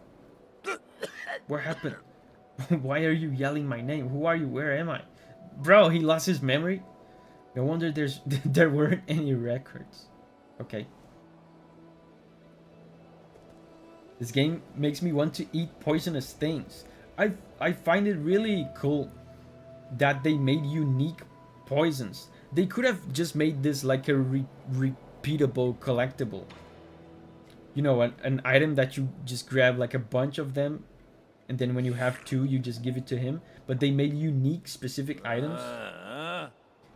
What happened? Why are you yelling my name? Who are you? Where am I? Bro, he lost his memory? No wonder there weren't any records. Okay. This game makes me want to eat poisonous things. I find it really cool that they made unique poisons. They could have just made this like a repeatable collectible. You know, an item that you just grab like a bunch of them, and then when you have 2, you just give it to him. But they made unique, specific items.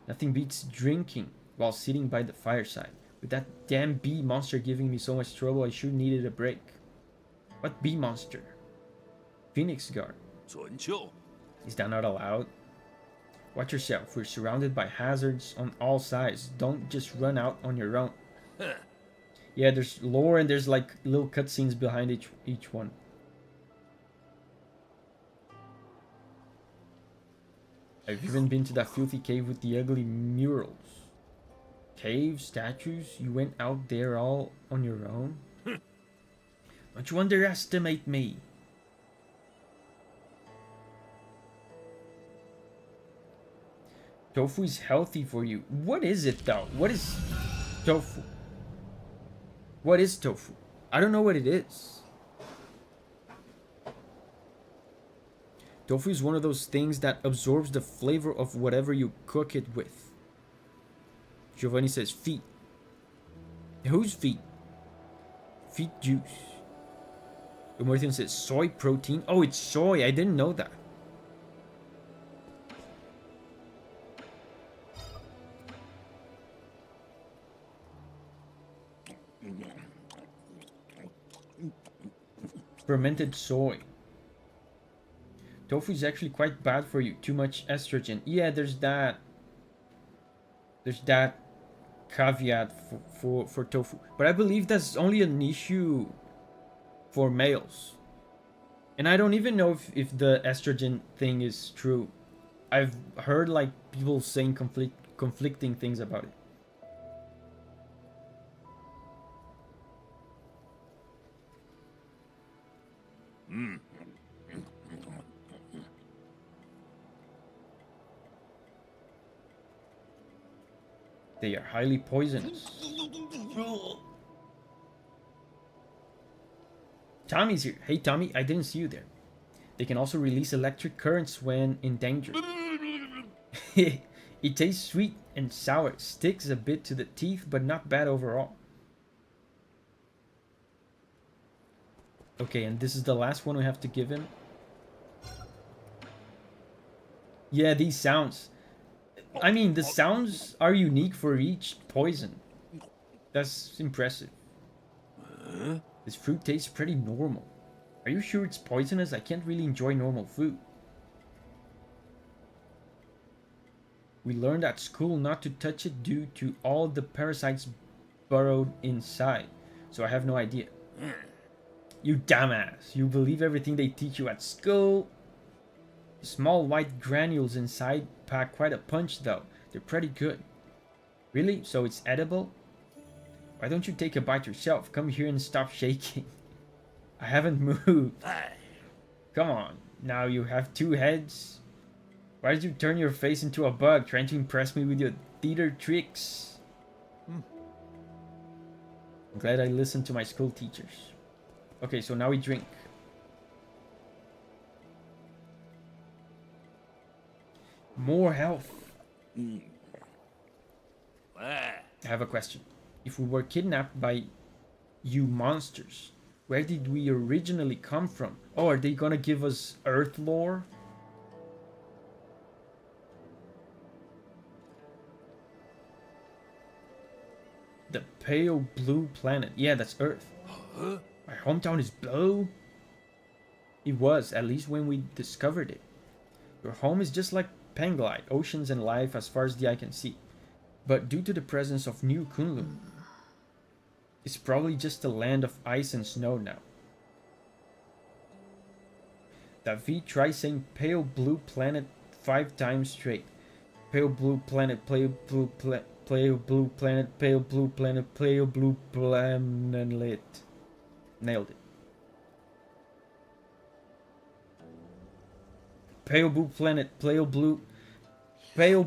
Nothing beats drinking while sitting by the fireside. With that damn bee monster giving me so much trouble, I sure needed a break. What bee monster? Phoenix Guard. Is that not allowed? Watch yourself. We're surrounded by hazards on all sides. Don't just run out on your own. Yeah, there's lore and there's like little cutscenes behind each one. I've even been to that filthy cave with the ugly murals. Caves, statues, you went out there all on your own? Don't you underestimate me. Tofu is healthy for you. What is it though? What is tofu? What is tofu? I don't know what it is. Tofu is one of those things that absorbs the flavor of whatever you cook it with. Giovanni says feet. Whose feet? Feet juice. Martin says soy protein. Oh, it's soy. I didn't know that. Fermented soy. Tofu is actually quite bad for you. Too much estrogen. Yeah, there's that. There's that caveat for tofu. But I believe that's only an issue for males. And I don't even know if the estrogen thing is true. I've heard like people saying conflicting things about it. They are highly poisonous. Tommy's here. Hey Tommy, I didn't see you there. They can also release electric currents when in danger. It tastes sweet and sour, sticks a bit to the teeth, but not bad overall. Okay, and this is the last one we have to give him. Yeah, these sounds. I mean, the sounds are unique for each poison. That's impressive. This fruit tastes pretty normal. Are you sure it's poisonous? I can't really enjoy normal food. We learned at school not to touch it due to all the parasites burrowed inside. So I have no idea. You dumbass. You believe everything they teach you at school? Small white granules inside pack quite a punch though. They're pretty good. Really? So it's edible? Why don't you take a bite yourself? Come here and stop shaking. I haven't moved. Come on. Now you have two heads. Why did you turn your face into a bug trying to impress me with your theater tricks? I'm glad I listened to my school teachers. Okay, so now we drink. More health. I have a question. If we were kidnapped by you monsters, where did we originally come from? Oh, are they gonna give us Earth lore? The pale blue planet. Yeah, that's Earth. My hometown is blue? It was, at least when we discovered it. Your home is just like Panglide, oceans and life as far as the eye can see. But due to the presence of New Kunlun, it's probably just a land of ice and snow now. Davi, try saying pale blue planet 5 times straight. Pale blue planet, pale blue planet, pale blue planet, pale blue planet, pale blue planet. Nailed it. Pale blue planet, pale blue planet,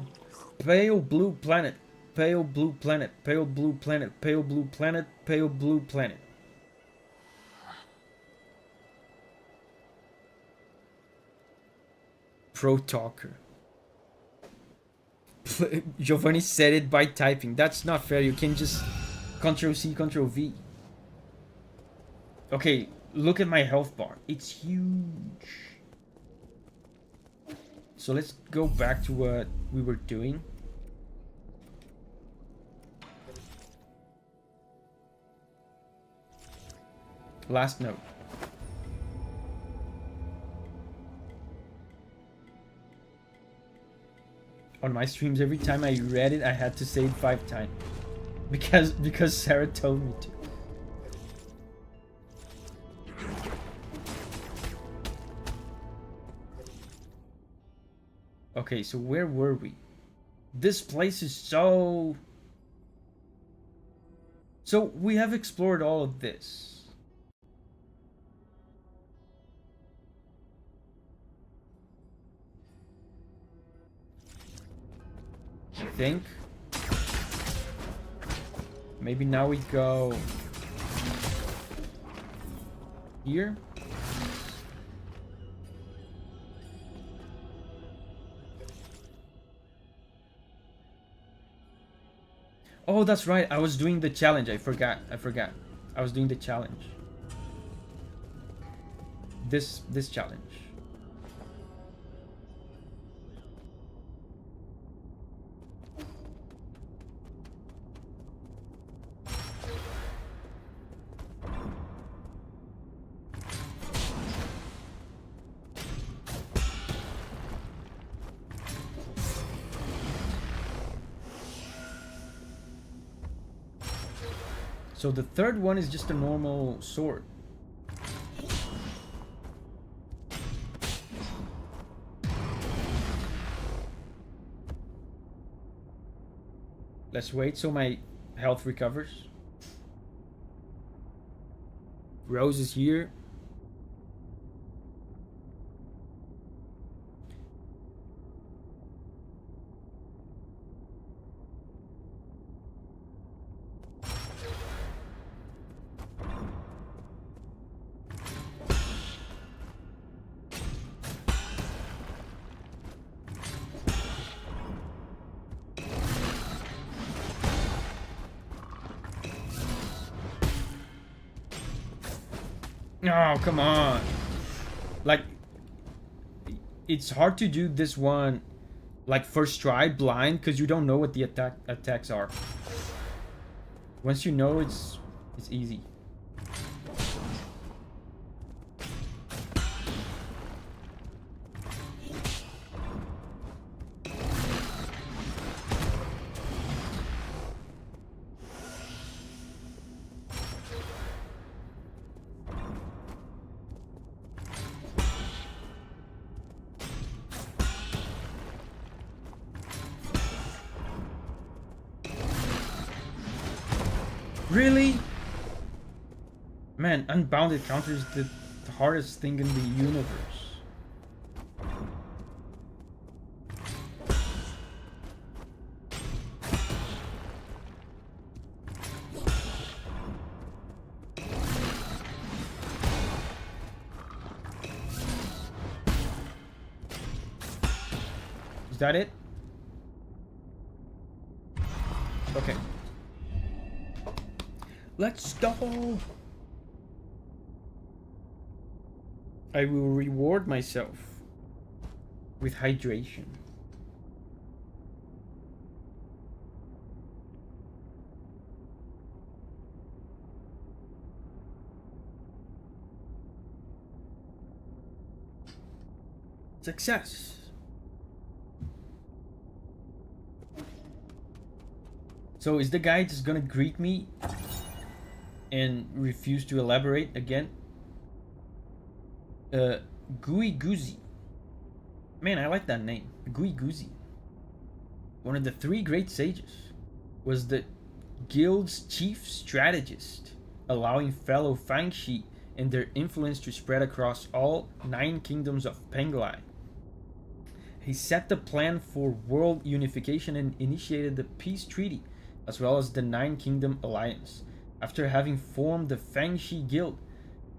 pale blue planet, pale blue planet, pale blue planet, pale blue planet. Pro talker. Giovanni said it by typing. That's not fair. You can just Ctrl C, Ctrl V. Okay, look at my health bar. It's huge. So let's go back to what we were doing. Last note. On my streams, every time I read it, I had to say it 5 times. Because Sarah told me to. Okay, so where were we? This place is so... So we have explored all of this. I think. Maybe now we go here. Oh, that's right. I was doing the challenge. I forgot. I was doing the challenge. This challenge. So the third one is just a normal sword. Let's wait so my health recovers. Rose is here. Oh, come on. Like, it's hard to do this one like first try blind because you don't know what the attacks are. Once you know, it's easy. Really? Man, unbounded counter is the hardest thing in the universe. Is that it? Okay. Let's go! I will reward myself with hydration. Success! So is the guy just gonna greet me and refuse to elaborate again? Gooey Goozy. Man, I like that name. Gooey Goozy. One of the 3 great sages. Was the guild's chief strategist, allowing fellow Fangshi and their influence to spread across all 9 kingdoms of Penglai. He set the plan for world unification and initiated the peace treaty, as well as the 9 Kingdom Alliance. After having formed the Fangshi Guild,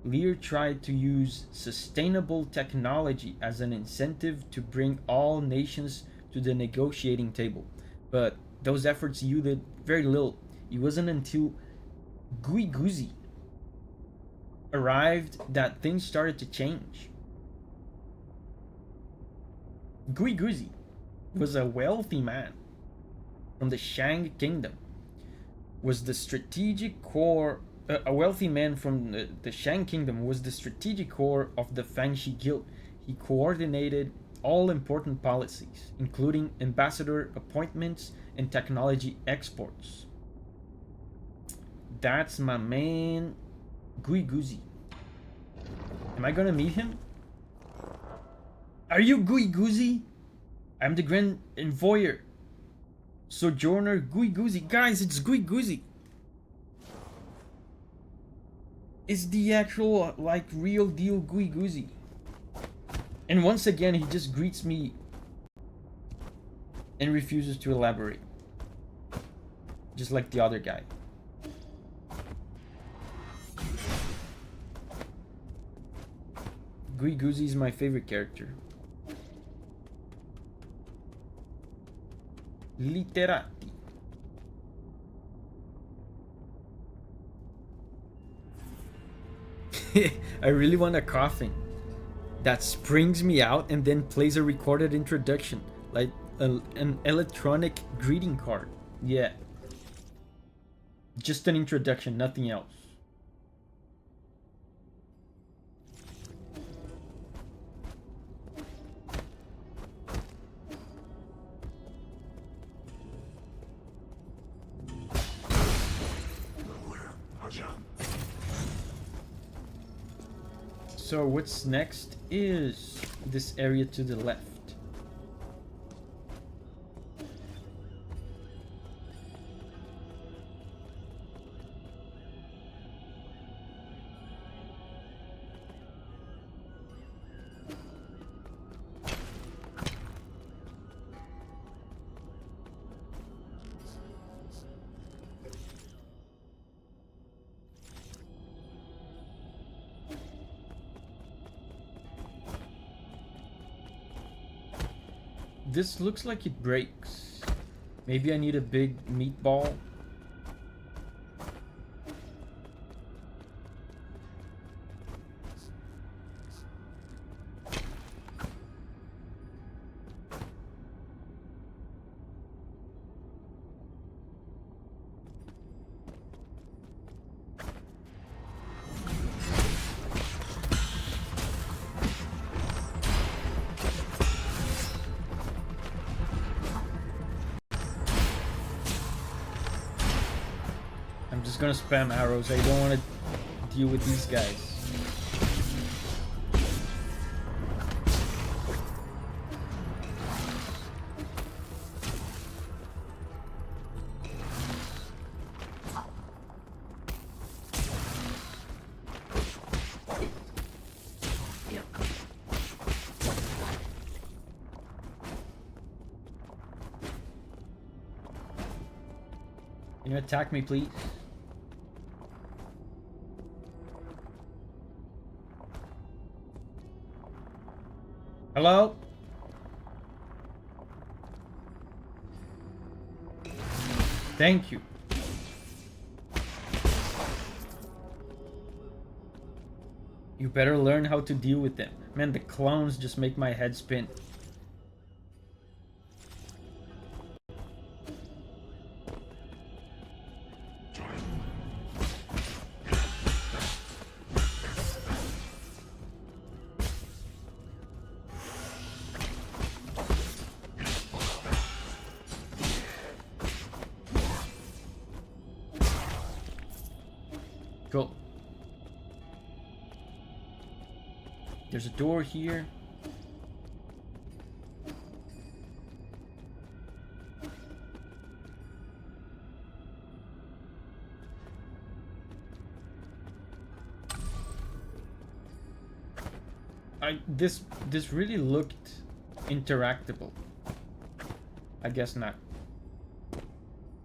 Lear tried to use sustainable technology as an incentive to bring all nations to the negotiating table, but those efforts yielded very little. It wasn't until Gooey Goozy arrived that things started to change. Gooey Goozy was a wealthy man from the Shang Kingdom. Was the strategic core. A wealthy man from the Shang Kingdom was the strategic core of the Fangshi Guild. He coordinated all important policies, including ambassador appointments and technology exports. That's my man, Gooey Goozy. Am I gonna meet him? Are you Gooey Goozy? I'm the Grand Envoyer, Sojourner Gooey Goozy. Guys, it's Gooey Goozy. It's the actual, like, real deal Gooey Goozy. And once again, he just greets me and refuses to elaborate. Just like the other guy. Gooey Goozy is my favorite character. Literati. I really want a coffin that springs me out and then plays a recorded introduction, like an electronic greeting card. Yeah. Just an introduction, nothing else. So what's next is this area to the left. This looks like it breaks. Maybe I need a big meatball. I'm just gonna spam arrows. I don't want to deal with these guys. Can you attack me, please? Hello? Thank you. You better learn how to deal with them. Man, the clones just make my head spin. Cool. There's a door here. This really looked interactable. I guess not.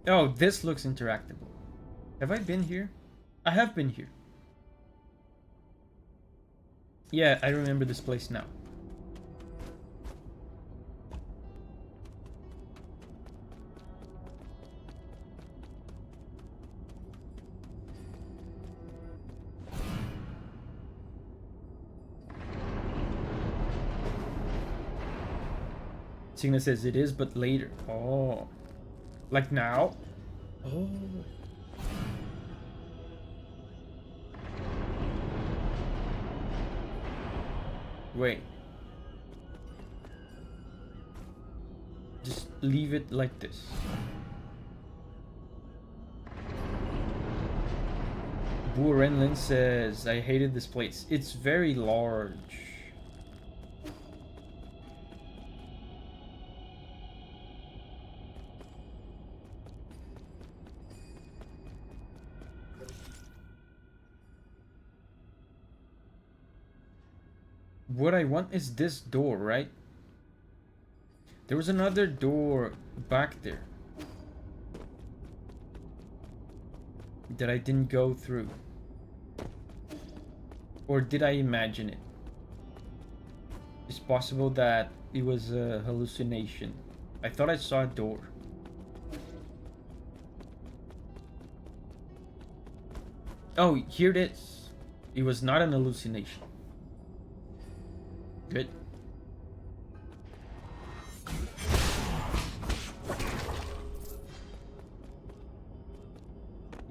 Oh, this looks interactable. Have I been here? I have been here. Yeah, I remember this place now. Signa says it is, but later. Oh. Like now? Oh. Wait. Just leave it like this. Boo Renlin says, I hated this place. It's very large. What I want is this door, right? There was another door back there that I didn't go through. Or did I imagine it? It's possible that it was a hallucination. I thought I saw a door. Oh, here it is. It was not an hallucination. Good.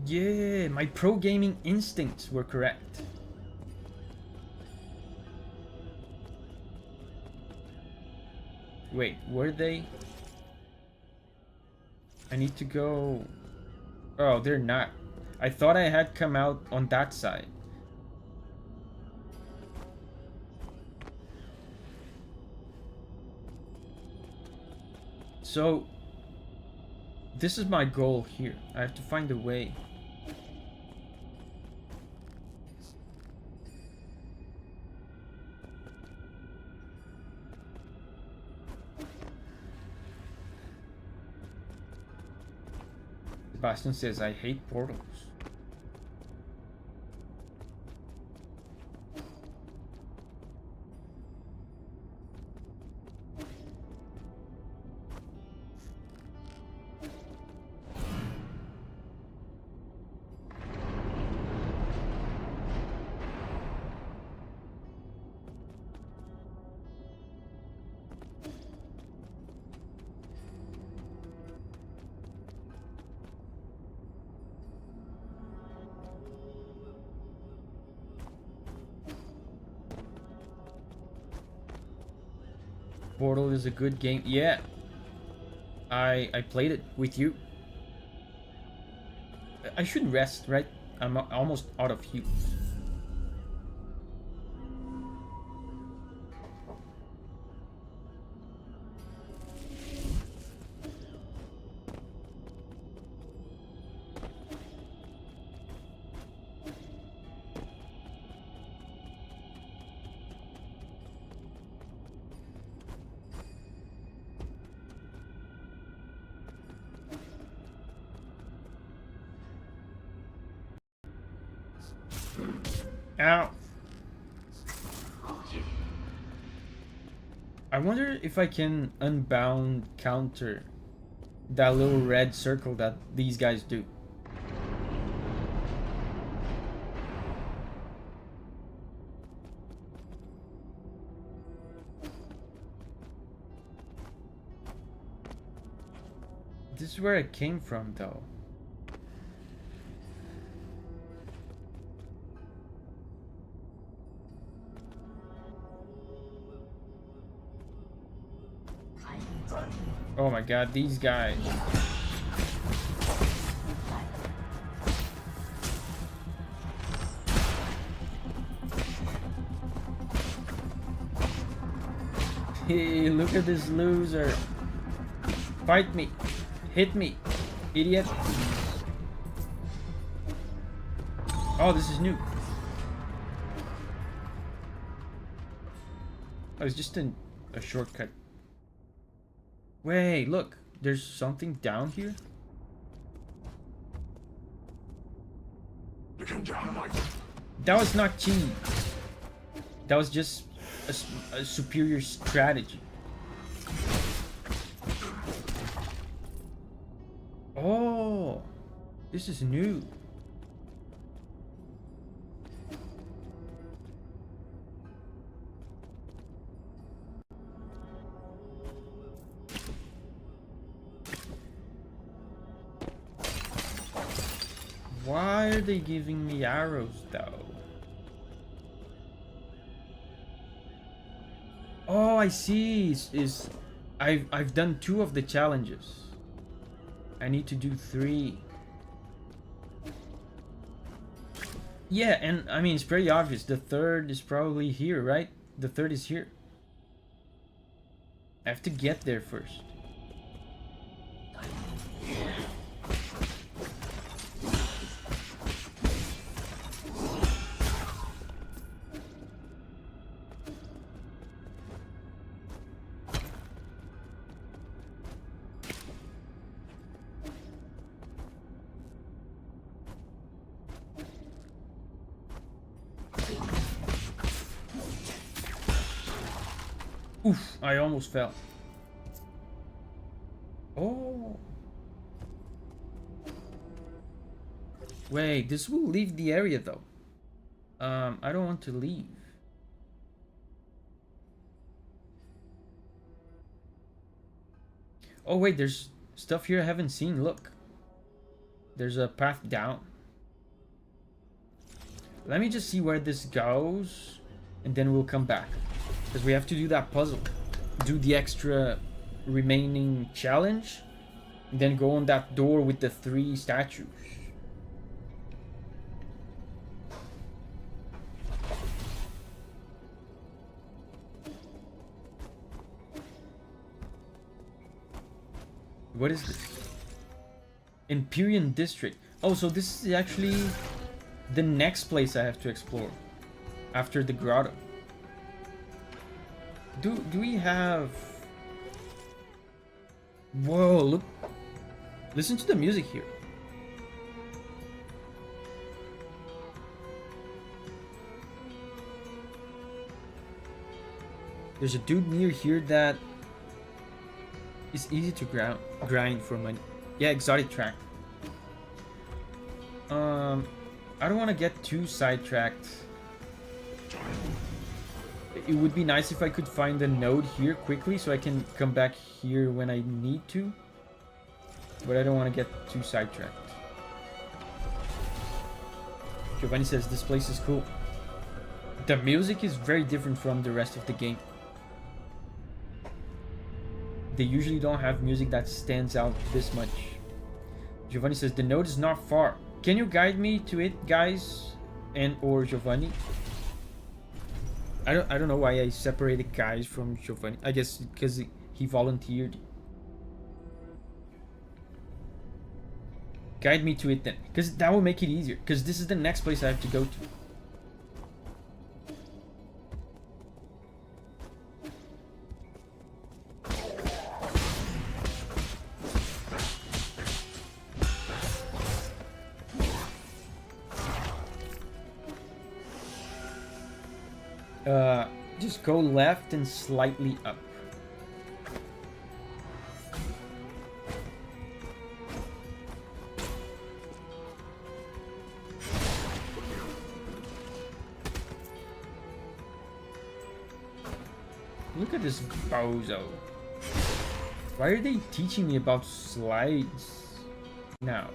Yeah, my pro gaming instincts were correct. Wait, were they? I need to go... Oh, they're not. I thought I had come out on that side. So, this is my goal here. I have to find a way. Sebastian says, I hate portals. Portal is a good game. Yeah. I played it with you. I should rest, right? I'm almost out of heals. Ow. I wonder if I can unbound counter that little red circle that these guys do. This is where I came from, though. Oh my god, these guys. Hey, look at this loser. Fight me. Hit me, idiot. Oh, this is new. Oh, it's just a shortcut. Wait, look. There's something down here? That was not cheese. That was just a superior strategy. Oh, this is new. Why are they giving me arrows though? Oh, I see. I've done 2 of the challenges. I need to do 3. Yeah, and I mean it's pretty obvious. The 3rd is probably here, right? The 3rd is here. I have to get there first. Oof, I almost fell. Oh. Wait, this will leave the area though. I don't want to leave. Oh wait, there's stuff here I haven't seen. Look. There's a path down. Let me just see where this goes, and then we'll come back. Because we have to do that puzzle. Do the extra remaining challenge, and then go on that door with the 3 statues. What is this? Empyrean District. Oh, so this is actually the next place I have to explore after the grotto. Do we have... Whoa, look. Listen to the music here. There's a dude near here that is easy to grind for money. Yeah, exotic track. I don't want to get too sidetracked. It would be nice if I could find a node here quickly so I can come back here when I need to. But I don't want to get too sidetracked. Giovanni says this place is cool. The music is very different from the rest of the game. They usually don't have music that stands out this much. Giovanni says the node is not far. Can you guide me to it, guys, and or Giovanni? I don't know why I separated guys from Giovanni. I guess because he volunteered. Guide me to it then, because that will make it easier. Because this is the next place I have to go to. Just go left and slightly up. Look at this bozo. Why are they teaching me about slides now?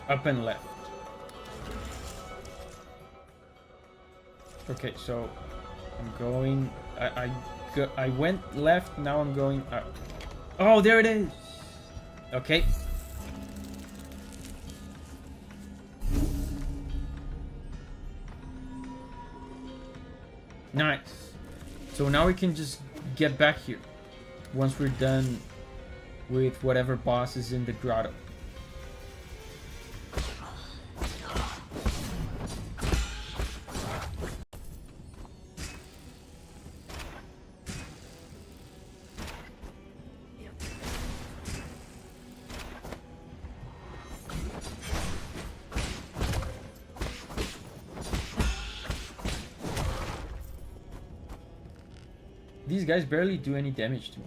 Up and left. Okay, so I'm going. I went left. Now I'm going up. Oh, there it is. Okay. Nice. So now we can just get back here once we're done with whatever boss is in the grotto. These guys barely do any damage to me.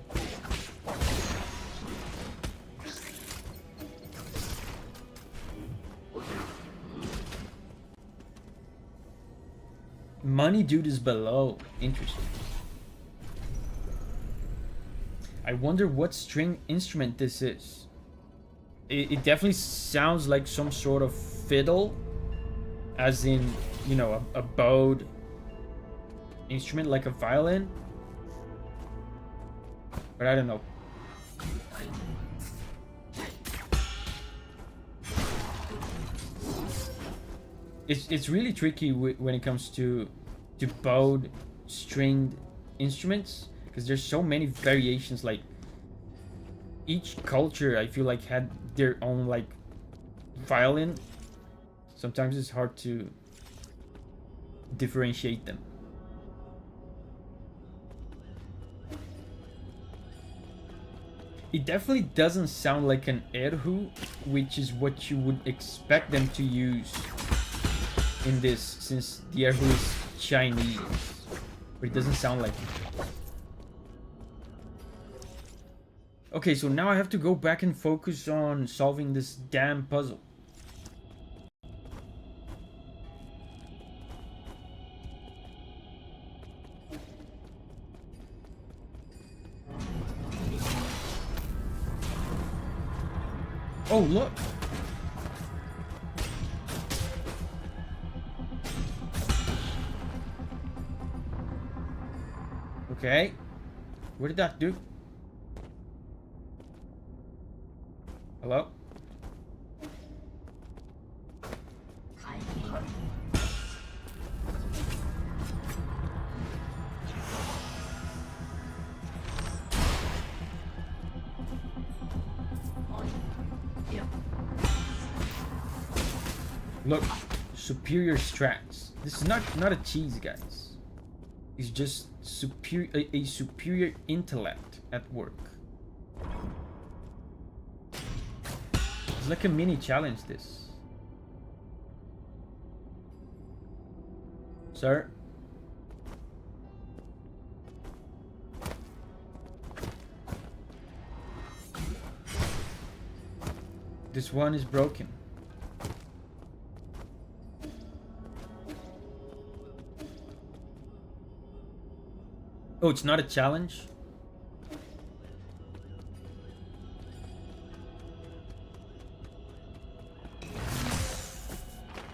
Money dude is below. Interesting. I wonder what string instrument this is. It definitely sounds like some sort of fiddle. As in, you know, a bowed instrument like a violin. But I don't know. It's really tricky when it comes to bowed stringed instruments, because there's so many variations. Like each culture, I feel like, had their own like violin. Sometimes it's hard to differentiate them. It definitely doesn't sound like an erhu, which is what you would expect them to use in this, since the erhu is Chinese. But it doesn't sound like it. Okay, so now I have to go back and focus on solving this damn puzzle. Oh, look. Okay. What did that do? Hello? Look, superior strats. This is not a cheese, guys. It's just a superior intellect at work. It's like a mini challenge, this. Sir? This one is broken. Oh, it's not a challenge?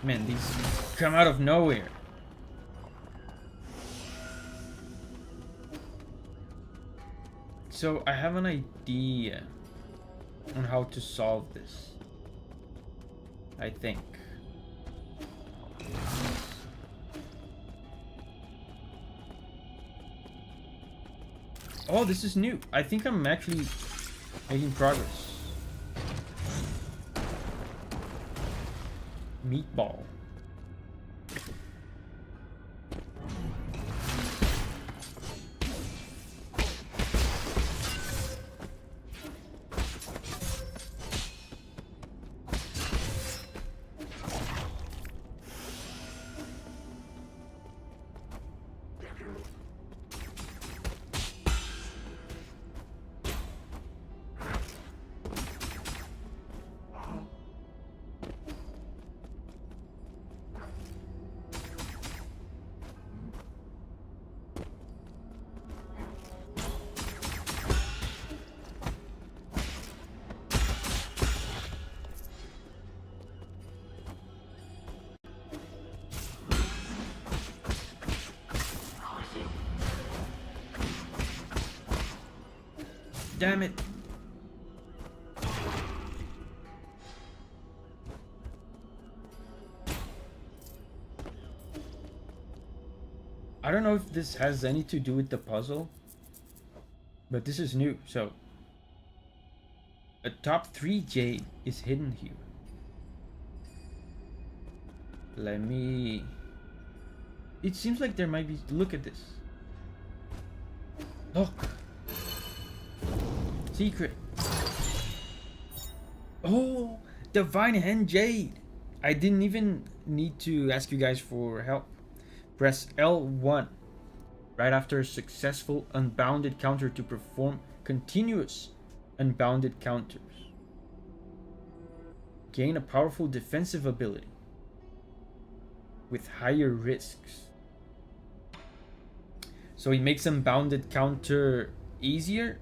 Man, these come out of nowhere. So I have an idea on how to solve this, I think. Oh, this is new. I think I'm actually making progress. Meatball. Damn it. I don't know if this has any to do with the puzzle, but this is new, so a top 3 jade is hidden here. Let me... It seems like there might be... Look at this. Look. Secret. Oh, Divine Hand Jade. I didn't even need to ask you guys for help. Press L1 right after a successful unbounded counter to perform continuous unbounded counters. Gain a powerful defensive ability with higher risks. So it makes unbounded counter easier.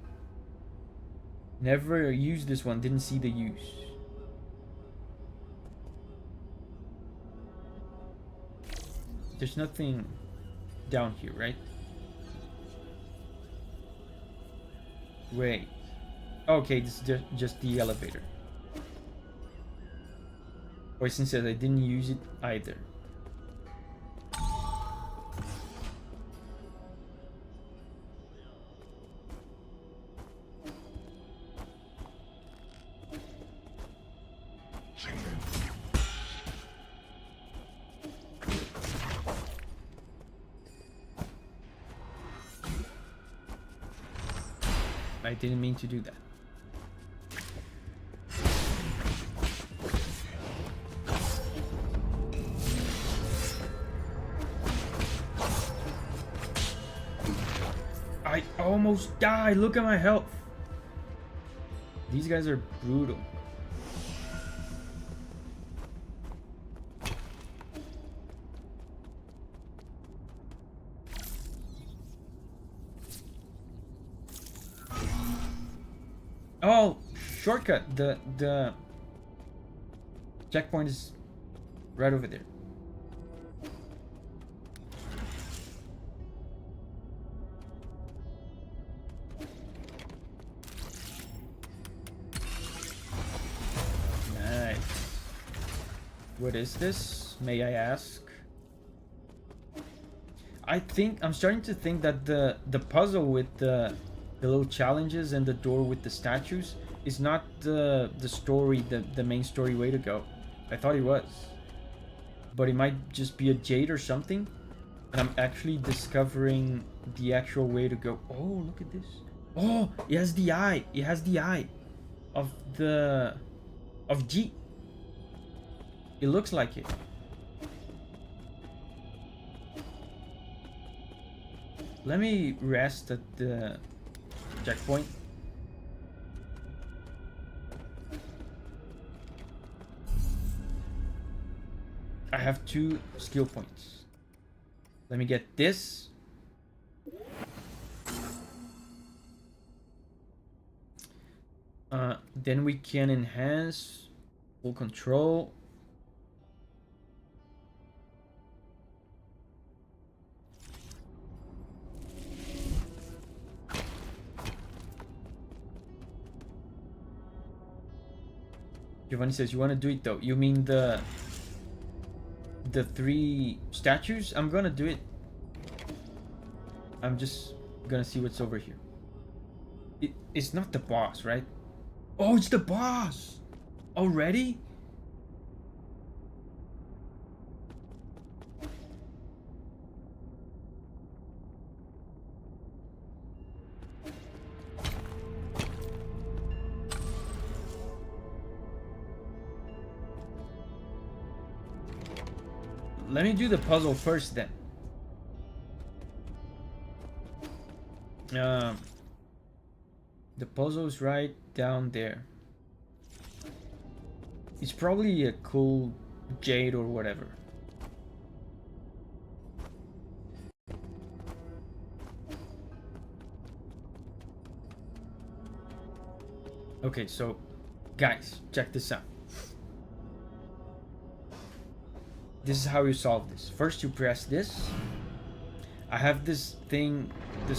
Never used this one, didn't see the use. There's nothing down here, right? Wait. Okay, this is just the elevator. Poison says I didn't use it either. I didn't mean to do that. I almost died. Look at my health. These guys are brutal. Oh, shortcut. The checkpoint is right over there. Nice. What is this? May I ask? I think I'm starting to think that the puzzle with the little challenges and the door with the statues is not the story, the main story way to go. I thought it was, but it might just be a jade or something, and I'm actually discovering the actual way to go. Oh, look at this. Oh, it has the eye. It has the eye of G. It looks like it. Let me rest at the checkpoint. I have 2 skill points. Let me get this. Then we can enhance full control. Giovanni says, you want to do it though. You mean the 3 statues? I'm gonna do it. I'm just gonna see what's over here. It's not the boss, right? Oh, it's the boss! Already? Let me do the puzzle first then. The puzzle's right down there. It's probably a cool jade or whatever. Okay, so guys, check this out. This is how you solve this. First you press this. I have this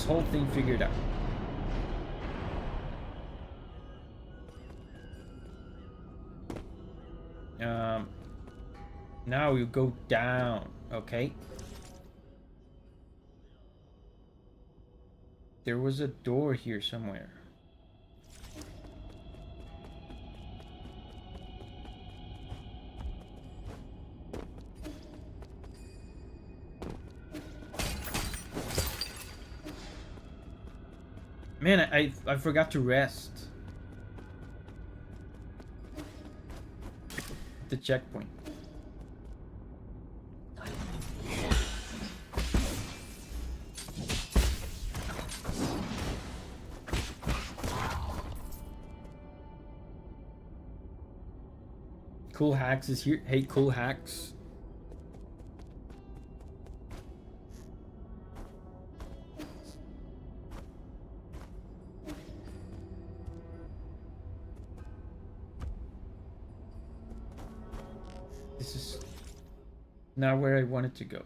whole thing figured out. Now you go down, okay? There was a door here somewhere. Man, I forgot to rest. The checkpoint. Cool Hacks is here. Hey, Cool Hacks. This is not where I wanted to go.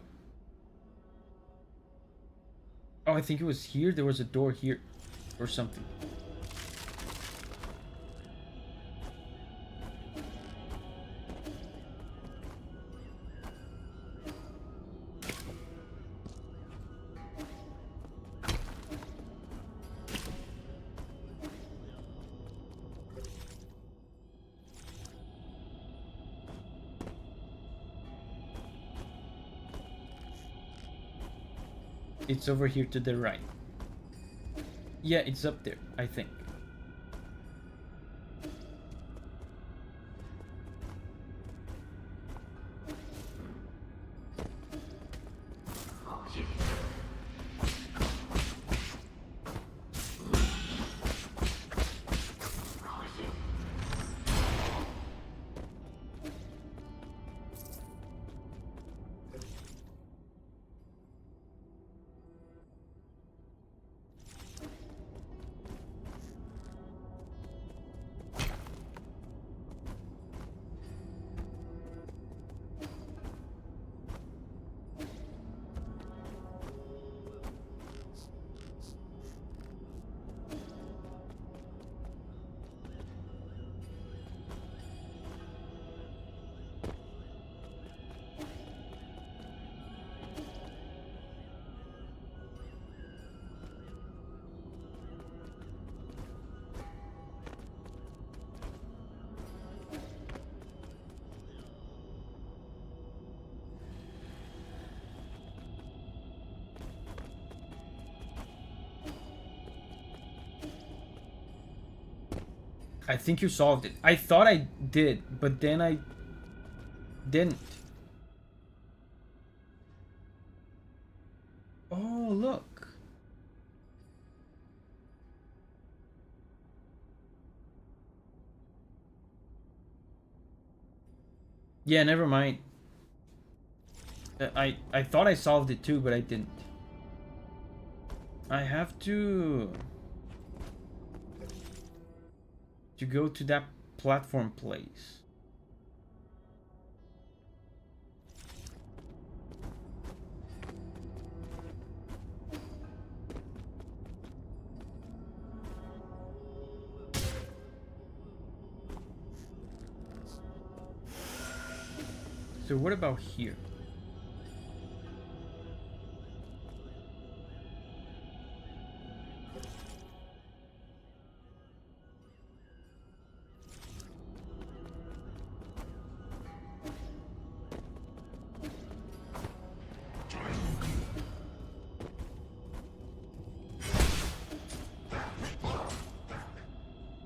Oh, I think it was here. There was a door here or something. It's over here to the right. Yeah, it's up there, I think. I think you solved it. I thought I did, but then I didn't. Oh, look. Yeah, never mind. I thought I solved it too, but I didn't. I have to go to that platform place. So what about here?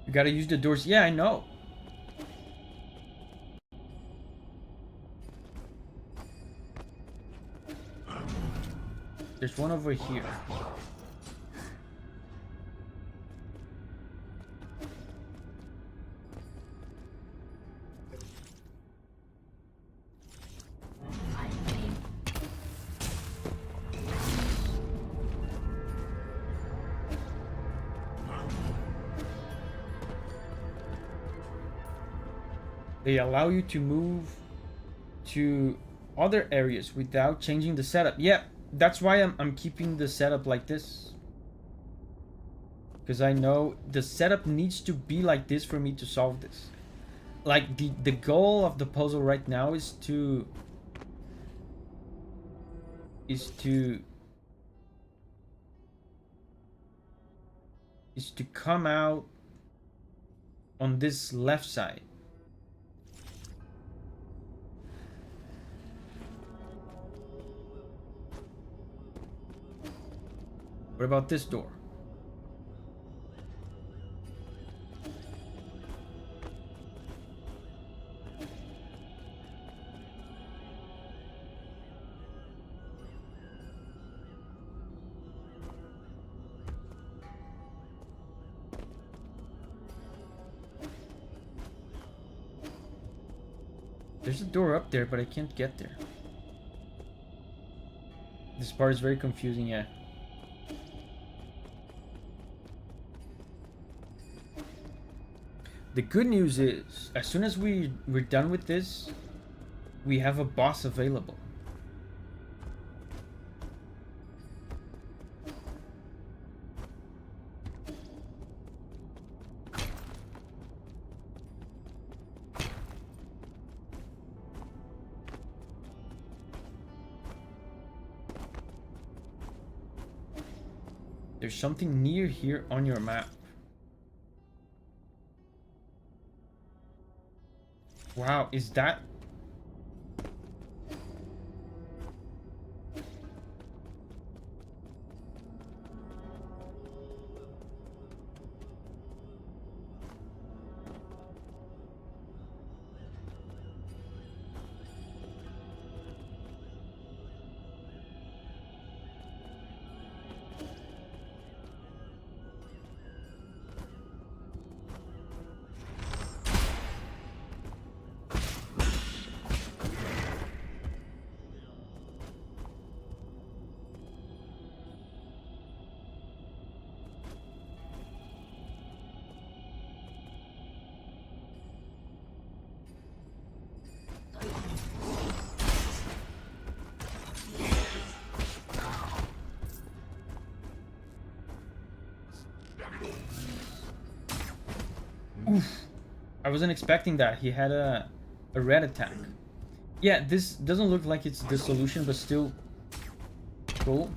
You gotta use the doors. Yeah, I know. There's one over here. They allow you to move to other areas without changing the setup. Yeah, that's why I'm keeping the setup like this. Because I know the setup needs to be like this for me to solve this. Like, the goal of the puzzle right now is to come out on this left side. What about this door? There's a door up there, but I can't get there. This part is very confusing, yeah. The good news is, as soon as we're done with this, we have a boss available. There's something near here on your map. Wow, is that... Oof. I wasn't expecting that. He had a red attack. Yeah, this doesn't look like it's the solution, but still cool.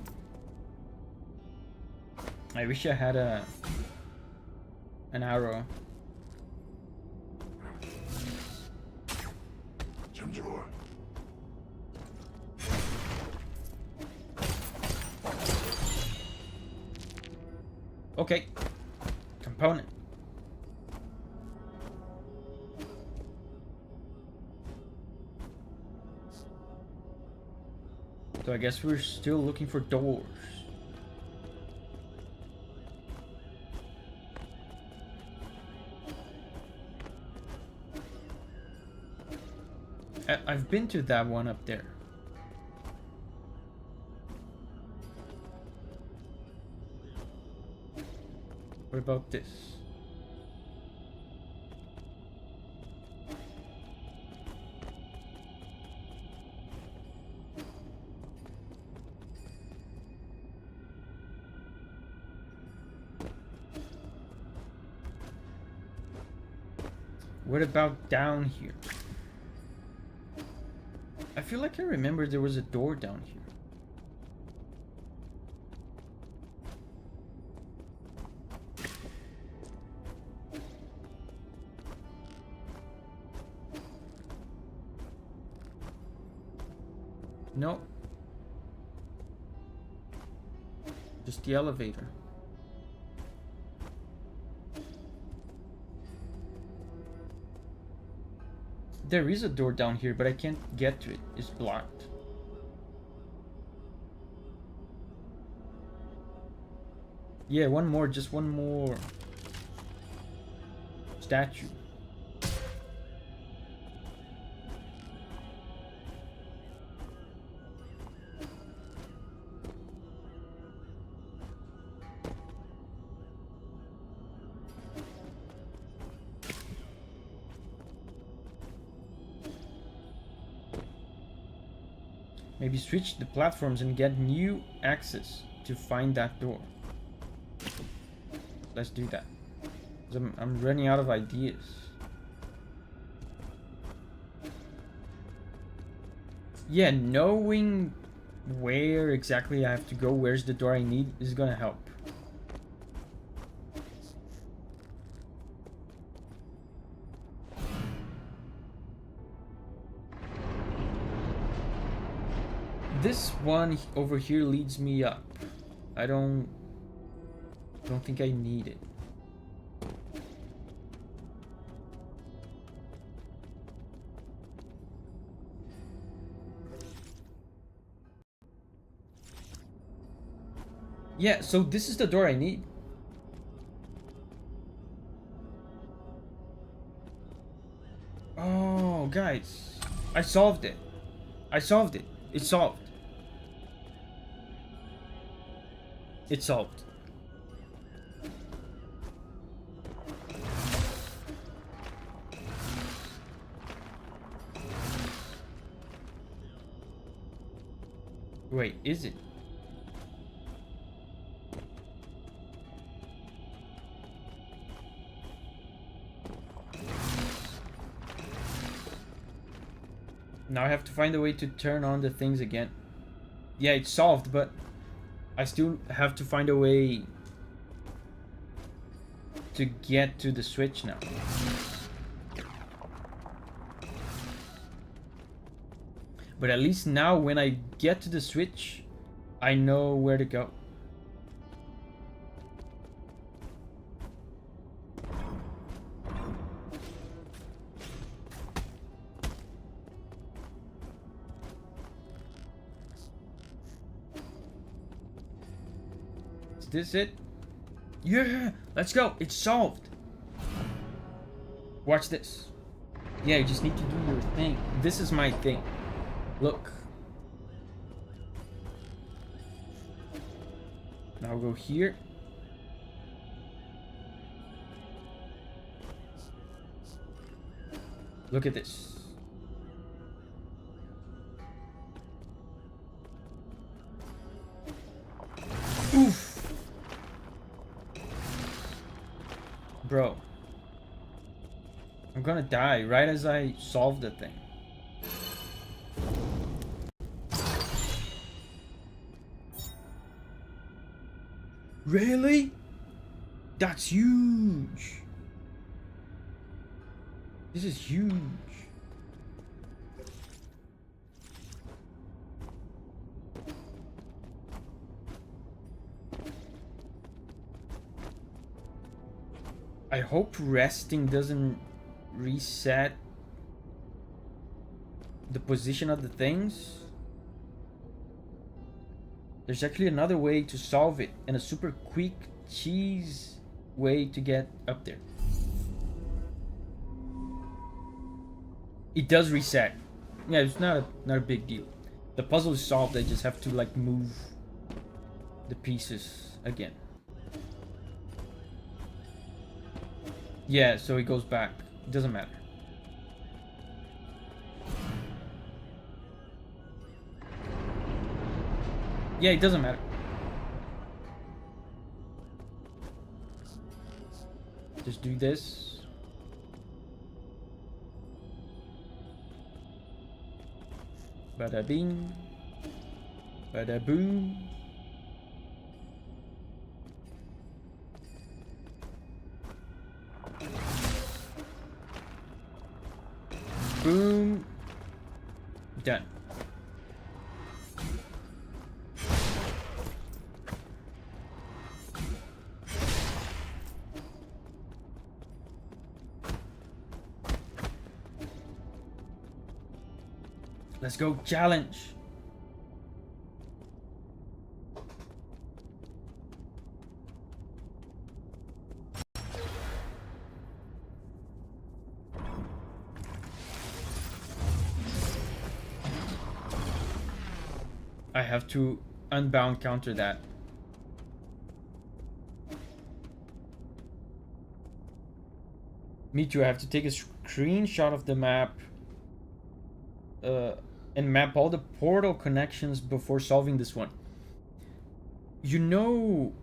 I wish I had an arrow. Okay. Component. So I guess we're still looking for doors. I've been to that one up there. What about this? What about down here? I feel like I remember there was a door down here. No. Just the elevator. There is a door down here, but I can't get to it. It's blocked. Yeah, one more. Just one more. Statue. Maybe switch the platforms and get new access to find that door. Let's do that. 'Cause I'm running out of ideas. Yeah, knowing where exactly I have to go, where's the door I need, is gonna help. This one over here leads me up. I don't think I need it. Yeah, so this is the door I need. Oh, guys. I solved it. I solved it. It's solved. It's solved. Wait, is it? Now I have to find a way to turn on the things again. Yeah, it's solved, but I still have to find a way to get to the switch now. But at least now when I get to the switch, I know where to go. Is this it? Yeah, let's go. It's solved. Watch this. Yeah, you just need to do your thing. This is my thing. Look. Now go here. Look at this. Oof. Bro. I'm gonna die right as I solve the thing. Really? That's huge. This is huge. I hope resting doesn't reset the position of the things. There's actually another way to solve it, and a super quick cheese way to get up there. It does reset. Yeah, it's not a big deal. The puzzle is solved. I just have to like move the pieces again. Yeah, so it goes back. It doesn't matter. Yeah, it doesn't matter. Just do this. Bada bing. Bada boom. Boom. Done. Let's go challenge. I have to unbound counter that. Me too, I have to take a screenshot of the map and map all the portal connections before solving this one. You know,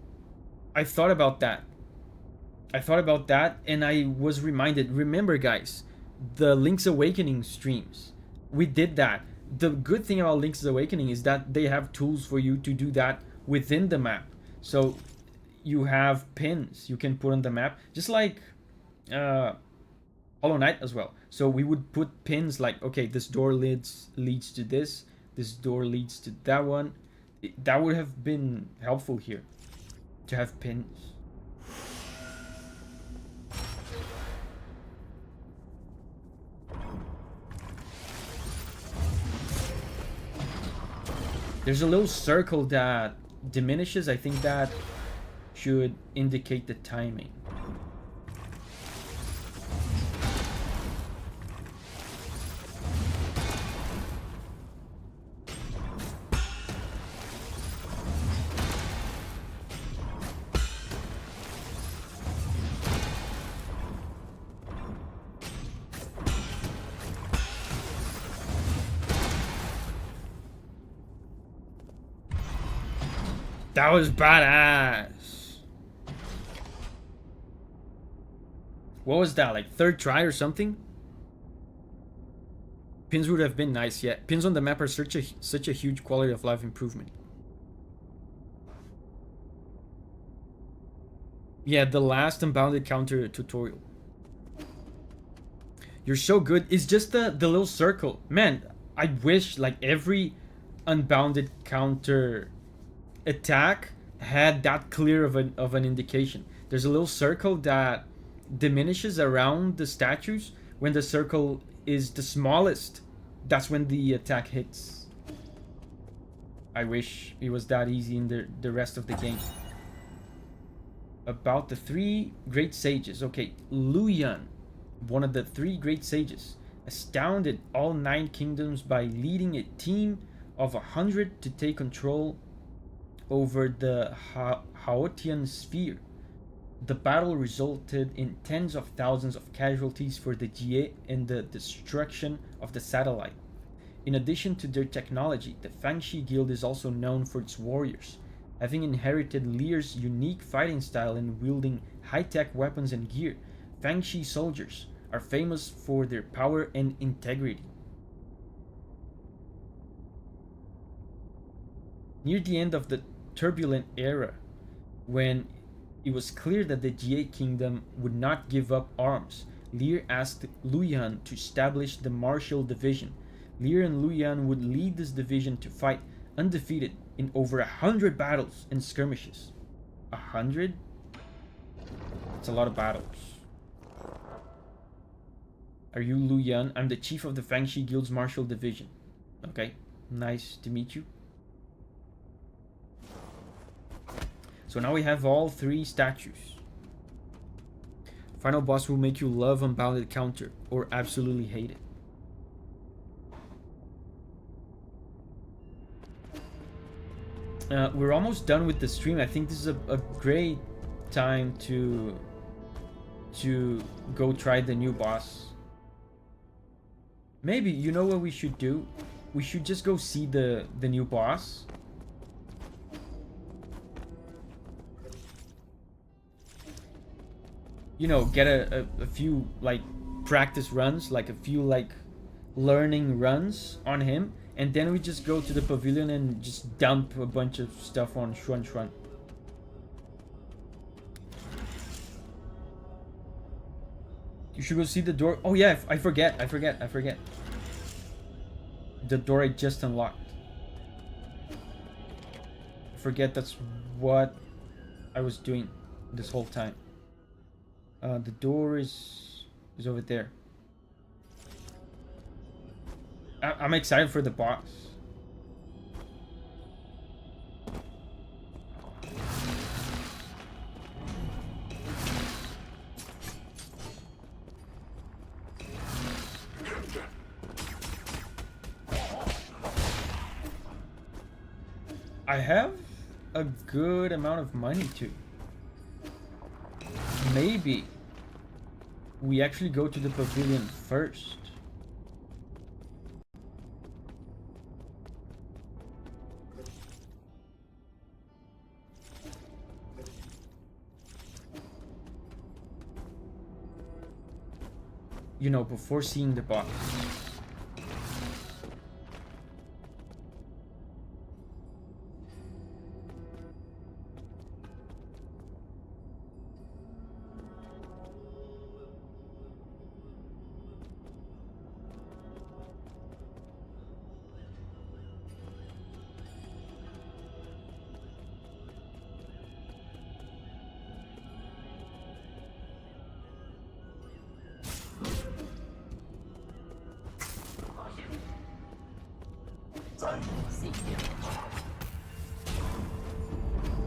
I thought about that. And I was reminded, remember guys, the Link's Awakening streams. We did that. The good thing about Link's Awakening is that they have tools for you to do that within the map. So you have pins you can put on the map, just like Hollow Knight as well. So we would put pins like, okay, this door leads to this door leads to that one. That would have been helpful here, to have pins. There's a little circle that diminishes. I think that should indicate the timing. That was badass. What was that, like third try or something? Pins would have been nice, yeah. Pins on the map are such a huge quality of life improvement. Yeah, the last unbounded counter tutorial. You're so good. It's just the little circle. Man, I wish like every unbounded counter attack had that clear of an indication. There's a little circle that diminishes around the statues. When the circle is the smallest, that's when the attack hits. I wish it was that easy in the rest of the game. About the 3 great sages. Okay, Luyan, one of the 3 great sages, astounded all 9 kingdoms by leading a team of 100 to take control over the Haotian sphere. The battle resulted in tens of thousands of casualties for the Jie and the destruction of the satellite. In addition to their technology, the Fangshi Guild is also known for its warriors, having inherited Lear's unique fighting style and wielding high-tech weapons and gear. Fangshi soldiers are famous for their power and integrity. Near the end of the turbulent era, when it was clear that the Jie kingdom would not give up arms, Lear asked Luyan to establish the martial division. Lear and Luyan would lead this division to fight undefeated in over 100 battles and skirmishes. 100? It's a lot of battles. Are you Luyan? I'm the chief of the Fangshi Guild's martial division. Okay, nice to meet you. So now we have all 3 statues. Final boss will make you love unbounded counter or absolutely hate it. We're almost done with the stream. I think this is a great time to go try the new boss. Maybe, you know what we should do? We should just go see the new boss. You know, get a few like practice runs, like a few like learning runs on him, And then we just go to the pavilion and just dump a bunch of stuff on Shwanuan. You should go see the door. Oh yeah, I forget. The door I just unlocked. I forget that's what I was doing this whole time. The door is over there. I'm excited for the boss. I have a good amount of money too. Maybe we actually go to the pavilion first. You know, before seeing the boss.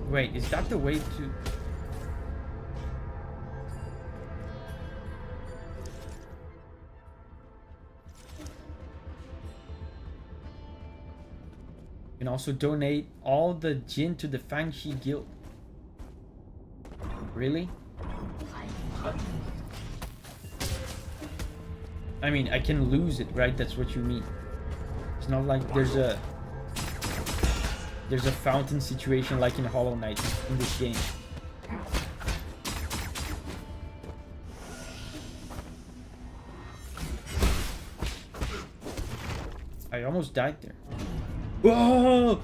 Wait, is that the way to... And also donate all the Jin to the Fangxi Guild. Really? I mean, I can lose it, right? That's what you mean. It's not like there's a fountain situation like in Hollow Knight in this game. I almost died there. Whoa!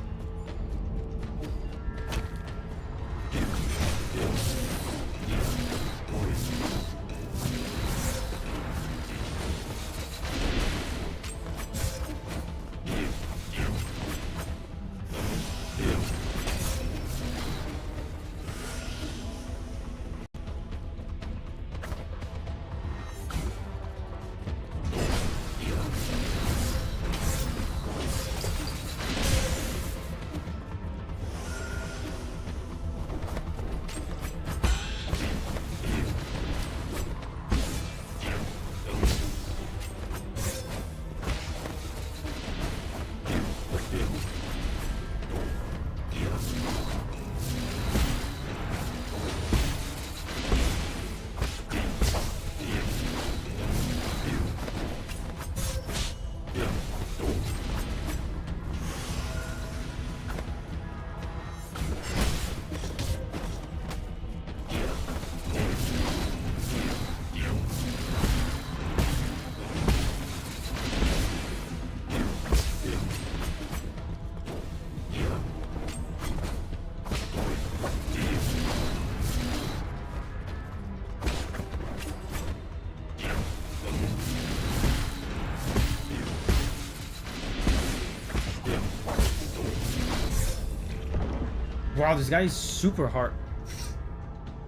Wow, this guy is super hard.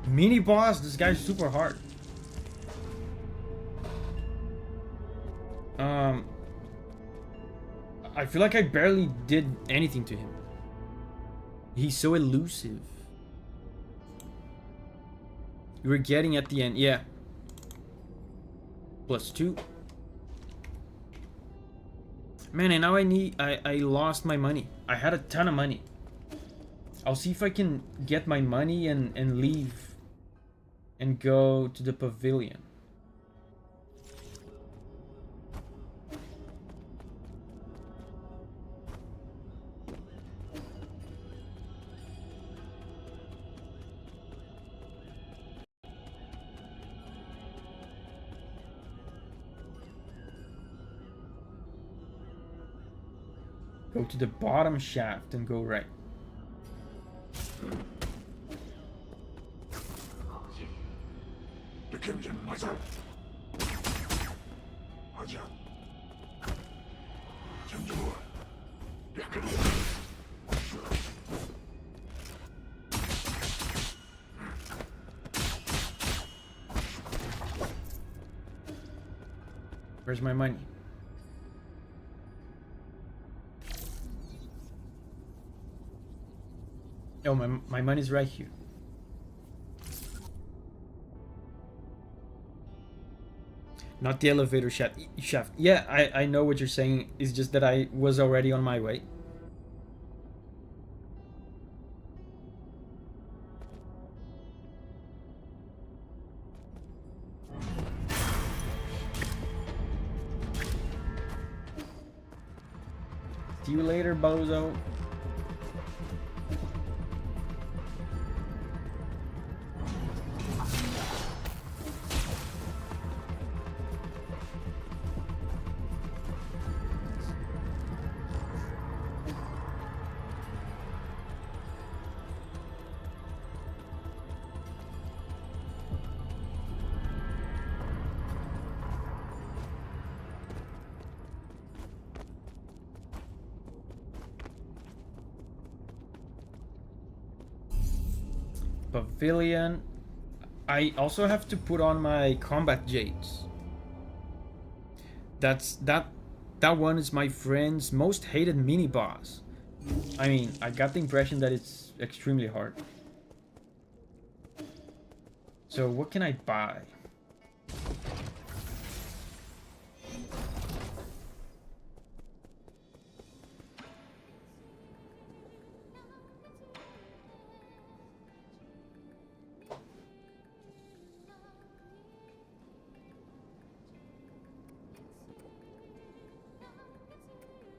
Mini boss, this guy's super hard. I feel like I barely did anything to him. He's so elusive. You were getting at the end, yeah. +2. Man, and now I lost my money. I had a ton of money. I'll see if I can get my money and leave and go to the pavilion. Go to the bottom shaft and go right. Where's my money? Oh, my money's right here. Not the elevator shaft. Yeah, I know what you're saying. It's just that I was already on my way. See you later, bozo. Pavilion. I also have to put on my combat jades. That one is my friend's most hated mini boss. I mean, I got the impression that it's extremely hard. So what can I buy?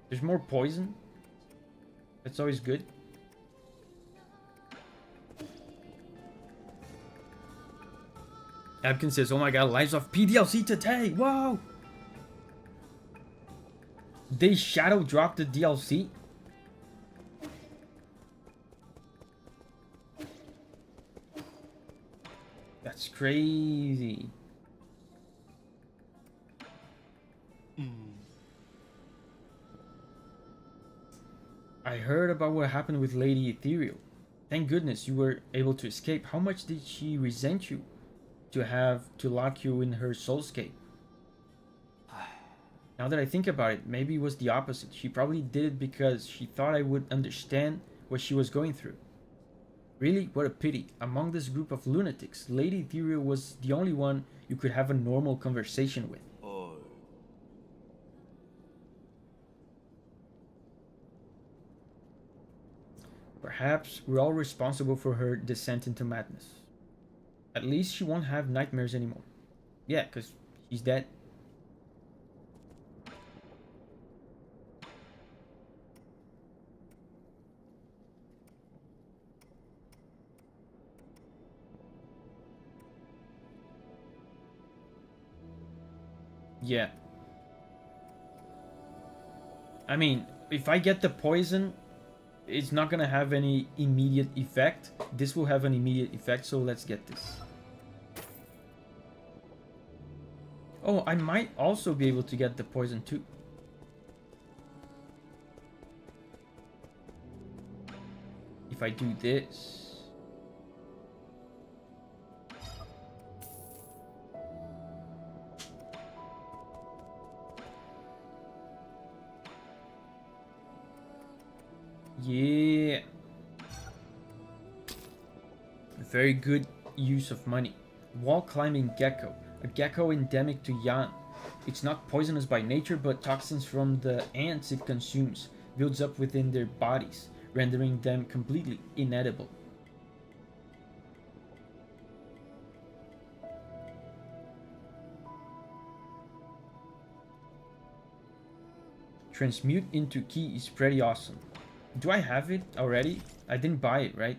There's more poison. That's always good. Abkin says, oh my god, Lives of PDLC today! Whoa! They shadow dropped the DLC? That's crazy. I heard about what happened with Lady Ethereal. Thank goodness you were able to escape. How much did she resent you to have to lock you in her soulscape? Now that I think about it, maybe it was the opposite. She probably did it because she thought I would understand what she was going through. Really, what a pity. Among this group of lunatics, Lady Ethereal was the only one you could have a normal conversation with. Perhaps we're all responsible for her descent into madness. At least she won't have nightmares anymore. Yeah, because she's dead. Yeah. I mean, if I get the poison, it's not gonna have any immediate effect. This will have an immediate effect, so let's get this. Oh, I might also be able to get the poison too. If I do this. Yeah. Very good use of money. Wall climbing gecko. A gecko endemic to Yan. It's not poisonous by nature, but toxins from the ants it consumes builds up within their bodies, rendering them completely inedible. Transmute into key is pretty awesome. Do I have it already? I didn't buy it, right?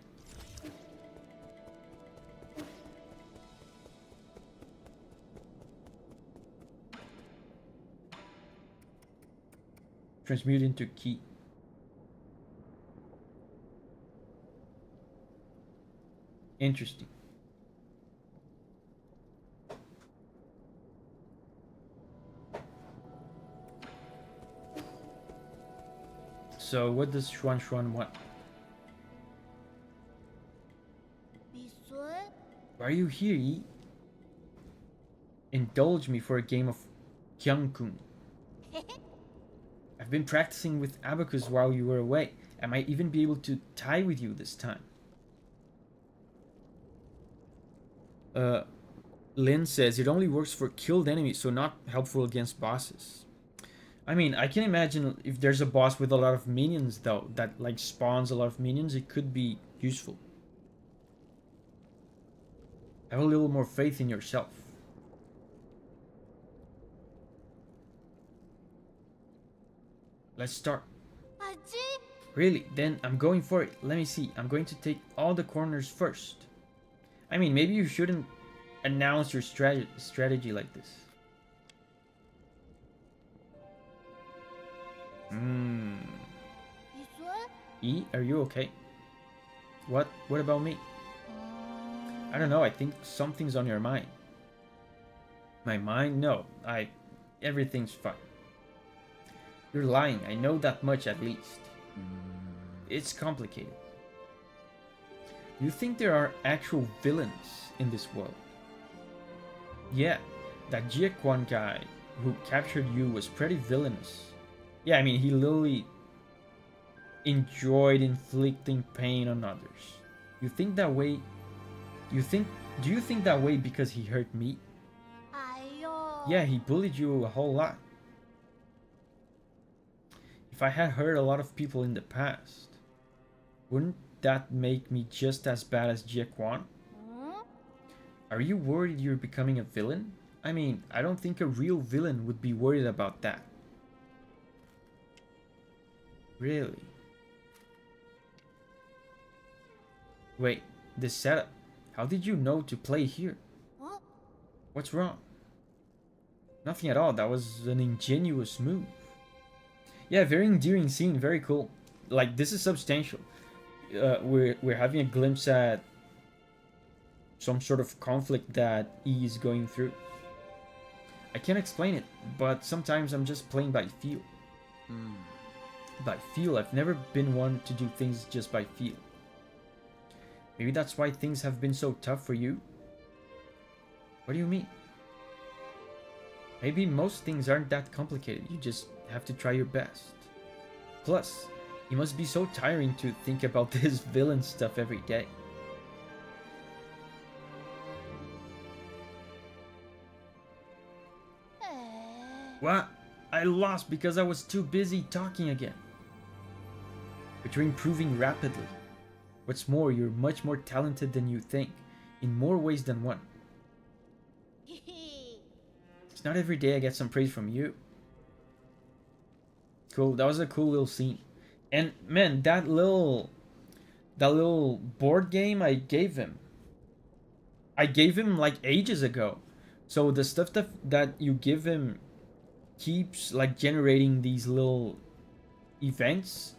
Transmute into key. Interesting. So what does Shwanuan want? Why are you here, Yi? Indulge me for a game of Kyungkung. I've been practicing with abacus while you were away. I might even be able to tie with you this time. Lin says it only works for killed enemies, so not helpful against bosses. I mean, I can imagine if there's a boss with a lot of minions, though, that like spawns a lot of minions, it could be useful. Have a little more faith in yourself. Let's start. Really? Then I'm going for it. Let me see. I'm going to take all the corners first. I mean, maybe you shouldn't announce your strategy like this. E, are you okay? What about me? I don't know, I think something's on your mind. My mind? No, everything's fine. You're lying, I know that much at least. It's complicated. You think there are actual villains in this world? Yeah, that Jiaquan guy who captured you was pretty villainous. Yeah, I mean, he literally enjoyed inflicting pain on others. You think that way? Do you think that way because he hurt me? Yeah, he bullied you a whole lot. If I had hurt a lot of people in the past, wouldn't that make me just as bad as Jiaquan? Are you worried you're becoming a villain? I mean, I don't think a real villain would be worried about that. Really? Wait, this setup. How did you know to play here? What's wrong? Nothing at all. That was an ingenious move. Yeah, very endearing scene. Very cool. Like, this is substantial. We're having a glimpse at some sort of conflict that E is going through. I can't explain it, but sometimes I'm just playing by feel. By feel. I've never been one to do things just by feel. Maybe that's why things have been so tough for you? What do you mean? Maybe most things aren't that complicated, you just have to try your best. Plus, it must be so tiring to think about this villain stuff every day. What? I lost because I was too busy talking again. But you're improving rapidly. What's more, you're much more talented than you think, in more ways than one. It's not every day I get some praise from you. Cool, that was a cool little scene. And man, that little board game I gave him like ages ago. So the stuff that you give him keeps like generating these little events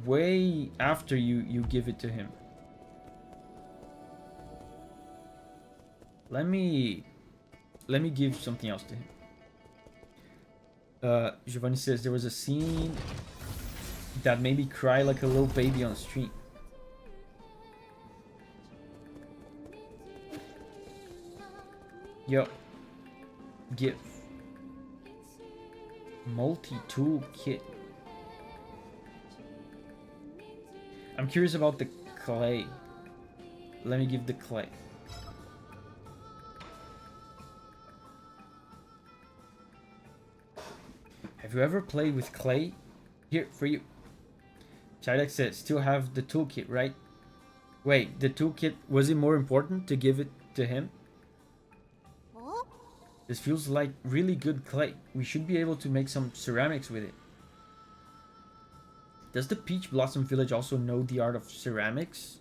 way after you give it to him. Let me give something else to him. Giovanni says there was a scene that made me cry like a little baby on stream. Yo, give multi-tool kit. I'm curious about the clay. Let me give the clay. Have you ever played with clay? Here, for you. Chidek said, still have the toolkit, right? Wait, the toolkit, was it more important to give it to him? This feels like really good clay. We should be able to make some ceramics with it. Does the Peach Blossom Village also know the art of ceramics?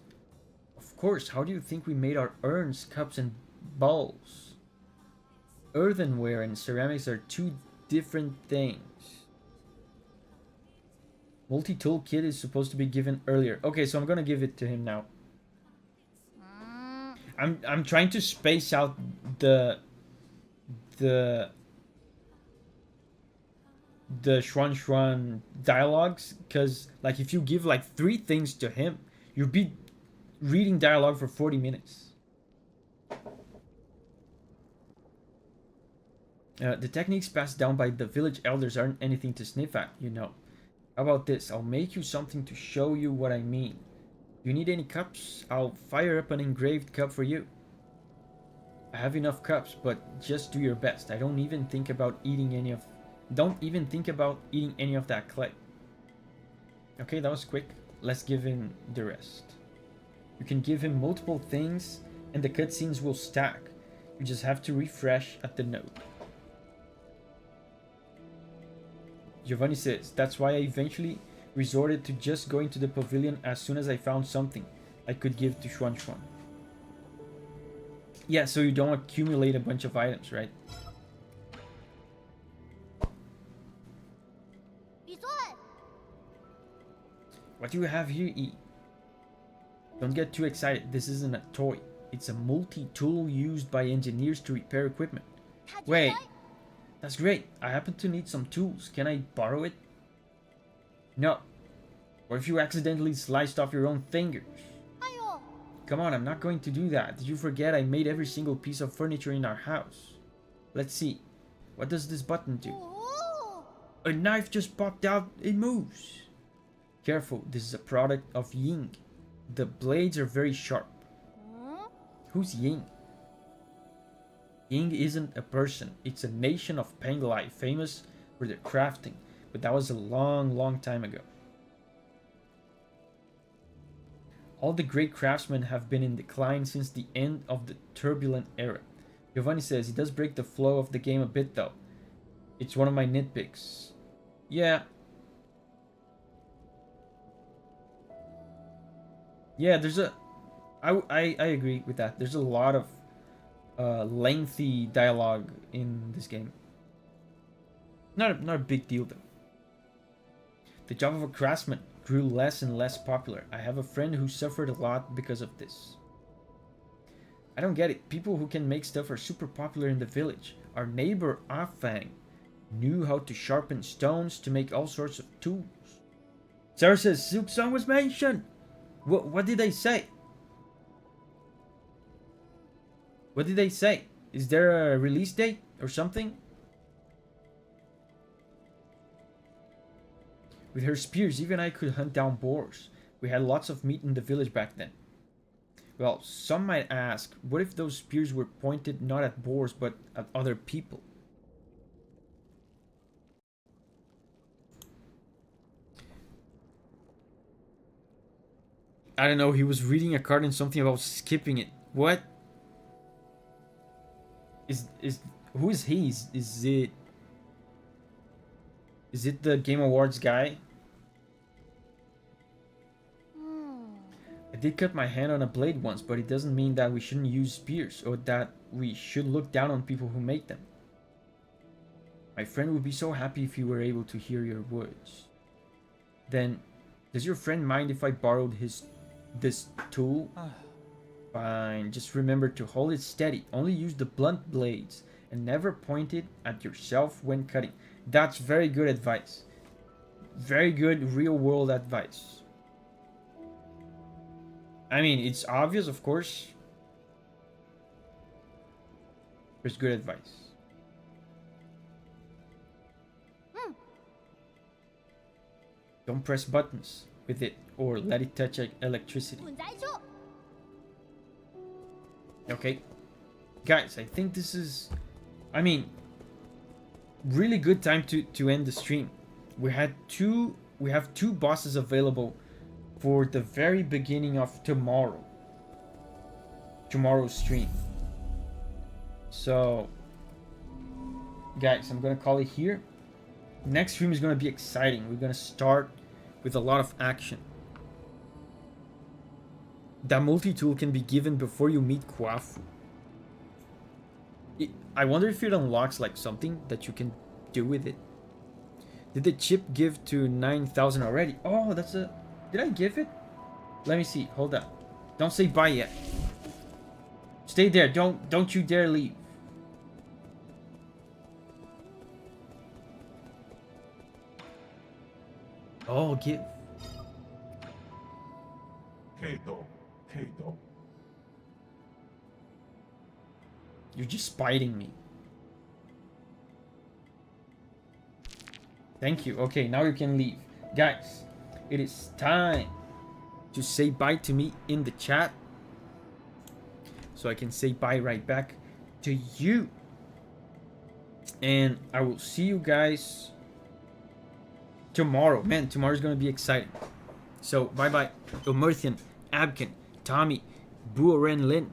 Of course, how do you think we made our urns, cups, and bowls? Earthenware and ceramics are two different things. Multi-tool kit is supposed to be given earlier. Okay, so I'm gonna give it to him now. I'm trying to space out the the Shwanuan dialogues, because like if you give like 3 things to him, you'll be reading dialogue for 40 minutes. The techniques passed down by the village elders aren't anything to sniff at, you know. How about this? I'll make you something to show you what I mean. Do you need any cups? I'll fire up an engraved cup for you. I have enough cups, but just do your best. I don't even think about eating any of that clay. Okay, that was quick. Let's give him the rest. You can give him multiple things and the cutscenes will stack. You just have to refresh at the node. Giovanni says, that's why I eventually resorted to just going to the pavilion as soon as I found something I could give to Shwanuan. Yeah, so you don't accumulate a bunch of items, right? What do you have here, E? Don't get too excited. This isn't a toy. It's a multi-tool used by engineers to repair equipment. Wait, that's great. I happen to need some tools. Can I borrow it? No. Or if you accidentally sliced off your own fingers. Come on, I'm not going to do that. Did you forget I made every single piece of furniture in our house? Let's see. What does this button do? A knife just popped out. It moves. Careful, this is a product of Ying. The blades are very sharp. Who's Ying? Ying isn't a person. It's a nation of Penglai, famous for their crafting. But that was a long time ago. All the great craftsmen have been in decline since the end of the turbulent era. Giovanni says he does break the flow of the game a bit though. It's one of my nitpicks. Yeah. Yeah, there's a... I agree with that. There's a lot of lengthy dialogue in this game. Not a big deal though. The job of a craftsman grew less and less popular. I have a friend who suffered a lot because of this. I don't get it. People who can make stuff are super popular in the village. Our neighbor Afang knew how to sharpen stones to make all sorts of tools. Sarah says Silk Song was mentioned. What did they say? What did they say? Is there a release date or something? With her spears, even I could hunt down boars. We had lots of meat in the village back then. Well, some might ask, what if those spears were pointed not at boars, but at other people? I don't know, he was reading a card and something about skipping it. What? Who is he? Is it the Game Awards guy? I did cut my hand on a blade once, but it doesn't mean that we shouldn't use spears or that we should look down on people who make them. My friend would be so happy if he were able to hear your words. Then, does your friend mind if I borrowed this tool? Fine, just remember to hold it steady. Only use the blunt blades and never point it at yourself when cutting. That's very good advice. Very good real world advice. I mean, it's obvious, of course. There's good advice. Don't press buttons with it or let it touch electricity. Okay. Guys, I think this is... I mean... really good time to end the stream. We have two bosses available for the very beginning of tomorrow's stream. So guys, I'm gonna call it here. Next stream is gonna be exciting. We're gonna start with a lot of action. That multi-tool can be given before you meet Kwafu. I wonder if it unlocks like something that you can do with it. Did the chip give to 9,000 already? Oh, that's a... Did I give it? Let me see. Hold up. Don't say bye yet. Stay there. Don't you dare leave. Oh, give. Kato. Kato. You're just spiting me. Thank you. Okay, now you can leave. Guys, it is time to say bye to me in the chat. So I can say bye right back to you. And I will see you guys tomorrow. Man, tomorrow's going to be exciting. So, bye-bye. Omerthian, Abkin, Tommy, Buoren Lin,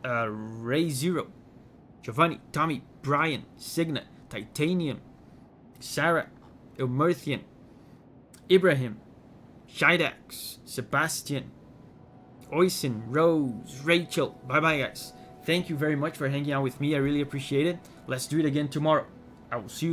Ray Zero, Giovanni, Tommy, Brian, Signa, Titanium, Sarah, Omerthian, Ibrahim, Shidax, Sebastian, Oisin, Rose, Rachel. Bye-bye, guys. Thank you very much for hanging out with me. I really appreciate it. Let's do it again tomorrow. I will see you